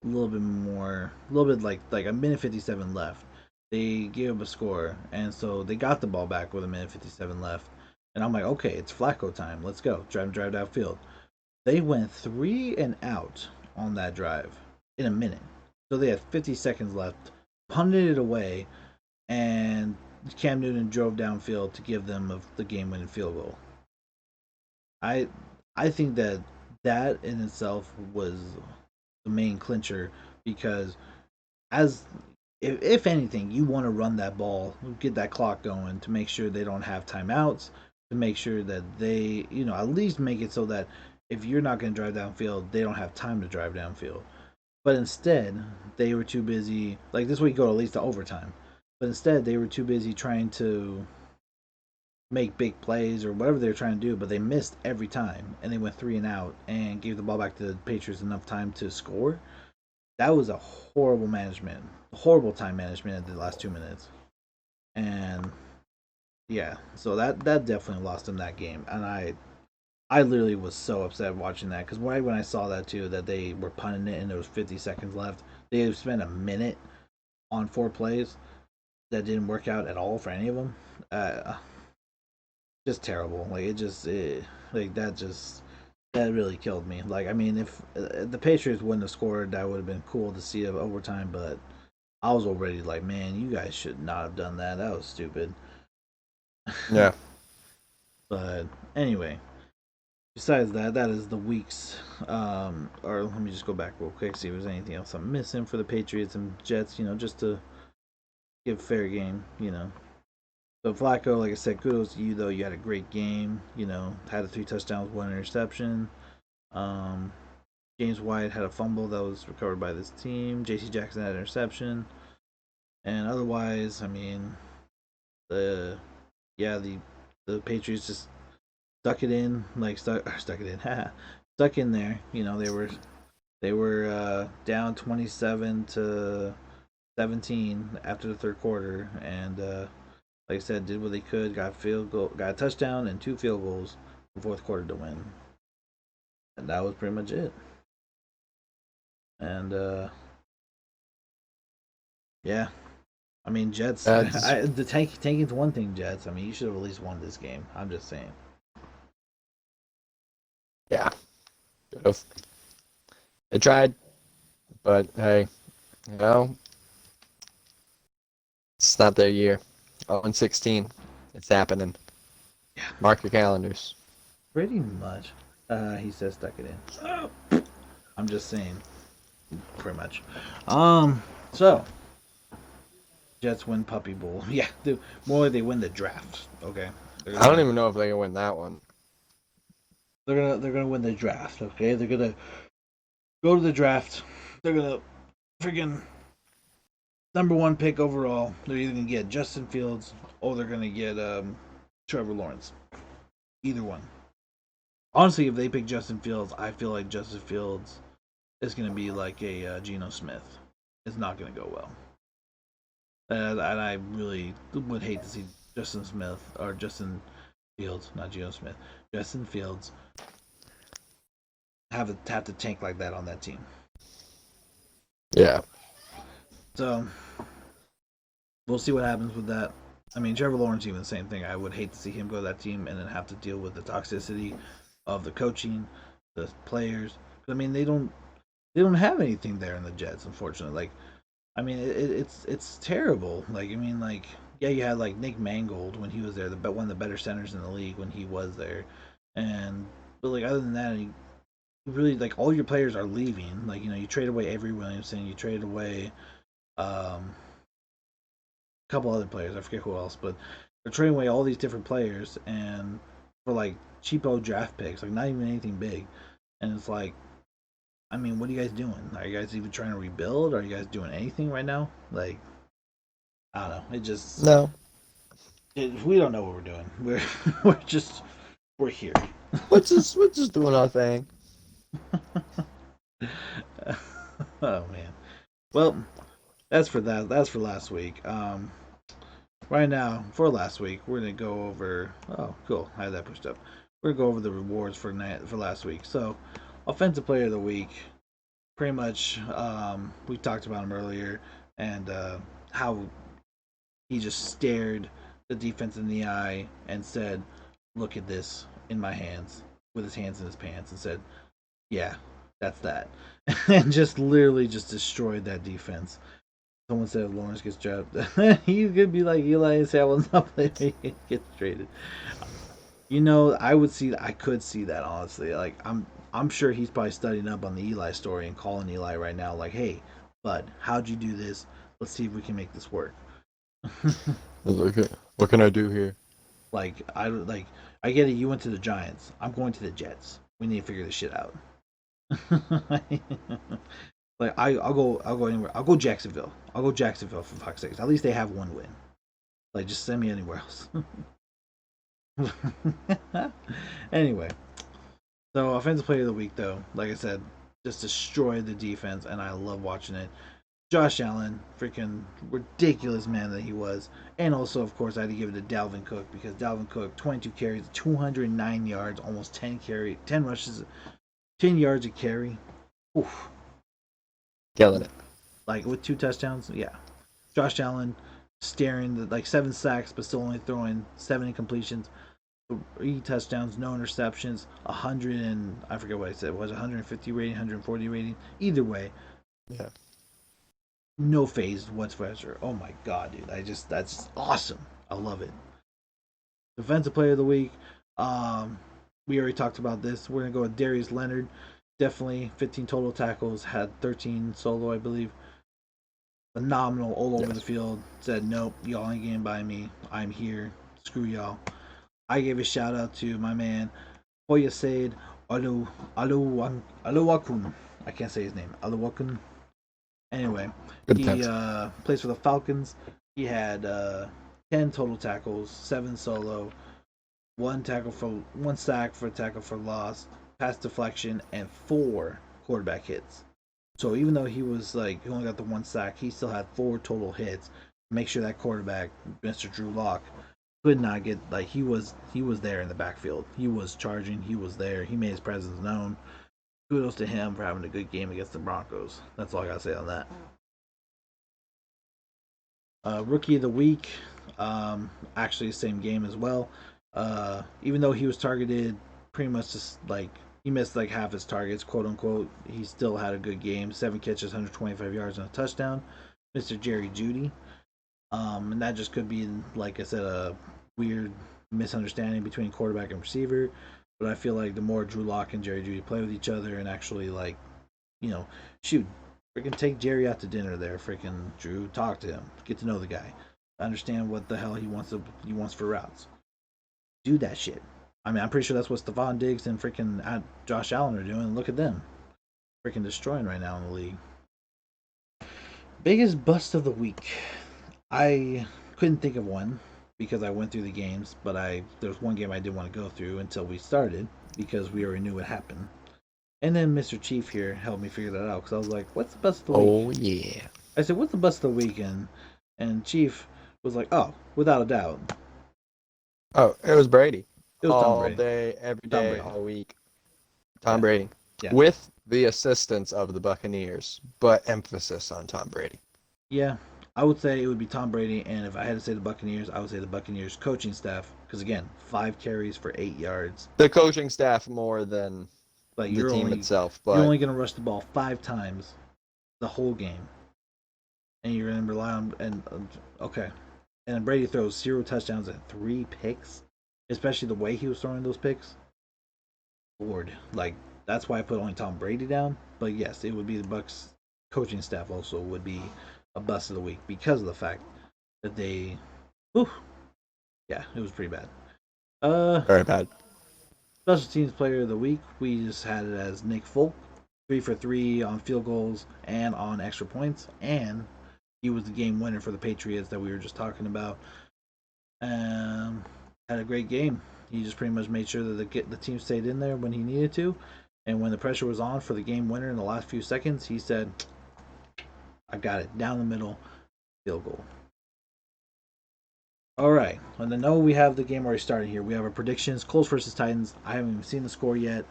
a little bit more, a little bit like a minute 57 left. They gave up a score, and so they got the ball back with a minute 57 left. And I'm like, okay, it's Flacco time. Let's go. Drive downfield. They went 3 and out on that drive in a minute. So they had 50 seconds left, punted it away, and Cam Newton drove downfield to give them the game-winning field goal. I I think that in itself was the main clincher because as if anything, you want to run that ball, get that clock going to make sure they don't have timeouts, to make sure that they, at least make it so that if you're not going to drive downfield, they don't have time to drive downfield. But instead, they were too busy. Like this week, go at least to overtime. But instead, they were too busy trying to make big plays or whatever they were trying to do, but they missed every time and they went 3 and out and gave the ball back to the Patriots enough time to score. That was a horrible management, horrible time management at the last 2 minutes. And yeah, so that definitely lost them that game. And I literally was so upset watching that because right when I saw that too, that they were punting it and there was 50 seconds left, they had spent a minute on 4 plays that didn't work out at all for any of them. Just terrible. Like like that really killed me. Like I mean, if the Patriots wouldn't have scored, that would have been cool to see of overtime. But I was already like, man, you guys should not have done that. That was stupid. Yeah. But anyway, besides that, that is the week's. Or let me just go back real quick, see if there's anything else I'm missing for the Patriots and Jets. Just to give fair game. So Flacco, like I said, kudos to you though. You had a great game. Had the 3 touchdowns, 1 interception. Um, James White had a fumble that was recovered by this team. J.C. Jackson had an interception, and otherwise, I mean, the yeah the Patriots just stuck it in, like stuck it in, stuck in there. They were down 27-17 after the third quarter, and like I said, did what they could, got a touchdown and 2 field goals in the fourth quarter to win, and that was pretty much it. And yeah, I mean Jets. That's The tanking's one thing, Jets. I mean you should have at least won this game. I'm just saying. yeah. Could've. They tried, but hey, you know, it's not their year. 0-16. It's happening. Yeah, Mark your calendars. pretty much. He says stuck it in. I'm just saying, pretty much. So Jets win Puppy Bowl. Yeah, more like they win the draft. Okay, I don't even know if they can win that one. they're gonna win the draft. Okay, they're gonna go to the draft. They're gonna freaking number 1 pick overall. They're either gonna get Justin Fields or they're gonna get Trevor Lawrence. Either one. Honestly, if they pick Justin Fields, I feel like Justin Fields is gonna be like a Geno Smith. It's not gonna go well. And I really would hate to see Justin Smith or Justin Fields, not Geno Smith, Justin Fields have to tank like that on that team. Yeah. So we'll see what happens with that. I mean, Trevor Lawrence, even the same thing. I would hate to see him go to that team and then have to deal with the toxicity of the coaching, the players. I mean, they don't have anything there in the Jets, unfortunately. Like, I mean, it's terrible. Like, I mean, like, yeah, you had like Nick Mangold when he was there, one of the better centers in the league when he was there, and but like other than that, really like all your players are leaving. Like, you trade away Avery Williamson, you traded away a couple other players. I forget who else, but they're trading away all these different players and for like cheapo draft picks, like not even anything big. And it's like, I mean, what are you guys doing? Are you guys even trying to rebuild? Are you guys doing anything right now? Like, I don't know. No. We don't know what we're doing. We're here. We're just doing our thing. Oh man. Well, that's for that. That's for last week. Right now, for last week, we're gonna go over. Oh, cool! I had that pushed up. We're gonna go over the rewards for last week. So, offensive player of the week. Pretty much, we talked about him earlier, and how he just stared the defense in the eye and said, "Look at this in my hands," with his hands in his pants, and said, "Yeah, that's that," and just literally just destroyed that defense. Someone said if Lawrence gets drafted, he's gonna be like Eli and say I will not play when he gets traded. I could see that honestly. Like I'm sure he's probably studying up on the Eli story and calling Eli right now, like, hey, bud, how'd you do this? Let's see if we can make this work. Okay, what can I do here? I get it. You went to the Giants. I'm going to the Jets. We need to figure this shit out. Like I'll go anywhere. I'll go Jacksonville. I'll go Jacksonville for fuck's sakes. At least they have one win. Like just send me anywhere else. Anyway, so offensive player of the week, though, like I said, just destroyed the defense, and I love watching it. Josh Allen, freaking ridiculous man that he was. And also, of course, I had to give it to Dalvin Cook because Dalvin Cook, 22 carries, 209 yards, almost 10 rushes, 10 yards a carry. Oof. Killing it. Like with 2 touchdowns, yeah. Josh Allen staring the, like 7 sacks, but still only throwing 7 incompletions, 3 touchdowns, no interceptions, 100 and I forget what I said. It was 150 rating, 140 rating. Either way, Yeah. no phase whatsoever. Oh my god, dude! That's awesome. I love it. Defensive player of the week. Um, we already talked about this. We're gonna go with Darius Leonard. Definitely 15 total tackles, had 13 solo, I believe. Phenomenal all over the Yes. field. Said nope, y'all ain't getting by me. I'm here. Screw y'all. I gave a shout out to my man Hoya Said Aluwakun. I can't say his name. Aluwakun. Anyway, Good he attempt. plays for the Falcons. He had 10 total tackles, 7 solo, one sack for a tackle for loss, pass deflection, and 4 quarterback hits. So even though he only got the 1 sack, he still had 4 total hits. Make sure that quarterback, Mr. Drew Lock, could not get he was there in the backfield. He was charging. He was there. He made his presence known. Kudos to him for having a good game against the Broncos. That's all I gotta say on that. Rookie of the week, actually same game as well. Even though he was targeted pretty much just like he missed like half his targets, quote unquote, he still had a good game. 7 catches, 125 yards, and a touchdown. Mr. Jerry Judy. And that just could be, like I said, a weird misunderstanding between quarterback and receiver. But I feel like the more Drew Lock and Jerry Judy play with each other and actually like, you know, shoot, freaking take Jerry out to dinner there, freaking Drew, talk to him, get to know the guy, understand what the hell he wants for routes. Do that shit. I mean, I'm pretty sure that's what Stephon Diggs and freaking Josh Allen are doing. Look at them, freaking destroying right now in the league. Biggest bust of the week. I couldn't think of one because I went through the games, but there's one game I didn't want to go through until we started because we already knew what happened. And then Mr. Chief here helped me figure that out because I was like, "What's the bust of the week?" Oh yeah. I said, "What's the bust of the week?" And Chief was like, "Oh, without a doubt, Oh, it was Brady. it was Tom All Brady. day, every Tom day, Brady. all week. Tom Yeah, Brady. yeah, With the assistance of the Buccaneers, but emphasis on Tom Brady. yeah." I would say it would be Tom Brady, and if I had to say the Buccaneers, I would say the Buccaneers coaching staff because again, 5 carries for 8 yards. The coaching staff more than Like the team itself, you're but only gonna rush the ball 5 times the whole game, and you're gonna rely on okay. And Brady throws 0 touchdowns and 3 picks, especially the way he was throwing those picks. Lord, like that's why I put only Tom Brady down. But yes, it would be the Bucks coaching staff also would be a bust of the week because of the fact that they, whew, yeah, it was pretty bad. Uh, very bad. Special teams player of the week, we just had it as Nick Folk, 3 for 3 on field goals and on extra points, and he was the game winner for the Patriots that we were just talking about. Um, had a great game. He just pretty much made sure that the team stayed in there when he needed to, and when the pressure was on for the game winner in the last few seconds, he said, "I got it down the middle, field goal." All right, and I know we have the game already started here. We have our predictions: Colts versus Titans. I haven't even seen the score yet.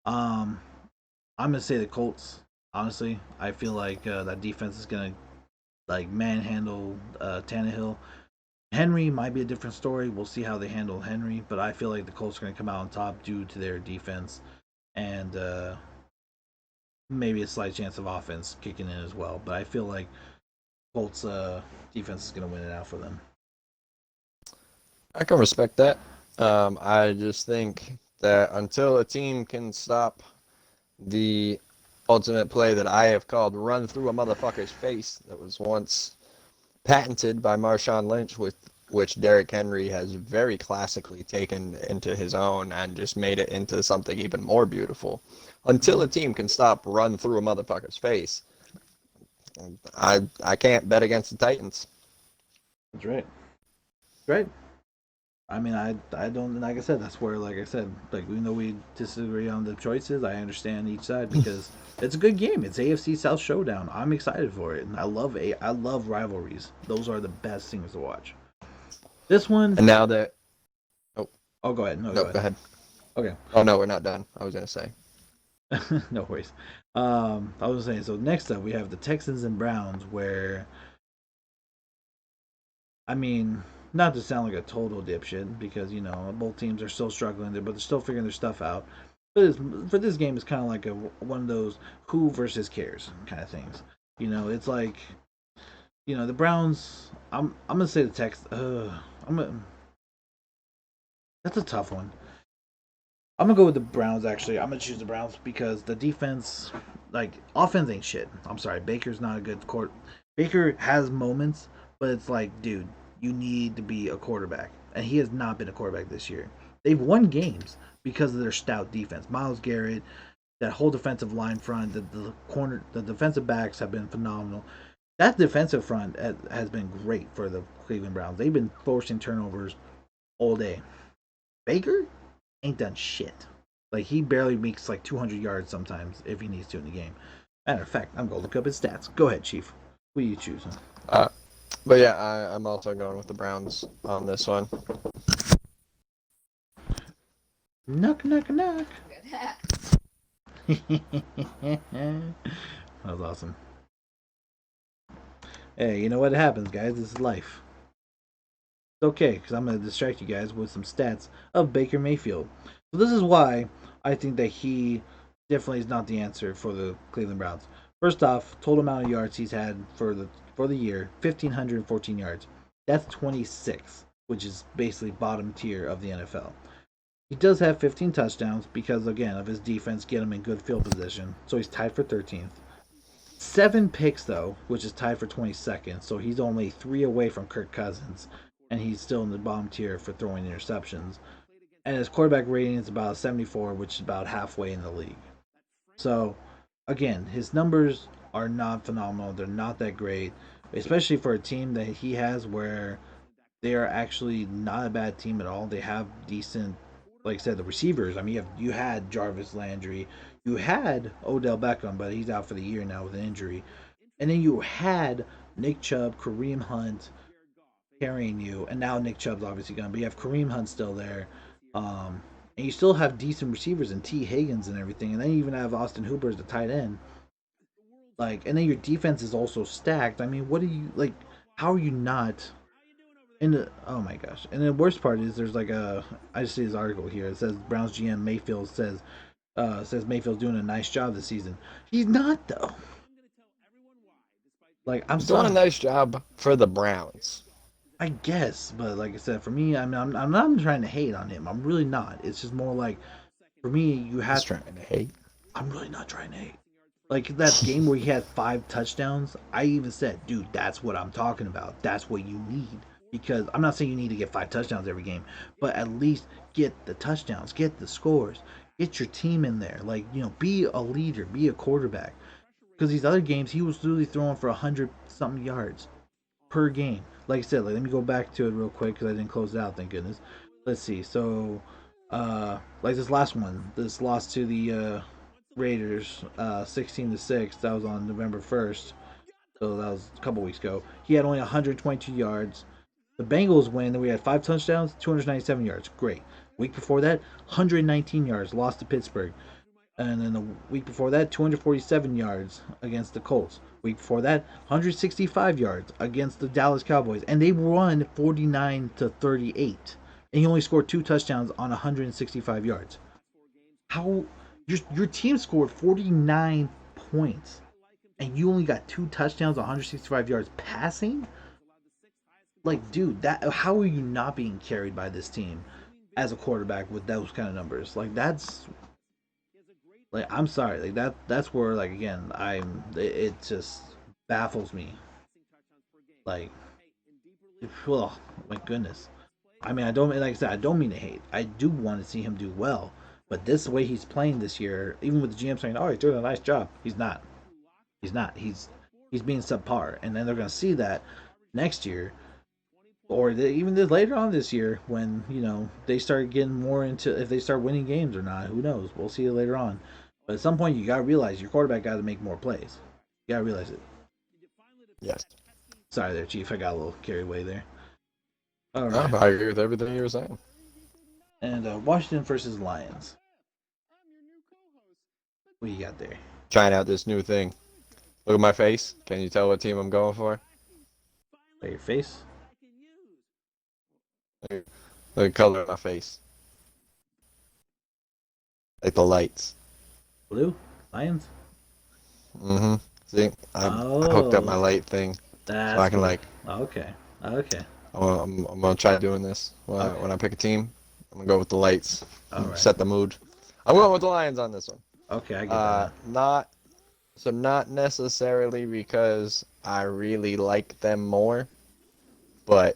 Um, I'm gonna say the Colts. Honestly, I feel like that defense is gonna like manhandle Tannehill. Henry might be a different story. We'll see how they handle Henry, but I feel like the Colts are gonna come out on top due to their defense and maybe a slight chance of offense kicking in as well. But I feel like Colts defense is gonna win it out for them. I can respect that. I just think that until a team can stop the ultimate play that I have called run through a motherfucker's face that was once patented by Marshawn Lynch, with which Derrick Henry has very classically taken into his own and just made it into something even more beautiful. Until a team can stop run through a motherfucker's face, I can't bet against the Titans. That's right. Right. I mean, I don't, like I said, that's where, like I said, like, even though we disagree on the choices, I understand each side because it's a good game. It's AFC South Showdown. I'm excited for it. And I love rivalries. Those are the best things to watch. This one, And now that oh oh, go ahead. No, go no, go ahead. ahead. Okay. Oh no, we're not done. I was gonna say. No worries. I was saying, so next up we have the Texans and Browns, where I mean, not to sound like a total dipshit, because both teams are still struggling there, but they're still figuring their stuff out. But for this game, it's kind of like one of those who versus cares kind of things. It's like the Browns. I'm gonna say the Tex. I'm gonna, that's a tough one. I'm gonna go with the Browns. Actually, I'm gonna choose the Browns because the defense, like offense, ain't shit. I'm sorry, Baker's not a good court. Baker has moments, but it's like, dude, you need to be a quarterback, and he has not been a quarterback this year. They've won games because of their stout defense. Miles Garrett, that whole defensive line front, the defensive backs have been phenomenal. That defensive front has been great for the Cleveland Browns. They've been forcing turnovers all day. Baker ain't done shit. Like, he barely makes like 200 yards sometimes if he needs to in the game. Matter of fact, I'm gonna look up his stats. Go ahead, Chief. Who do you choose? Huh? Uh, but yeah, I'm also going with the Browns on this one. Knock, knock, knock. That was awesome. Hey, you know what happens, guys? This is life. It's okay, because I'm going to distract you guys with some stats of Baker Mayfield. So this is why I think that he definitely is not the answer for the Cleveland Browns. First off, total amount of yards he's had for the year, 1,514 yards. That's 26, which is basically bottom tier of the NFL. He does have 15 touchdowns because, again, of his defense, get him in good field position. So he's tied for 13th. 7 picks, though, which is tied for 22nd. So he's only 3 away from Kirk Cousins. And he's still in the bottom tier for throwing interceptions. And his quarterback rating is about 74, which is about halfway in the league. So, again, his numbers are not phenomenal. They're not that great, especially for a team that he has where they are actually not a bad team at all. They have decent, like I said, the receivers. I mean, you had Jarvis Landry, you had Odell Beckham, but he's out for the year now with an injury, and then you had Nick Chubb, Kareem Hunt carrying you, and now Nick Chubb's obviously gone, but you have Kareem Hunt still there, and you still have decent receivers and T Higgins and everything, and then you even have Austin Hooper as the tight end. Like, and then your defense is also stacked. I mean, what do you like? How are you not and oh my gosh! And the worst part is there's like I just see his article here. It says Browns GM Mayfield says Mayfield's doing a nice job this season. He's not though. Like, I'm He's doing a sorry, nice job for the Browns. I guess, but like I said, for me, I'm not trying to hate on him. I'm really not. It's just more like, for me, you He's have. trying to hate. I'm really not trying to hate. Like that game where he had 5 touchdowns, I even said, dude, that's what I'm talking about. That's what you need. Because I'm not saying you need to get 5 touchdowns every game, but at least get the touchdowns, get the scores, get your team in there. Like, be a leader, be a quarterback. Because these other games, he was literally throwing for 100 something yards per game. Like I said, let me go back to it real quick because I didn't close it out, thank goodness. Let's see. So, like this last one, this loss to the Raiders, 16-6. That was on November 1st. So that was a couple weeks ago. He had only 122 yards. The Bengals win. Then we had 5 touchdowns, 297 yards. Great. Week before that, 119 yards. Lost to Pittsburgh. And then the week before that, 247 yards against the Colts. Week before that, 165 yards against the Dallas Cowboys, and they won 49-38. And he only scored 2 touchdowns on 165 yards. How your team scored 49 points, and you only got 2 touchdowns on 165 yards passing? Like, dude, that how are you not being carried by this team as a quarterback with those kind of numbers? Like, that's like, I'm sorry, like that's where, like, again, it just baffles me. Like, oh my goodness. I mean, I don't, like I said, I don't mean to hate. I do want to see him do well, but this way he's playing this year, even with the GM saying, "Oh, he's doing a nice job," he's not. He's not. He's being subpar, and then they're going to see that next year. or even later on this year when they start getting more into if they start winning games or not. Who knows? We'll see it later on. But at some point, you gotta realize your quarterback got to make more plays. You gotta realize it. Yes. Sorry, there, Chief. I got a little carried away there. All No, right, I agree with everything you were saying. and Washington versus Lions. What you got there? Trying out this new thing. Look at my face. Can you tell what team I'm going for? By your face. Look at the color of my face. Like the lights. Blue. Lions. Mm-hmm. See, I hooked up my Oh, light thing, so I that's can what it. like. Okay. Okay. I'm gonna try doing this Okay. when I pick a team. I'm gonna go with the lights, All right. set the mood. I'm going with the Lions on this one. Okay, I get that now. Not necessarily because I really like them more, but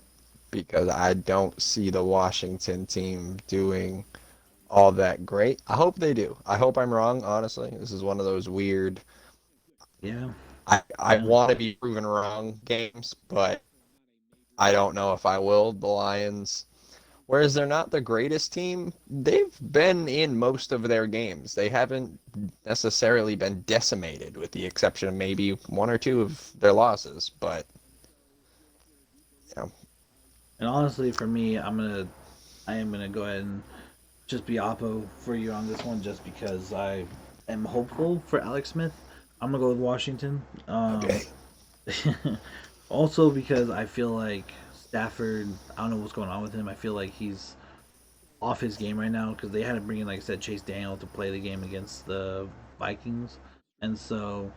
because I don't see the Washington team doing all that great. I hope they do. I hope I'm wrong, honestly. This is one of those weird Yeah. I Yeah. want to be proven wrong games, but I don't know if I will. The Lions, whereas they're not the greatest team, they've been in most of their games. They haven't necessarily been decimated, with the exception of maybe one or two of their losses. But you know, And honestly, for me, I am gonna go ahead and just be oppo for you on this one, just because I am hopeful for Alex Smith. I'm gonna go with Washington. okay, Also because I feel like Stafford. I don't know what's going on with him. I feel like he's off his game right now because they had to bring in, like I said, Chase Daniel to play the game against the Vikings, and so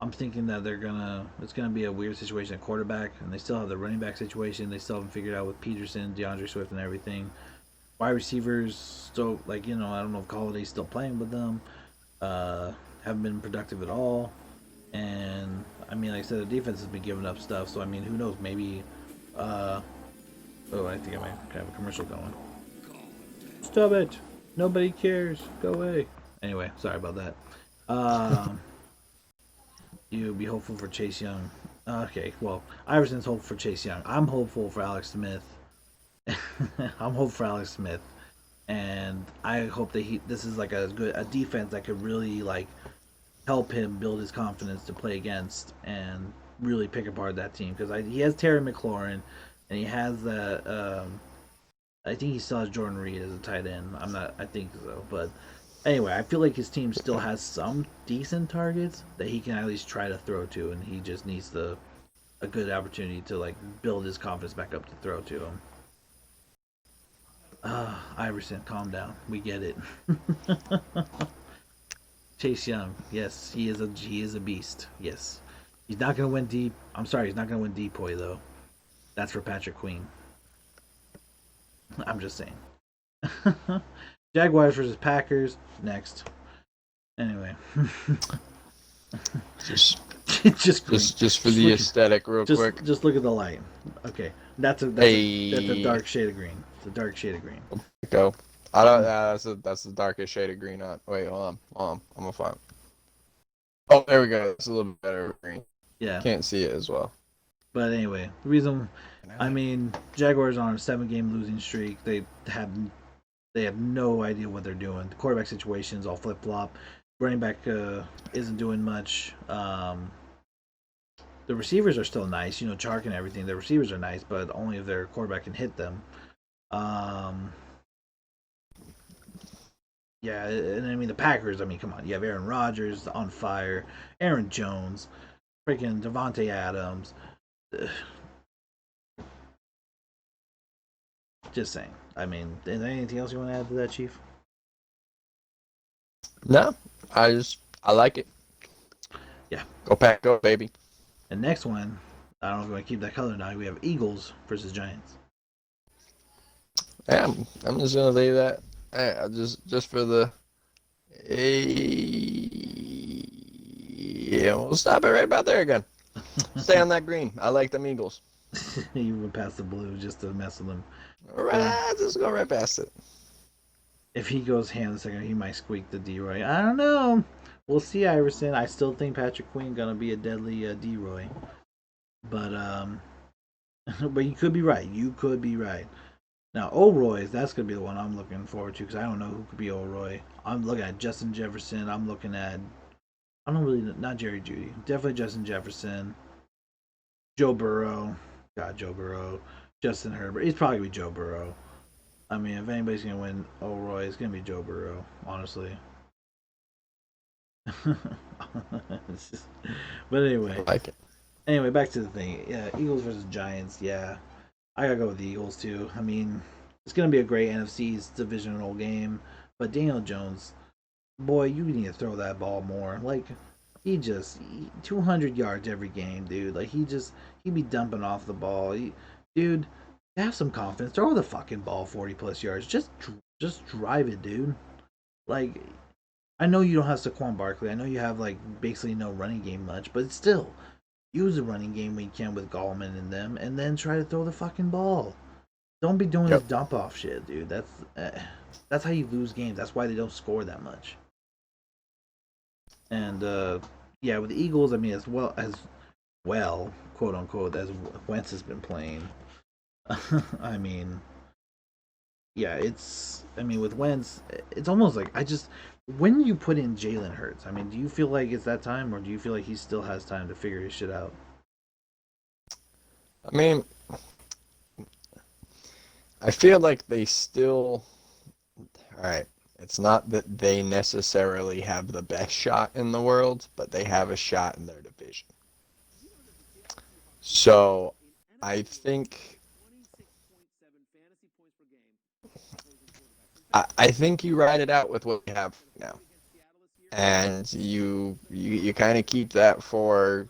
I'm thinking that it's gonna be a weird situation at quarterback, and they still have the running back situation. They still haven't figured out with Peterson, DeAndre Swift, and everything. Wide receivers still, like, I don't know if Holiday's still playing with them. Uh, haven't been productive at all, and I mean, like I said, the defense has been giving up stuff. So I mean, who knows? Maybe. Uh, oh, I think I might have a commercial going. Stop it! Nobody cares. Go away. Anyway, sorry about that. Um, you be hopeful for Chase Young. Okay, well, Iverson's hopeful for Chase Young. I'm hopeful for Alex Smith. I'm hopeful for Alex Smith, and I hope that this is like a defense that could really like help him build his confidence to play against and really pick apart that team because he has Terry McLaurin and he has that. I think he still has Jordan Reed as a tight end. I'm not. I think so, but anyway, I feel like his team still has some decent targets that he can at least try to throw to, and he just needs a good opportunity to like build his confidence back up to throw to him. Iverson, calm down. We get it. Chase Young, yes, he is a beast. Yes, he's not gonna win deep. I'm sorry, he's not gonna win depoy though. That's for Patrick Queen. I'm just saying. Jaguars versus Packers next. Anyway, just just green. just for the aesthetic, real quick. Just look at the light. Okay, that's a dark shade of green. It's a dark shade of green. Go. I don't. That's the darkest shade of green. On. Wait, hold on. I'm gonna find. Oh, there we go. It's a little bit better green. Yeah, Can't see it as well. but anyway, the reason I mean Jaguars are on a 7-game losing streak. They have no idea what they're doing. The quarterback situation is all flip flop. Running back isn't doing much. The receivers are still nice, Chark and everything. The receivers are nice, but only if their quarterback can hit them. Um, yeah, and I mean the Packers. I mean, come on, you have Aaron Rodgers on fire, Aaron Jones, freaking Devontae Adams. Just saying. I mean, is there anything else you want to add to that, Chief? No, I like it. Yeah. Go Pack, go baby. And next one, I don't know if we want to keep that color now. We have Eagles versus Giants. Yeah, I'm just gonna leave that. Just for the. Yeah, we'll stop it right about there again. Stay on that green. I like them Eagles. You went past the blue just to mess with them. All right, just go right past it. If he goes ham the second, he might squeak the D-Roy. I don't know. We'll see, Iverson. I still think Patrick Queen gonna be a deadly D-Roy. But But you could be right. You could be right. Now, O'Roy's, that's going to be the one I'm looking forward to because I don't know who could be O'Roy. I'm looking at Justin Jefferson. I'm looking at, I don't really, not Jerry Judy. Definitely Justin Jefferson. Joe Burrow. God, Joe Burrow. Justin Herbert. It's probably going to be Joe Burrow. I mean, if anybody's going to win O'Roy, it's going to be Joe Burrow, honestly. Just, but I anyway, like it. back to the thing. Yeah, Eagles versus Giants. Yeah, I gotta go with the Eagles too. I mean, it's gonna be a great NFC's divisional game, but Daniel Jones, boy, you need to throw that ball more. Like, 200 yards every game, dude. Like he be dumping off the ball. Dude, have some confidence. Throw the fucking ball 40 plus yards. Just drive it, dude. Like, I know you don't have Saquon Barkley. I know you have like basically no running game much, but still, use the running game when you can with Gallman and them, and then try to throw the fucking ball. Don't be doing this Yep. dump off shit, dude. That's how you lose games. That's why they don't score that much. And yeah, with the Eagles, I mean, as well, quote unquote, as Wentz has been playing. I mean, yeah, it's. I mean, with Wentz, it's almost like I just. When you put in Jalen Hurts, I mean, do you feel like it's that time, or do you feel like he still has time to figure his shit out? I mean, I feel like they still. All right. It's not that they necessarily have the best shot in the world, but they have a shot in their division. So I think I think you ride it out with what you have now, and you kind of keep that for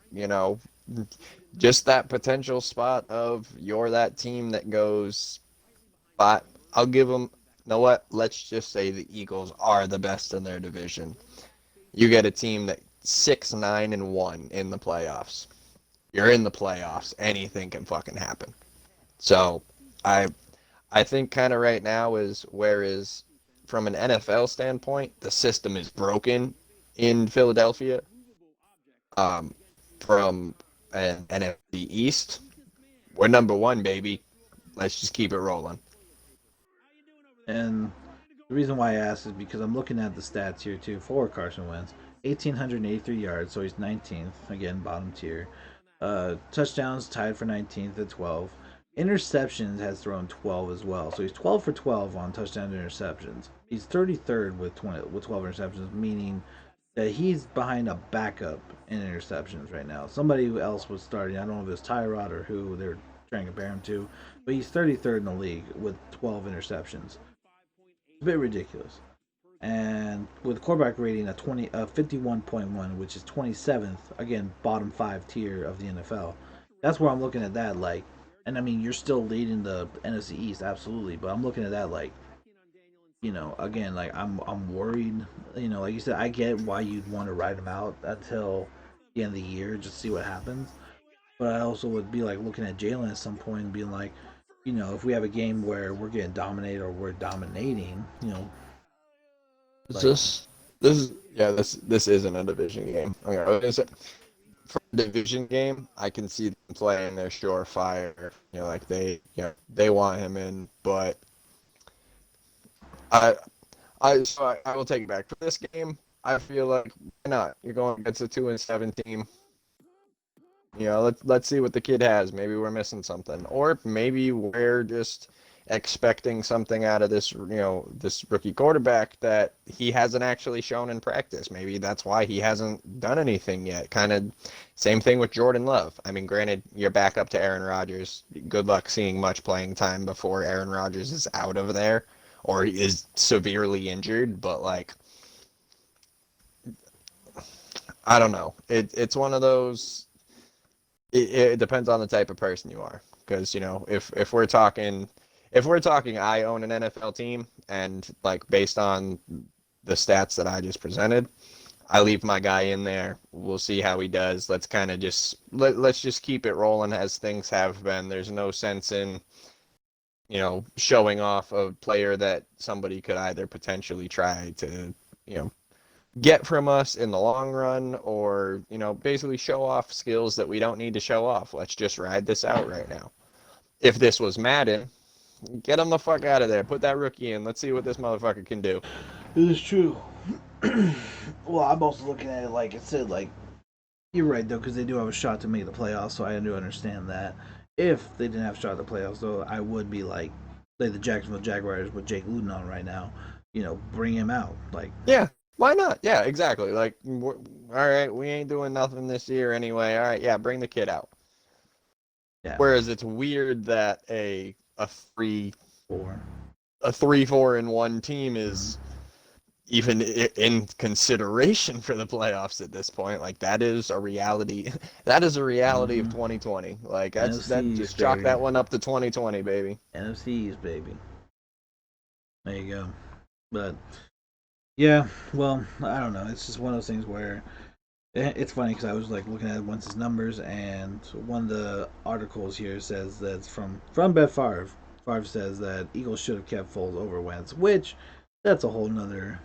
just that potential spot of you're that team that goes. But I'll give them. You know what? Let's just say the Eagles are the best in their division. You get a team that 6-9-1 in the playoffs. You're in the playoffs. Anything can fucking happen. So I I think kind of right now is whereas from an NFL standpoint, the system is broken in Philadelphia. Um, from an NFC East, we're number one, baby. Let's just keep it rolling. And the reason why I asked is because I'm looking at the stats here too for Carson Wentz. 1,883 yards, so he's 19th, again, bottom tier. Touchdowns tied for 19th at 12. Interceptions has thrown 12 as well, so he's 12 for 12 on touchdown interceptions. He's 33rd with 12 interceptions, meaning that he's behind a backup in interceptions right now. Somebody who else was starting. I don't know if it's Tyrod or who they're trying to compare him to, but he's 33rd in the league with 12 interceptions. It's a bit ridiculous. And with a quarterback rating of 51.1, which is 27th, again, bottom five tier of the NFL. That's where I'm looking at that like, and I mean, you're still leading the NFC East, absolutely, but I'm looking at that like, again, like I'm worried. Like you said, I get why you'd want to ride him out until the end of the year, just see what happens. But I also would be like looking at Jalen at some point and being like, if we have a game where we're getting dominated or we're dominating, Is like this is yeah this isn't a division game. Okay, for a division game, I can see them playing their surefire. Like they want him in, but I I will take it back for this game. I feel like why not? You're going against a 2-7 team. Let's see what the kid has. Maybe we're missing something, or maybe we're just expecting something out of this rookie quarterback that he hasn't actually shown in practice. Maybe that's why he hasn't done anything yet. Kind of same thing with Jordan Love. I mean, granted, you're back up to Aaron Rodgers. Good luck seeing much playing time before Aaron Rodgers is out of there or is severely injured. But like, I don't know. It's one of those. It depends on the type of person you are, because if we're talking I own an NFL team, and like based on the stats that I just presented, I leave my guy in there. We'll see how he does. Let's kind of let's just keep it rolling as things have been. There's no sense in showing off a player that somebody could either potentially try to you know get from us in the long run, or basically show off skills that we don't need to show off. Let's just ride this out right now. If this was Madden, get him the fuck out of there. Put that rookie in. Let's see what this motherfucker can do. It is true. Well, I'm also looking at it like I said, like you're right though, because they do have a shot to make the playoffs, so I do understand that. If they didn't have a shot at the playoffs, though, I would be like the Jacksonville Jaguars with Jake Luton on right now. Bring him out. Like, Yeah, why not? Yeah, exactly. Like, all right, we ain't doing nothing this year anyway. All right, yeah, bring the kid out. yeah, Whereas it's weird that a three four. a 3-4-1 team is even in consideration for the playoffs at this point. Like that is a reality. That is a reality of Mm-hmm. 2020. Like that NFCs, just chalk baby. that one up to 2020, baby. NFCs, baby. There you go. But yeah, well, I don't know. It's just one of those things where it's funny because I was like looking at Wentz's numbers, and one of the articles here says that's from Brett Favre. Favre says that Eagles should have kept Foles over Wentz, which that's a whole nother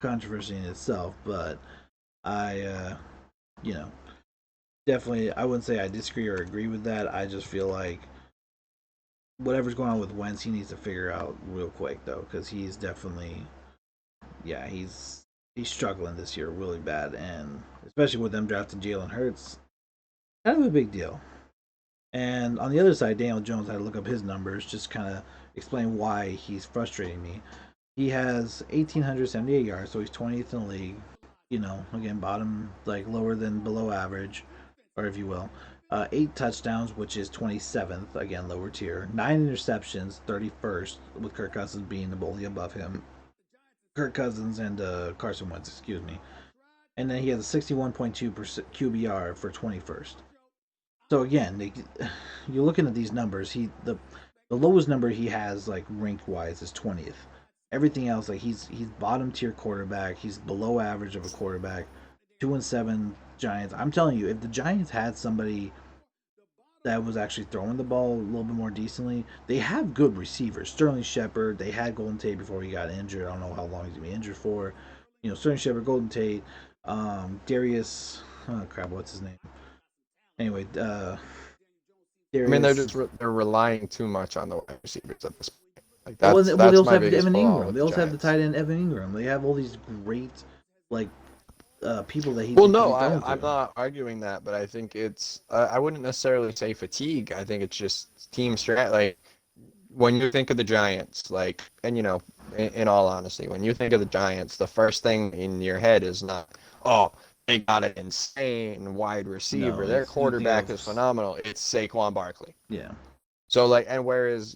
controversy in itself. But I, you know, definitely I wouldn't say I disagree or agree with that. I just feel like whatever's going on with Wentz, he needs to figure out real quick though, because he's definitely, yeah, he's struggling this year really bad, and especially with them drafting Jalen Hurts, kind of a big deal. And on the other side, Daniel Jones, I had to look up his numbers, just kind of explain why he's frustrating me. He has 1,878 yards, so he's 20th in the league. Again, bottom, like lower than below average, or if you will. 8 touchdowns, which is 27th, again, lower tier. 9 interceptions, 31st, with Kirk Cousins being the bully above him. Kirk Cousins and Carson Wentz, excuse me. And then he has a 61.2% QBR for 21st. So again, you're looking at these numbers. The lowest number he has like rank wise is 20th. Everything else, like he's bottom tier quarterback. He's below average of a quarterback. 2-7 Giants. I'm telling you, if the Giants had somebody that was actually throwing the ball a little bit more decently, they have good receivers. Sterling Shepard. They had Golden Tate before he got injured. I don't know how long he's gonna be injured for. Sterling Shepard, Golden Tate, Darius. Oh crap, what's his name? Anyway, I mean, Darius. they're relying too much on the wide receivers at this point. Like Well, they that's also my have biggest Evan flaw Ingram. with They the also have the Giants. tight end Evan Ingram. They have all these great like people that he Well, could no, be throwing I'm to. not arguing that, but I think it's I wouldn't necessarily say fatigue. I think it's just team strat. Like when you think of the Giants, like, and in all honesty, when you think of the Giants, the first thing in your head is not, oh, they got an insane wide receiver. No, Their it's you think quarterback of is phenomenal. It's Saquon Barkley. yeah. So like, and whereas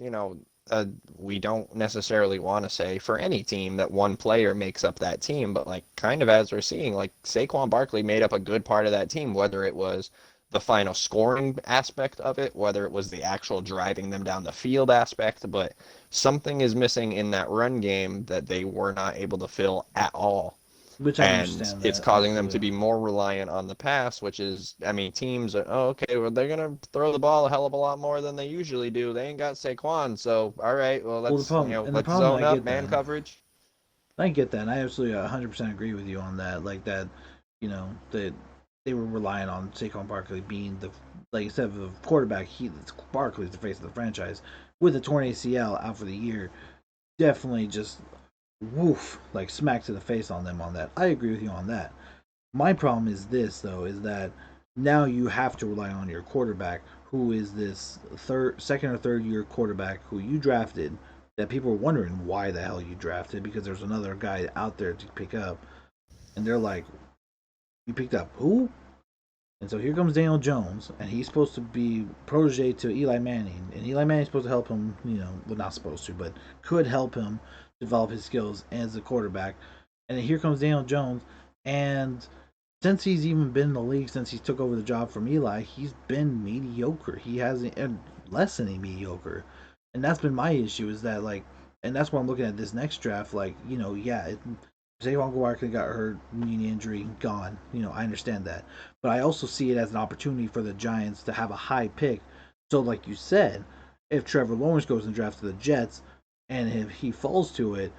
we don't necessarily want to say for any team that one player makes up that team, but like kind of as we're seeing, like Saquon Barkley made up a good part of that team, whether it was the final scoring aspect of it, whether it was the actual driving them down the field aspect, but something is missing in that run game that they were not able to fill at all, Which I and understand it's that causing them to absolutely. be more reliant on the pass, which is, I mean, teams are, oh, okay, well, they're going to throw the ball a hell of a lot more than they usually do. They ain't got Saquon, so all right, well, Well, the problem and the let's problem I zone up, get man that coverage. I get that. And I absolutely 100% agree with you on that. Like that, that they were relying on Saquon Barkley being the like you said the quarterback. Barkley's the face of the franchise with a torn ACL out for the year. Definitely just woof, like smack to the face on them on that. I agree with you on that. My problem is this though, is that now you have to rely on your quarterback, who is this second or third year quarterback who you drafted. That people are wondering why the hell you drafted because there's another guy out there to pick up, and they're like, "You picked up who?" And so here comes Daniel Jones, and he's supposed to be protege to Eli Manning, and Eli Manning's supposed to help him, well, not supposed to, but could help him develop his skills as a quarterback. And then here comes Daniel Jones, and since he's even been in the league, since he took over the job from Eli, he's been mediocre. He hasn't, and less than a mediocre. And that's been my issue is that, like, and that's why I'm looking at this next draft, like, yeah, Saquon Barkley got hurt, knee injury, gone. I understand that. But I also see it as an opportunity for the Giants to have a high pick. So, like you said, if Trevor Lawrence goes and drafts to the Jets, and if he falls to it,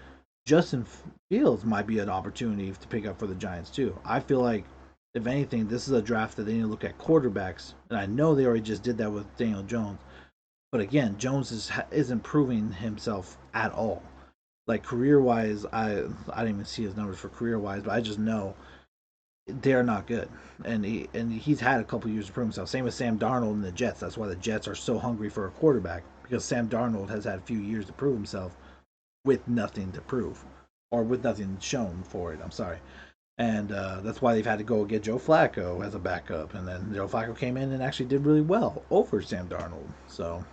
Justin Fields might be an opportunity to pick up for the Giants too. I feel like, if anything, this is a draft that they need to look at quarterbacks, and I know they already just did that with Daniel Jones. But again, Jones isn't proving himself at all. Like career wise, I didn't even see his numbers for career wise, but I just know they're not good. And he's had a couple years to prove himself. Same with Sam Darnold and the Jets. That's why the Jets are so hungry for a quarterback, because Sam Darnold has had a few years to prove himself with nothing to prove, or with nothing shown for it. I'm sorry. And that's why they've had to go get Joe Flacco as a backup. And then Joe Flacco came in and actually did really well over Sam Darnold. So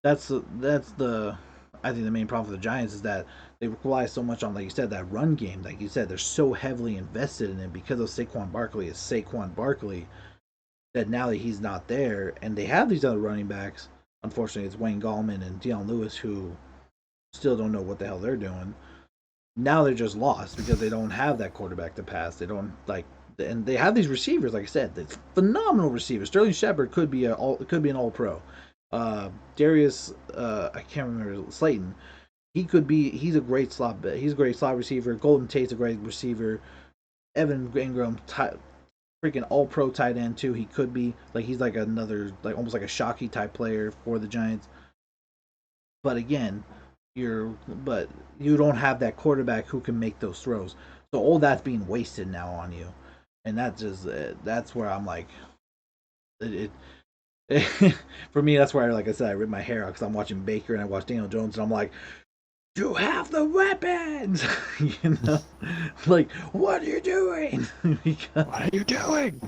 that's the I think the main problem for the Giants is that they rely so much on, like you said, that run game. Like you said, they're so heavily invested in it because of Saquon Barkley is Saquon Barkley, that now that he's not there and they have these other running backs, unfortunately it's Wayne Gallman and Deion Lewis, who still don't know what the hell they're doing. Now they're just lost because they don't have that quarterback to pass. They don't like, and they have these receivers. Like I said, they're phenomenal receivers. Sterling Shepard could be an All Pro. Darius, I can't remember, Slayton. He's a great slot. He's a great slot receiver. Golden Tate's a great receiver. Evan Ingram, freaking All Pro tight end too. He could be like, he's like another, like almost like a Shockey type player for the Giants. But again, but you don't have that quarterback who can make those throws. So all that's being wasted now on you, and that's where I'm like, for me, that's where, like I said, I rip my hair out because I'm watching Baker and I watch Daniel Jones and I'm like, you have the weapons, like, what are you doing? What are you doing?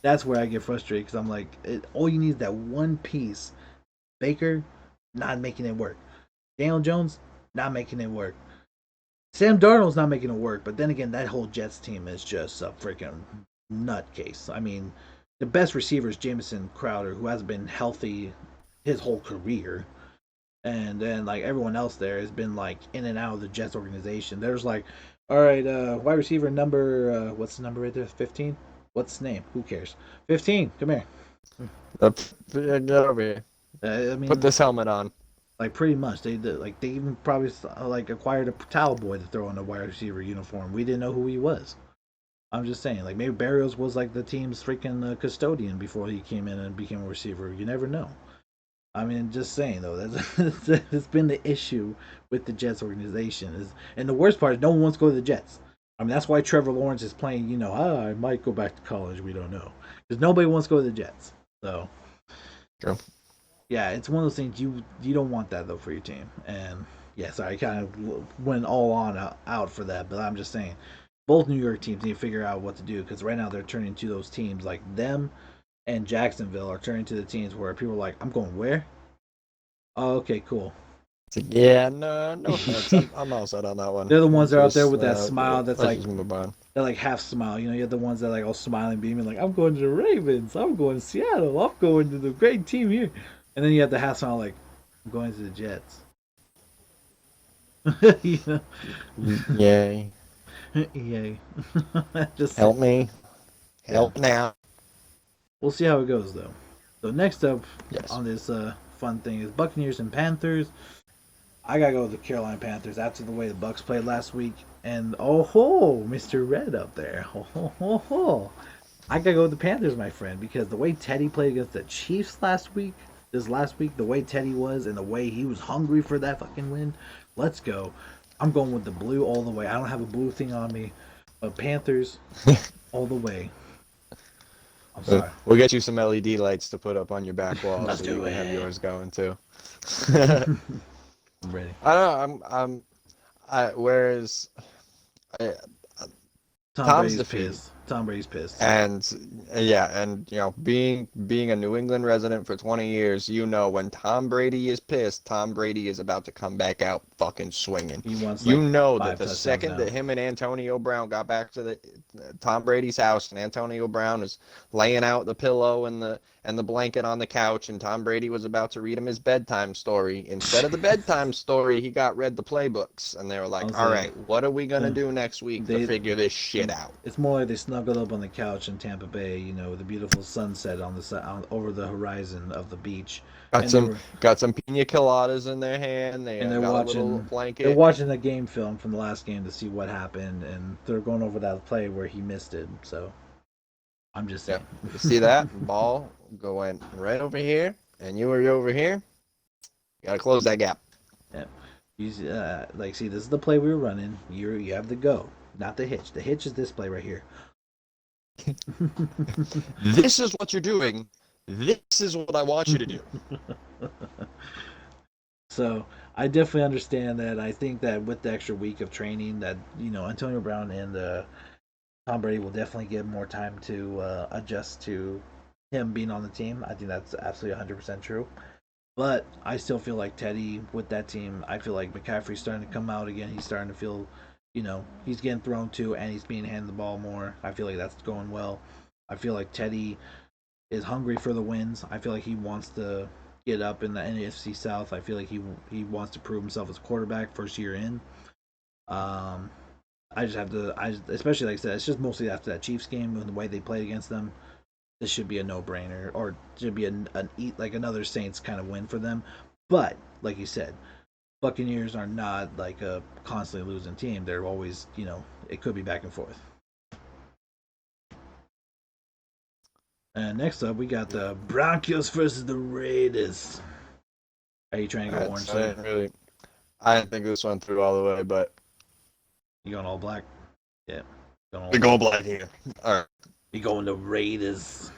That's where I get frustrated because I'm like, all you need is that one piece. Baker, not making it work. Daniel Jones, not making it work. Sam Darnold's not making it work, but then again, that whole Jets team is just a freaking nutcase. I mean, the best receiver is Jamison Crowder, who hasn't been healthy his whole career. And then, like, everyone else there has been, like, in and out of the Jets organization. There's, like, all right, wide receiver number, what's the number right there? 15? What's his name? Who cares? 15, come here. Get over here. I Put mean, this helmet on. like pretty much, they even probably like acquired a towel boy to throw in a wide receiver uniform. We didn't know who he was. I'm just saying, like maybe Barrios was like the team's freaking custodian before he came in and became a receiver. You never know. I mean, just saying though, that's been the issue with the Jets organization. And the worst part is no one wants to go to the Jets. I mean, that's why Trevor Lawrence is playing. I might go back to college. We don't know because nobody wants to go to the Jets. So. True. Yeah, it's one of those things you don't want that though for your team. And yeah, sorry, I kind of went all on out for that, but I'm just saying, both New York teams need to figure out what to do because right now they're turning to those teams like them and Jacksonville are turning to the teams where people are like, I'm going where? Oh, okay, cool. Yeah, no offense. I'm all set on that one. They're the ones that are out there Just, with that smile that's let's like just move on. they're like half smile. You have the ones that are like all smiling, beaming, like I'm going to the Ravens, I'm going to Seattle, I'm going to the great team here. And then you have the half smile like I'm going to the Jets. you know? Yay. Yay. Just Help me. Help now. We'll see how it goes though. So next up Yes. on this fun thing is Buccaneers and Panthers. I gotta go with the Carolina Panthers after the way the Bucks played last week. And oh ho, Mr. Red up there. Oh ho ho. I gotta go with the Panthers, my friend, because the way Teddy played against the Chiefs last week, the way Teddy was and the way he was hungry for that fucking win. Let's go. I'm going with the blue all the way. I don't have a blue thing on me, but Panthers all the way. I'm sorry. We'll get you some LED lights to put up on your back wall Let's so do you can it. have yours going too. I'm ready. I don't know. Whereas Tom Tom's Brady's defeated. pissed. Tom Brady's pissed. And yeah, and being a New England resident for 20 years, when Tom Brady is pissed, Tom Brady is about to come back out fucking swinging. He wants That the second that him and Antonio Brown got back to the Tom Brady's house, and Antonio Brown is laying out the pillow and the blanket on the couch, and Tom Brady was about to read him his bedtime story. Instead of the bedtime story, he got read the playbooks, and they were like, "All right, what are we gonna do next week to figure this shit out?" It's more like they snuggled up on the couch in Tampa Bay, with the beautiful sunset over the horizon of the beach. Got some pina coladas in their hand. They're got watching a little blanket. They're watching the game film from the last game to see what happened, and they're going over that play where he missed it. So I'm just saying. You see that ball going right over here, and you were over here. You gotta close that gap. Yeah. Like, see, this is the play we were running. You have the go, not the hitch. The hitch is this play right here. This is what you're doing. This is what I want you to do. So I definitely understand that. I think that with the extra week of training, that Antonio Brown and Tom Brady will definitely get more time to adjust to him being on the team. I think that's absolutely 100% true. But I still feel like Teddy with that team. I feel like McCaffrey's starting to come out again. He's starting to feel, he's getting thrown to and he's being handed the ball more. I feel like that's going well. I feel like Teddy is hungry for the wins. I feel like he wants to get up in the NFC South. I feel like he wants to prove himself as quarterback first year in. Um, I just have to. Especially like I said, it's just mostly after that Chiefs game and the way they played against them. This should be a no-brainer, or should be like another Saints kind of win for them. But like you said, Buccaneers are not like a constantly losing team. They're always, it could be back and forth. And next up, we got the Broncos versus the Raiders. Are you trying to go orange I there? didn't really. I didn't think this went through all the way, but You going all black? Yeah. Going all we go black. black here. All right, You going the Raiders?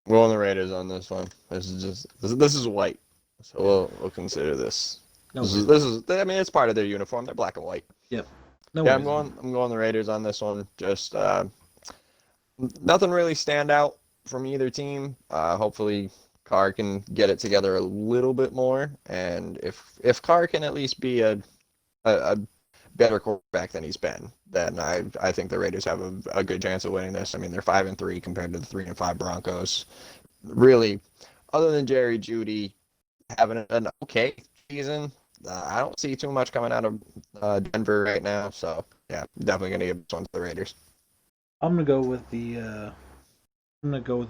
we're on the Raiders on this one. This is white, so Yeah. we'll consider this. No This is worries. this is. I mean, it's part of their uniform. They're black and white. Yep. No Yeah, worries. I'm going the Raiders on this one. Just nothing really stand out from either team. Hopefully Carr can get it together a little bit more, and if Carr can at least be a better quarterback than he's been, then I think the Raiders have a good chance of winning this. I mean, they're 5-3 compared to the 3-5 Broncos. Really, other than Jerry Judy having an okay season, I don't see too much coming out of Denver right now. So yeah, definitely gonna give this one to the Raiders. I'm gonna go with the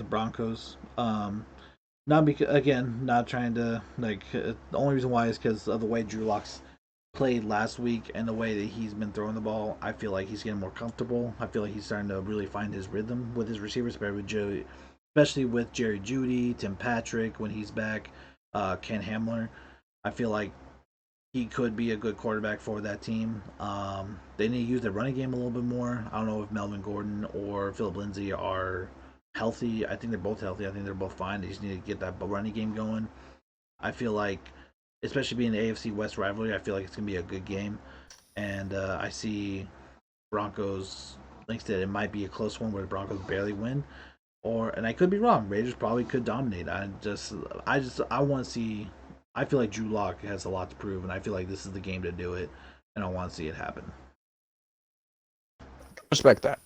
Broncos. Not because again, not trying to the only reason why is because of the way Drew Locks played last week and the way that he's been throwing the ball. I feel like he's getting more comfortable. I feel like he's starting to really find his rhythm with his receivers, especially with Jerry Judy, Tim Patrick when he's back, Ken Hamler. I feel like he could be a good quarterback for that team. They need to use their running game a little bit more. I don't know if Melvin Gordon or Philip Lindsay are healthy. I think they're both healthy. I think they're both fine. They just need to get that running game going. I feel like, especially being the AFC West rivalry, I feel like it's gonna be a good game. And I see Broncos. Like I said, it might be a close one where the Broncos barely win, and I could be wrong. Raiders probably could dominate. I want to see. I feel like Drew Lock has a lot to prove, and I feel like this is the game to do it, and I want to see it happen. Respect that.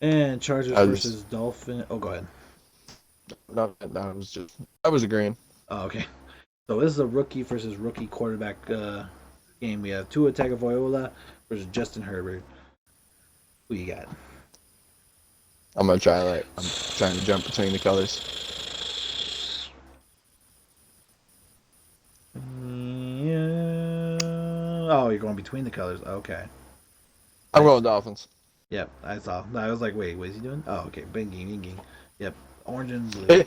And Chargers I was versus Dolphin. Oh, go ahead. no, that was just I was agreeing. Oh, okay. So this is a rookie versus rookie quarterback game. We have Tua Tagovailoa versus Justin Herbert. Who you got? I'm trying to jump between the colors. Yeah. Oh, you're going between the colors. Okay. I'm going Dolphins. Yep, I saw. I was like, wait, what is he doing? Oh, okay. Binging, binging. Yep. Orange and blue.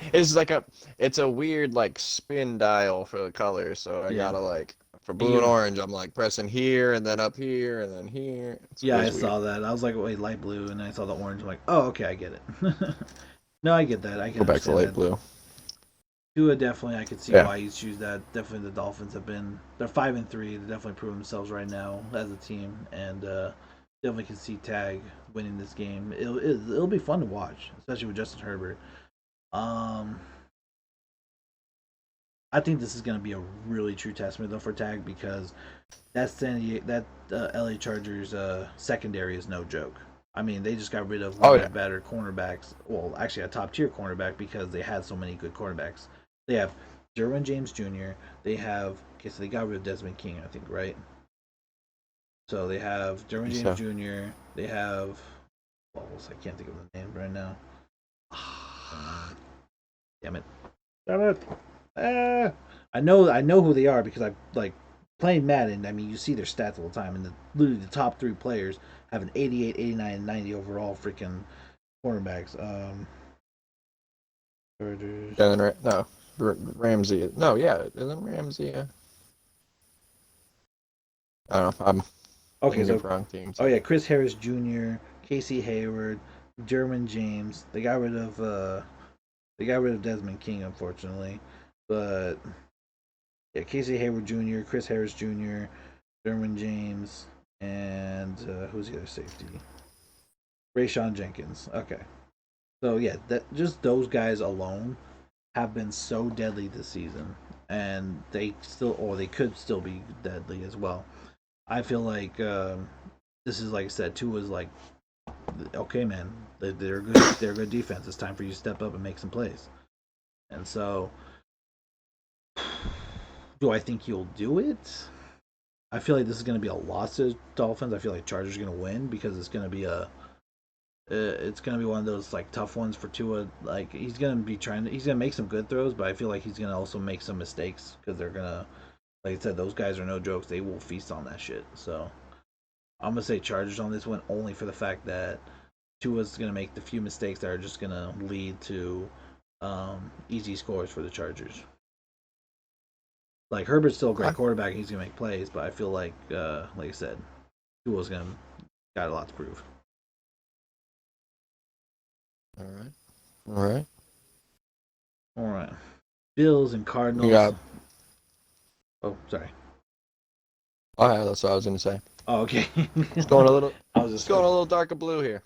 It's a weird like spin dial for the colors, so I Yeah. gotta like for And blue and you, orange, I'm like pressing here and then up here and then here. yeah, I It's weird. saw that. I was like, wait, light blue, and then I saw the orange. I'm like, oh, okay, I get it. No, I get that. I can Go back to understand light that. blue. Tua definitely, I could see Yeah. why you choose that. Definitely, the Dolphins have been they're 5-3. They're definitely proving themselves right now as a team, and definitely can see Tag winning this game. It'll be fun to watch, especially with Justin Herbert. Um, I think this is going to be a really true testament though for Tag because that LA Chargers secondary is no joke. I mean, they just got rid of one Oh of their yeah. better cornerbacks. Well, actually, a top tier cornerback because they had so many good cornerbacks. They have Derwin James Jr. They have so they got rid of Desmond King, I think, right? So they have Derwin James So Jr. They have I can't think of the name right now. Damn it! Damn it! I know who they are because I like playing Madden. I mean, you see their stats all the time, and literally the top three players have an 88, 89, and 90 overall freaking cornerbacks. Chargers. No, Ramsey. No, yeah, isn't Ramsey? I don't know. I'm Okay, thinking so of wrong teams oh here. yeah, Chris Harris Jr., Casey Hayward, Derwin James. They got rid of Desmond King, unfortunately, but yeah, Casey Hayward Jr., Chris Harris Jr., Derwin James, and who's the other safety? Rayshon Jenkins. Okay, so yeah, that just those guys alone have been so deadly this season, and they could still be deadly as well. I feel like this is like I said, two was like, okay, man, they're good. They're a good defense. It's time for you to step up and make some plays. And so, do I think you'll do it? I feel like this is going to be a loss to Dolphins. I feel like Chargers are going to win because it's going to be one of those like tough ones for Tua. Like he's going to he's going to make some good throws, but I feel like he's going to also make some mistakes because they're going to, like I said, those guys are no jokes. They will feast on that shit. So I'm going to say Chargers on this one only for the fact that Tua's going to make the few mistakes that are just going to lead to easy scores for the Chargers. Like Herbert's still a great Okay. quarterback; and he's gonna make plays, but I feel like I said, Tua's gonna got a lot to prove. All right. All right. All right, Bills and We Cardinals. got. Oh, sorry. Oh, yeah, that's what I was gonna say. Oh, okay. It's going a little. I was It's just going a little darker blue here.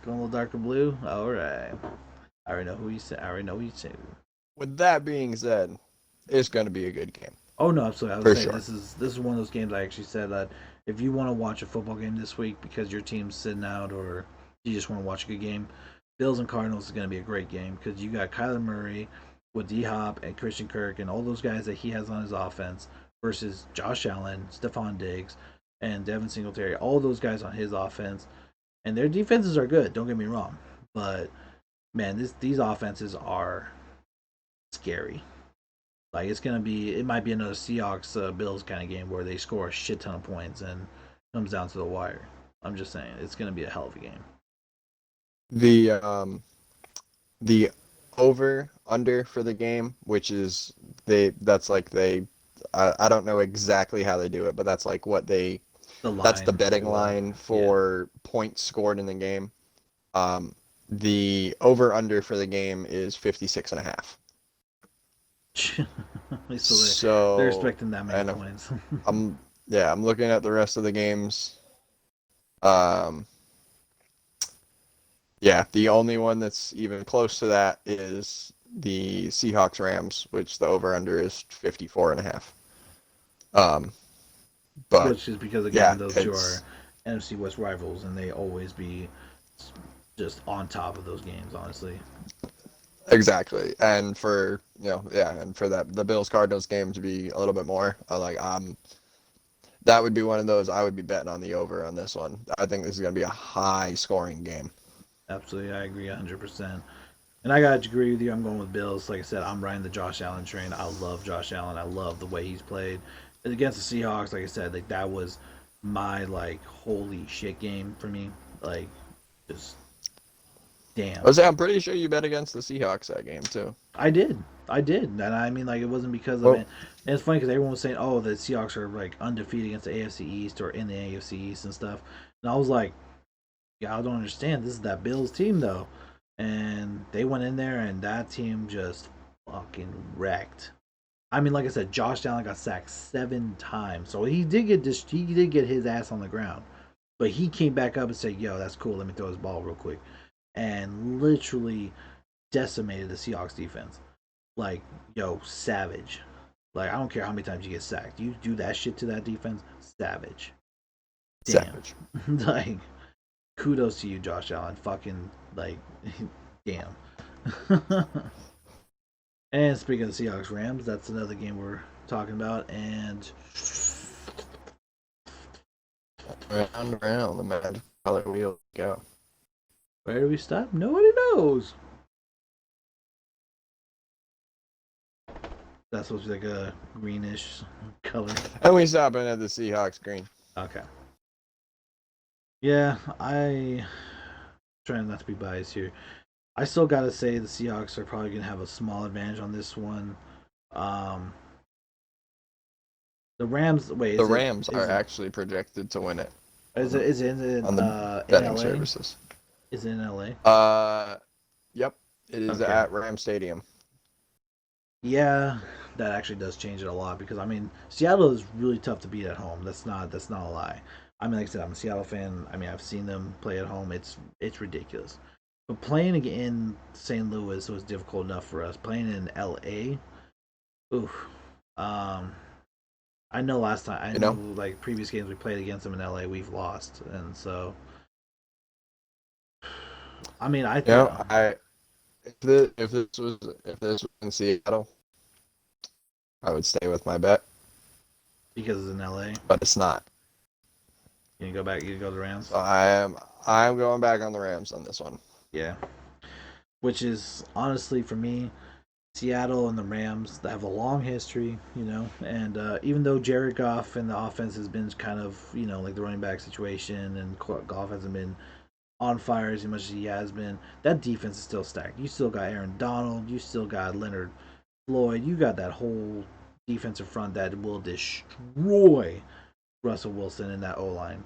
going a little darker blue. All right. I already know who you said. I already know who you said. With that being said, it's gonna be a good game Oh no, absolutely. I would for say sure. this is one of those games I actually said that if you want to watch a football game this week because your team's sitting out or you just want to watch a good game, Bills and Cardinals is going to be a great game because you got Kyler Murray with D Hop and Christian Kirk and all those guys that he has on his offense versus Josh Allen, Stephon Diggs, and Devin Singletary. All those guys on his offense, and their defenses are good. Don't get me wrong, but man, these offenses are scary. Like it might be another Seahawks Bills kind of game where they score a shit ton of points and comes down to the wire. I'm just saying it's gonna be a hell of a game. The um the over under for the game, which is that's like I don't know exactly how they do it, but that's like The that's the line, betting well, line yeah. for points scored in the game. Um, the over under for the game is 56 and a half. So they're So, expecting that many and points. I'm yeah, I'm looking at the rest of the games. Um, yeah, the only one that's even close to that is the Seahawks Rams, which the over under is 54 and a half. Um, but Which is because yeah, again those two are it's NFC West rivals and they always be just on top of those games. Honestly, exactly. And for, yeah, and for that the Bills Cardinals game to be a little bit more, that would be one of those I would be betting on the over on this one. I think this is going to be a high scoring game. absolutely, I agree 100%. And I gotta agree with you. I'm going with Bills. Like I said, I'm riding the Josh Allen train. I love Josh Allen. I love the way he's played. And against the Seahawks, like I said, like that was my like holy shit game for me. Like just damn. I'm pretty sure you bet against the Seahawks that game too. I did. I did. And I mean like it wasn't because of Well, it. And it's funny because everyone was saying, "Oh, the Seahawks are like undefeated against the AFC East or in the AFC East and stuff." And I was like, "Y'all don't understand. This is that Bills team though." And they went in there and that team just fucking wrecked. I mean, like I said, Josh Allen got sacked 7 times, so he did get his ass on the ground, but he came back up and said, "Yo, that's cool. Let me throw his ball real quick," and literally decimated the Seahawks defense. Like, yo, savage. Like, I don't care how many times you get sacked. You do that shit to that defense, savage. Damn. savage. Like, kudos to you, Josh Allen. Fucking like, damn. And speaking of Seahawks Rams, that's another game we're talking about. And Round and round the magic color wheel go. where do we stop? Nobody knows. That's supposed to be like a greenish color. And we stop in at the Seahawks green. Okay. Yeah, I trying not to be biased here. I still gotta say the Seahawks are probably gonna have a small advantage on this one. Um, the Rams. Wait, The is it Rams is are it actually projected to win it is it is it on the in betting LA? services. Is it in LA? Uh, yep, it is Okay. at Ram Stadium. Yeah, that actually does change it a lot because I mean Seattle is really tough to beat at home. That's not a lie. I mean, like I said, I'm a Seattle fan. I mean, I've seen them play at home. It's ridiculous. But playing in St. Louis was difficult enough for us. Playing in LA, oof. Um, I know last time I You know know, like previous games we played against them in LA, we've lost, and so I mean I you think know, I if this was in Seattle, I would stay with my bet, because it's in LA, but it's not. you go to the Rams. So I'm going back on the Rams on this one. Yeah, which is honestly for me Seattle and the Rams that have a long history, and even though Jared Goff and the offense has been kind of, like the running back situation, and Goff hasn't been on fire as much as he has been, that defense is still stacked. You still got Aaron Donald, you still got Leonard Floyd, you got that whole defensive front that will destroy Russell Wilson in that O line.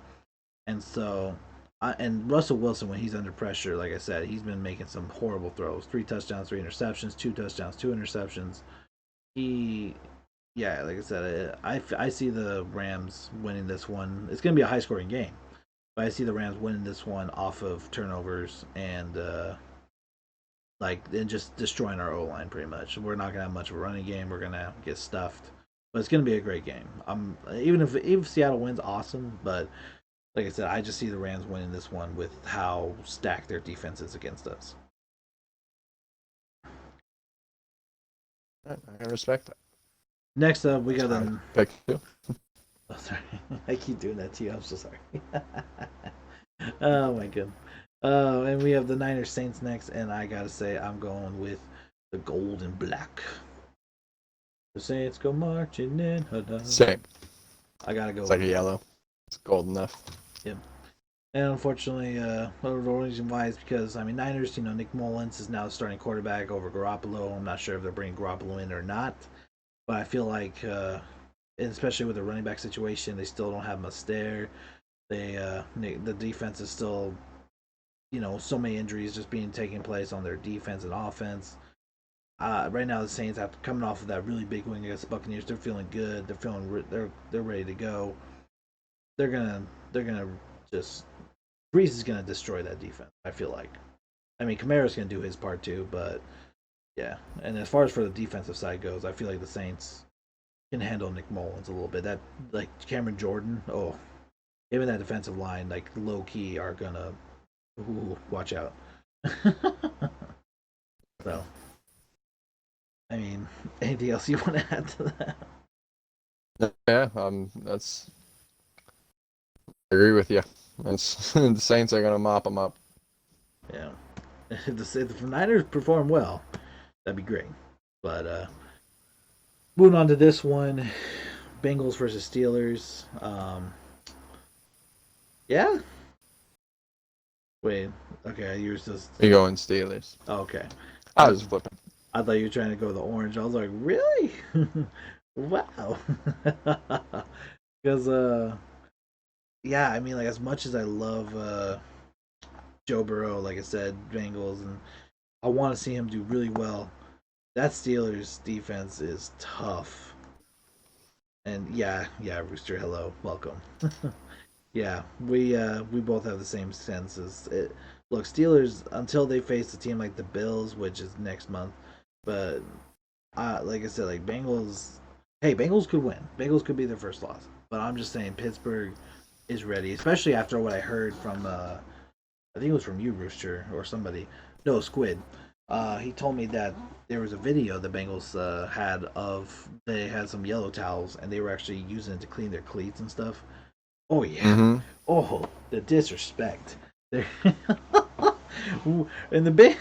And so, and Russell Wilson, when he's under pressure, like I said, he's been making some horrible throws: 3 touchdowns, 3 interceptions, 2 touchdowns, 2 interceptions. He, yeah, like I said, I see the Rams winning this one. It's going to be a high scoring game, but I see the Rams winning this one off of turnovers and and just destroying our O line pretty much. We're not going to have much of a running game. We're going to get stuffed, but it's going to be a great game. Even if Seattle wins, awesome, but like I said, I just see the Rams winning this one with how stacked their defense is against us. I can respect that. Next up, we That's got my the. pick too. Oh, sorry, I keep doing that to you. I'm so sorry. Oh my god. And we have the Niners Saints next, and I gotta say, I'm going with the gold and black. The Saints go marching in. Same. I gotta go It's with like a them. yellow. It's gold enough. Yep. And unfortunately, the reason why is because I mean Niners. Nick Mullins is now starting quarterback over Garoppolo. I'm not sure if they're bringing Garoppolo in or not, but I feel like, especially with the running back situation, they still don't have much there. The defense is still, so many injuries just being taking place on their defense and offense. Right now, the Saints have coming off of that really big win against the Buccaneers. They're feeling good. They're ready to go. They're gonna just Breeze is gonna destroy that defense. I feel like. I mean, Kamara's gonna do his part too, but yeah. And as far as for the defensive side goes, I feel like the Saints can handle Nick Mullins a little bit. That like Cameron Jordan, oh, him and that defensive line, like low key, are gonna watch out. So, I mean, anything else you want to add to that? Yeah, that's I agree with you. It's, the Saints are gonna mop them up. Yeah, if the Niners perform well, that'd be great. But moving on to this one, Bengals versus Steelers. Yeah. Wait. Okay, you were just. You going Steelers? Oh, okay. I I was flipping. I thought you were trying to go the orange. I was like, really? Wow. Because yeah, I mean, like as much as I love Joe Burrow, like I said, Bengals, and I want to see him do really well. That Steelers defense is tough. And yeah, Rooster, hello, welcome. Yeah, we both have the same senses. Look, Steelers until they face a team like the Bills, which is next month, but like I said, like Bengals. Hey, Bengals could win. Bengals could be their first loss, but I'm just saying Pittsburgh is ready, especially after what I heard from I think it was from you, Rooster, or somebody. No, Squid. He told me that there was a video the Bengals had of they had some yellow towels and they were actually using it to clean their cleats and stuff. Oh yeah. Mm-hmm. Oh, the disrespect. and the big,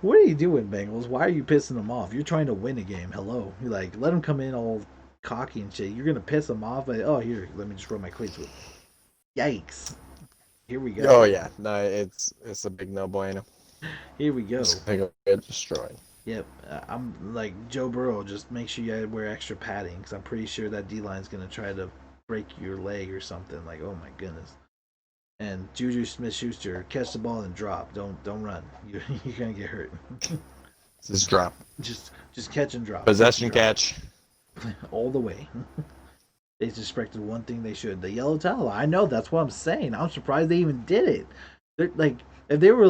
what are you doing, Bengals? Why are you pissing them off? You're trying to win a game. Hello, you like let them come in all cocky and shit. You're gonna piss them off. Like, oh, here, let me just rub my cleats with. Yikes! Here we go. Oh yeah, no, it's a big no bueno. Here we It's go. gonna get destroyed. Yep, I'm like Joe Burrow. Just make sure you wear extra padding because I'm pretty sure that D line's gonna try to break your leg or something. Like, oh my goodness. And Juju Smith-Schuster, catch the ball and drop. Don't run. You're gonna get hurt. Just drop. Just catch and drop. Catch and Possession drop catch. all the way. They suspected one thing they should. The yellow towel. I know. That's what I'm saying. I'm surprised they even did it. They're like if they were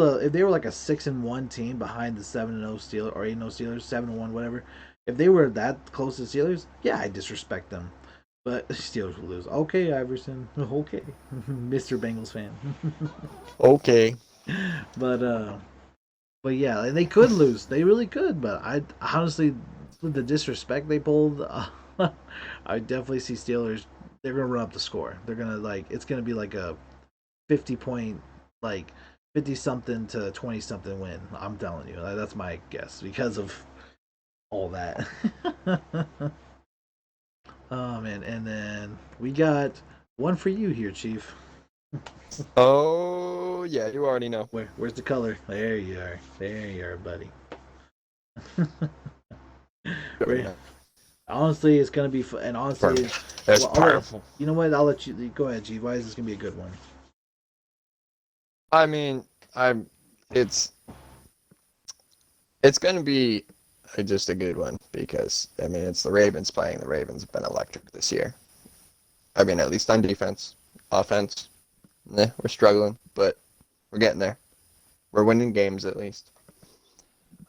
like a 6-1 team behind the 7-0 Steelers or 8-0 Steelers, 7-1 whatever. If they were that close to the Steelers, yeah, I disrespect them. But Steelers will lose. Okay, Iverson. Okay, Mr. Bengals fan. Okay. but uh, but yeah, and they could lose. They really could. But I honestly, with the disrespect they pulled, I definitely see Steelers. They're gonna run up the score. They're gonna like it's gonna be like a 50 point, like 50 something to 20 something win. I'm telling you, that's my guess because of all that. Oh man, and then we got one for you here, Chief. Oh yeah, you already know. Where's the color? There you are. There you are, buddy. You already Right. know. Honestly, it's gonna be fun. And honestly, Perfect. That's well, powerful. you know what? I'll let you go ahead, Chief. Why is this gonna be a good one? I mean, I'm. It's it's gonna be just a good one because I mean it's the Ravens playing. The Ravens have been electric this year. I mean, at least on defense, offense, we're struggling, but we're getting there. We're winning games at least.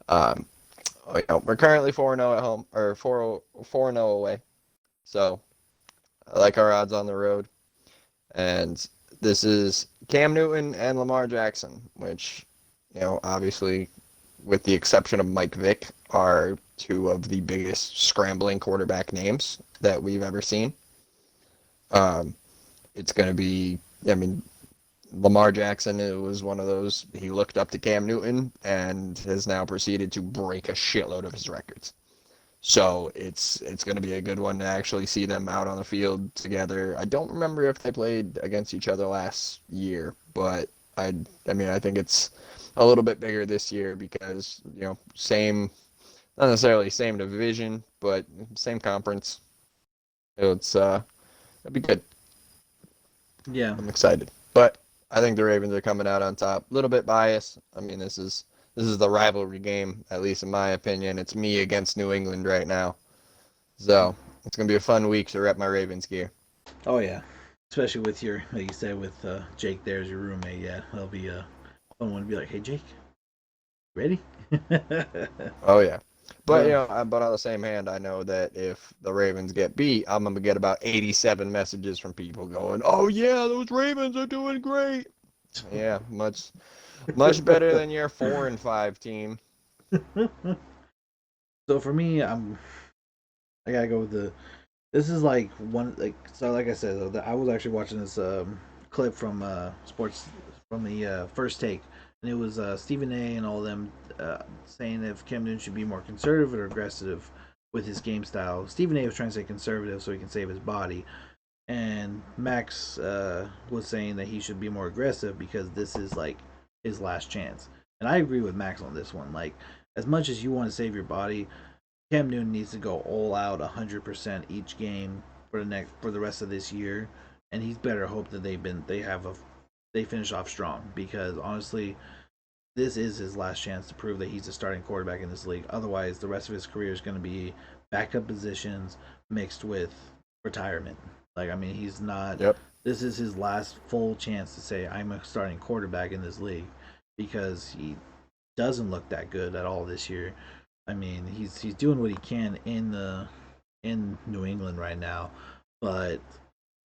Um, we're currently 4-0 at home or 4-0 away. So I like our odds on the road. And this is Cam Newton and Lamar Jackson, which, obviously, with the exception of Mike Vick, are two of the biggest scrambling quarterback names that we've ever seen. It's going to be, I mean, Lamar Jackson, it was one of those, he looked up to Cam Newton and has now proceeded to break a shitload of his records. So it's going to be a good one to actually see them out on the field together. I don't remember if they played against each other last year, but I mean I think it's a little bit bigger this year because same, not necessarily same division, but same conference. It'll be good. Yeah, I'm excited, but I think the Ravens are coming out on top. A little bit biased. I mean this is the rivalry game, at least in my opinion. It's me against New England right now. So it's gonna be a fun week to rep my Ravens gear. oh yeah, especially with your, like you said, with Jake there as your roommate. Yeah, that'll be a fun one to be like, hey Jake, ready? Oh yeah. But uh, but on the same hand, I know that if the Ravens get beat, I'm gonna get about 87 messages from people going, "Oh yeah, those Ravens are doing great." Yeah, much better than your 4-5 team. so for me, I gotta go with the. This is like one like so like I said, I was actually watching this clip from sports from the first take, and it was Stephen A. and all of them saying if Cam Newton should be more conservative or aggressive with his game style. Stephen A. was trying to say conservative so he can save his body, and Max was saying that he should be more aggressive because this is like his last chance. And I agree with Max on this one. Like, as much as you want to save your body, Cam Newton needs to go all out 100% each game for the rest of this year, and he's better hope that they finish off strong because honestly, this is his last chance to prove that he's a starting quarterback in this league. Otherwise, the rest of his career is going to be backup positions mixed with retirement. Like, I mean, he's not. Yep. This is his last full chance to say I'm a starting quarterback in this league because he doesn't look that good at all this year. I mean, he's doing what he can in New England right now, but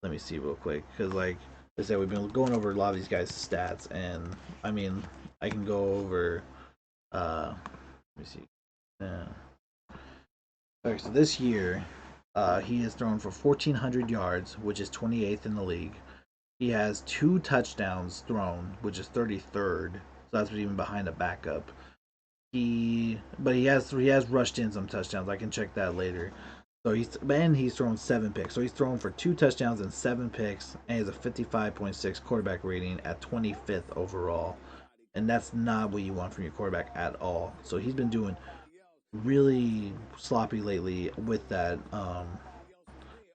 let me see real quick because like I said, we've been going over a lot of these guys' stats, and I mean, I can go over. Let me see. Okay, so this year, he has thrown for 1,400 yards, which is 28th in the league. He has 2 touchdowns thrown, which is 33rd. So that's even behind a backup. But he has rushed in some touchdowns. I can check that later. So he's thrown 7 picks. So he's thrown for 2 touchdowns and 7 picks, and he has a 55.6 quarterback rating at 25th overall. and that's not what you want from your quarterback at all. So he's been doing really sloppy lately with that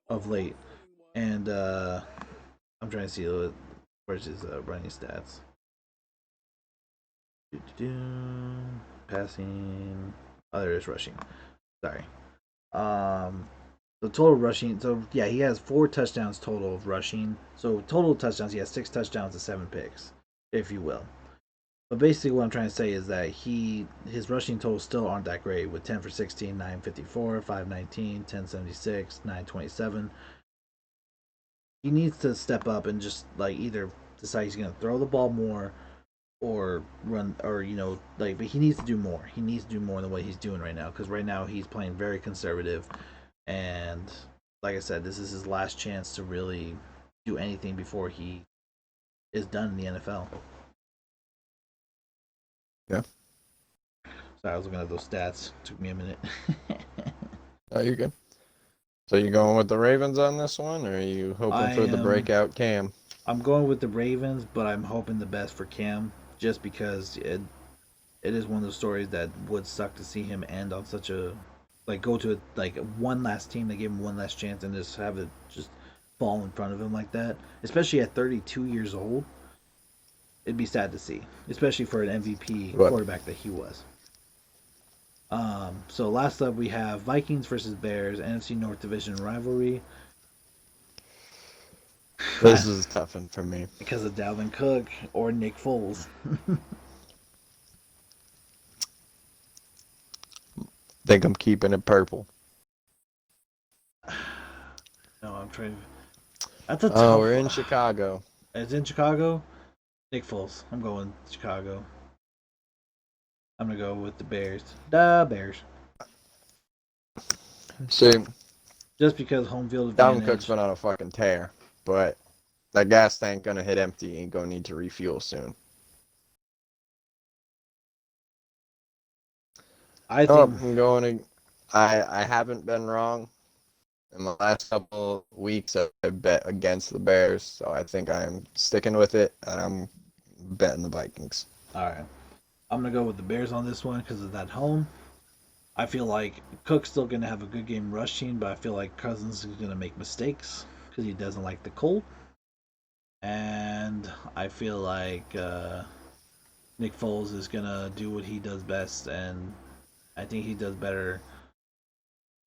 of late. And I'm trying to see where's his running stats. Passing. Oh, there is rushing. Sorry. The total rushing. So yeah, he has 4 touchdowns total of rushing. So total touchdowns, he has 6 touchdowns and 7 picks, if you will. But basically, what I'm trying to say is that his rushing totals still aren't that great with 10 for 16, 954, 519, 1076, 927. He needs to step up and just like either decide he's going to throw the ball more or run or like, but he needs to do more. He needs to do more than what he's doing right now because right now he's playing very conservative, and like I said, this is his last chance to really do anything before he is done in the NFL. Yeah. Sorry, I was looking at those stats. Took me a minute. Oh, you're good. So you going with the Ravens on this one, or are you hoping I for the am. breakout Cam? I'm going with the Ravens, but I'm hoping the best for Cam, just because it is one of those stories that would suck to see him end on such a like go to like one last team that gave him one last chance and just have it just fall in front of him like that, especially at 32 years old. It'd be sad to see, especially for an MVP What? quarterback that he was. So last up we have Vikings versus Bears, NFC North Division rivalry. This is a tough one for me. Because of Dalvin Cook or Nick Foles. Think I'm keeping it purple. No, I'm trying. That's a Oh, tough. we're in Chicago. It's in Chicago. Nick Foles. I'm going Chicago. I'm gonna go with the Bears. The Bears. See, Just because home field Dalvin Cook's advantage. been on a fucking tear, but that gas tank gonna hit empty and gonna need to refuel soon. I Oh, think. I'm going to. I haven't been wrong in the last couple weeks. I've bet against the Bears, so I think I'm sticking with it, and I'm betting the Vikings. All right. I'm gonna go with the Bears on this one because of that home. I feel like Cook's still gonna have a good game rushing, but I feel like Cousins is gonna make mistakes because he doesn't like the cold. And I feel like Nick Foles is gonna do what he does best, and I think he does better.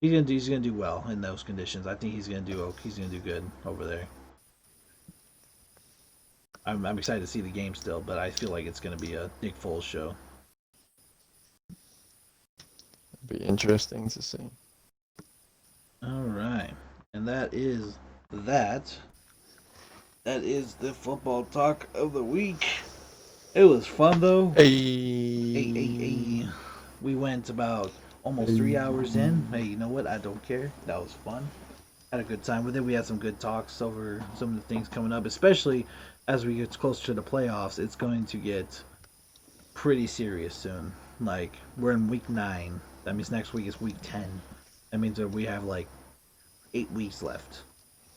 He's gonna do well in those conditions. I think he's gonna do good over there. I'm excited to see the game still, but I feel like it's gonna be a Nick Foles show. It'll be interesting to see. All right, and that. That is the football talk of the week. It was fun though. Hey, hey, Hey. hey. We went about almost 3 hours in. Hey, you know what? I don't care. That was fun. Had a good time with it. We had some good talks over some of the things coming up, especially as we get closer to the playoffs. It's going to get pretty serious soon. Like, we're in week 9. That means next week is week 10. That means that we have like 8 weeks left.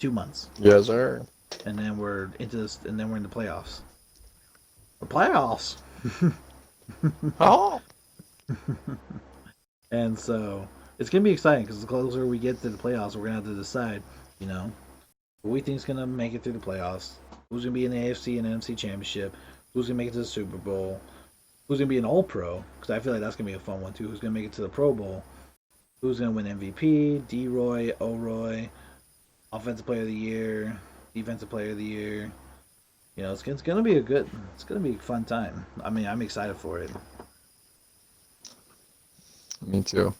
2 months. Yes, sir. And then we're into this, and then we're in the playoffs. The playoffs! Oh. And so it's gonna be exciting because the closer we get to the playoffs, we're gonna have to decide, you know, who we think's gonna make it through the playoffs, who's gonna be in the AFC and NFC Championship, who's gonna make it to the Super Bowl, who's gonna be an All Pro, because I feel like that's gonna be a fun one too. Who's gonna make it to the Pro Bowl? Who's gonna win MVP? D. Roy, O. Roy, Offensive Player of the Year, Defensive Player of the Year. You know, it's gonna be it's gonna be a fun time. I mean, I'm excited for it. Me too.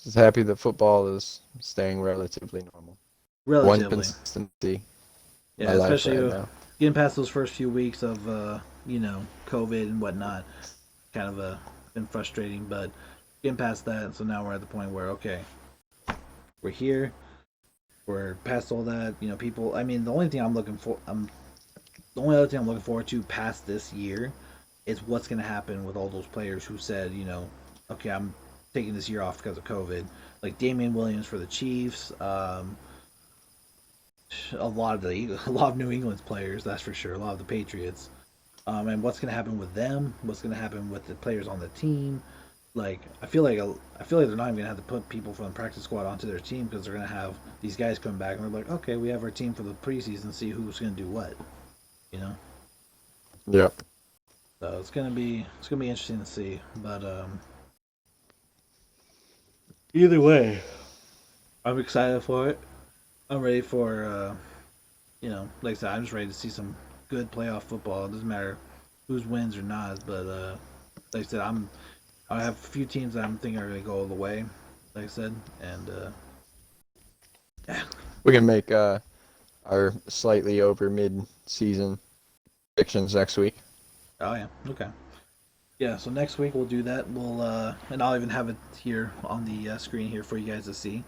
Just happy that football is staying relatively normal. One Relatively, consistency. yeah, My life especially right now. getting past those first few weeks of COVID and whatnot. Kind of been frustrating, but getting past that, so now we're at the point where okay, we're here. We're past all that. You know, people. I mean, the only thing I'm looking for, the only other thing I'm looking forward to past this year is what's going to happen with all those players who said, okay, I'm taking this year off because of COVID. Like Damian Williams for the Chiefs, a lot of New England's players, that's for sure. A lot of the Patriots. And what's going to happen with them? What's going to happen with the players on the team? Like I feel like they're not even gonna have to put people from the practice squad onto their team because they're gonna have these guys come back and they're like, okay, we have our team for the preseason, see who's gonna do what, you know. Yep. So it's gonna be interesting to see. But either way, I'm excited for it. I'm ready for like I said, I'm just ready to see some good playoff football. It doesn't matter who's wins or not, but like I said, I have a few teams that I'm thinking are gonna go all the way. Like I said, and yeah. We can make our slightly over mid-season predictions next week. Oh yeah, okay. Yeah, so next week we'll do that. We'll and I'll even have it here on the screen here for you guys to see.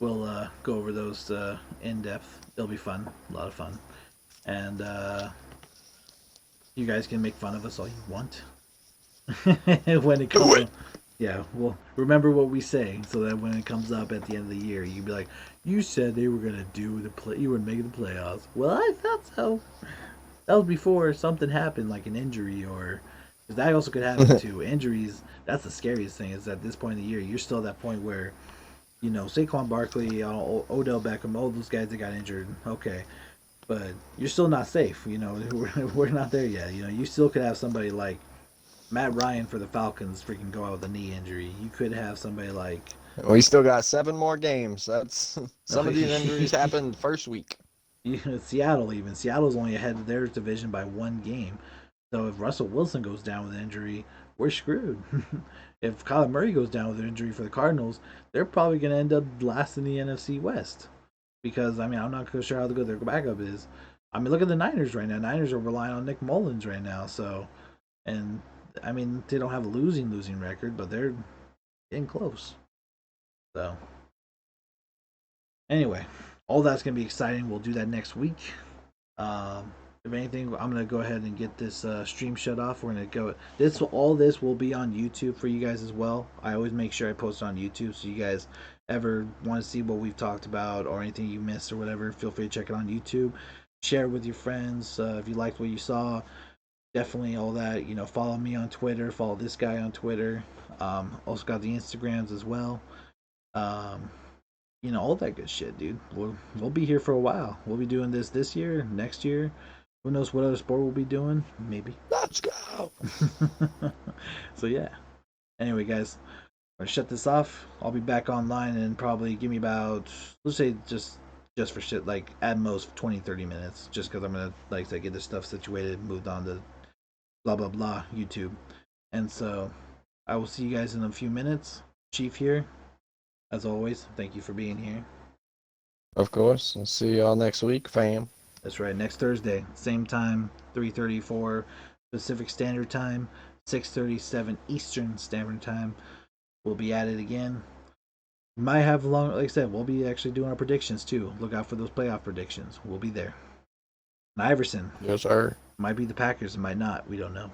We'll go over those in depth. It'll be fun, a lot of fun, and you guys can make fun of us all you want when it Do comes it. up. Yeah, well, remember what we say, so that when it comes up at the end of the year, you'd be like, "You said they were gonna do the play. You were making the playoffs." Well, I thought so. That was before something happened, like an injury, or because that also could happen too. Injuries. That's the scariest thing. Is at this point in the year, you're still at that point where Saquon Barkley, Odell Beckham, all those guys that got injured. Okay, but you're still not safe. We're not there yet. You still could have somebody like Matt Ryan for the Falcons freaking go out with a knee injury. You could have somebody like We still got 7 more games. That's some of these injuries oh, happened first week. Seattle. Even Seattle's only ahead of their division by one game. So if Russell Wilson goes down with an injury, we're screwed. If Kyler Murray goes down with an injury for the Cardinals, they're probably going to end up last in the NFC West. Because I mean, I'm not sure how good their backup is. I mean, look at the Niners right now. Niners are relying on Nick Mullins right now. So, and I mean, they don't have a losing record, but they're getting close. So, anyway, all that's gonna be exciting. We'll do that next week. If anything, I'm gonna go ahead and get this stream shut off. We're gonna go. All this will be on YouTube for you guys as well. I always make sure I post it on YouTube, so you guys ever want to see what we've talked about or anything you missed or whatever, feel free to check it on YouTube. Share it with your friends if you liked what you saw. Definitely all that. Follow me on Twitter. Follow this guy on Twitter. Also got the Instagrams as well. Um, all that good shit, dude. We'll be here for a while. We'll be doing this year, next year. Who knows what other sport we'll be doing? Maybe. Let's go. So yeah. Anyway, guys, I'm gonna shut this off. I'll be back online and probably give me about, let's say, just for shit, like at most 20-30 minutes, just because I'm gonna, like I said, get this stuff situated, moved on to blah blah blah YouTube, and so I will see you guys in a few minutes. Chief here, as always. Thank you for being here. Of course. I'll see y'all next week, fam. That's right. Next Thursday, same time, 3:34 Pacific Standard Time, 6:37 Eastern Standard Time. We'll be at it again. Might have long, like I said, we'll be actually doing our predictions too. Look out for those playoff predictions. We'll be there. And Iverson Yes, sir. might be the Packers, it might not. We don't know.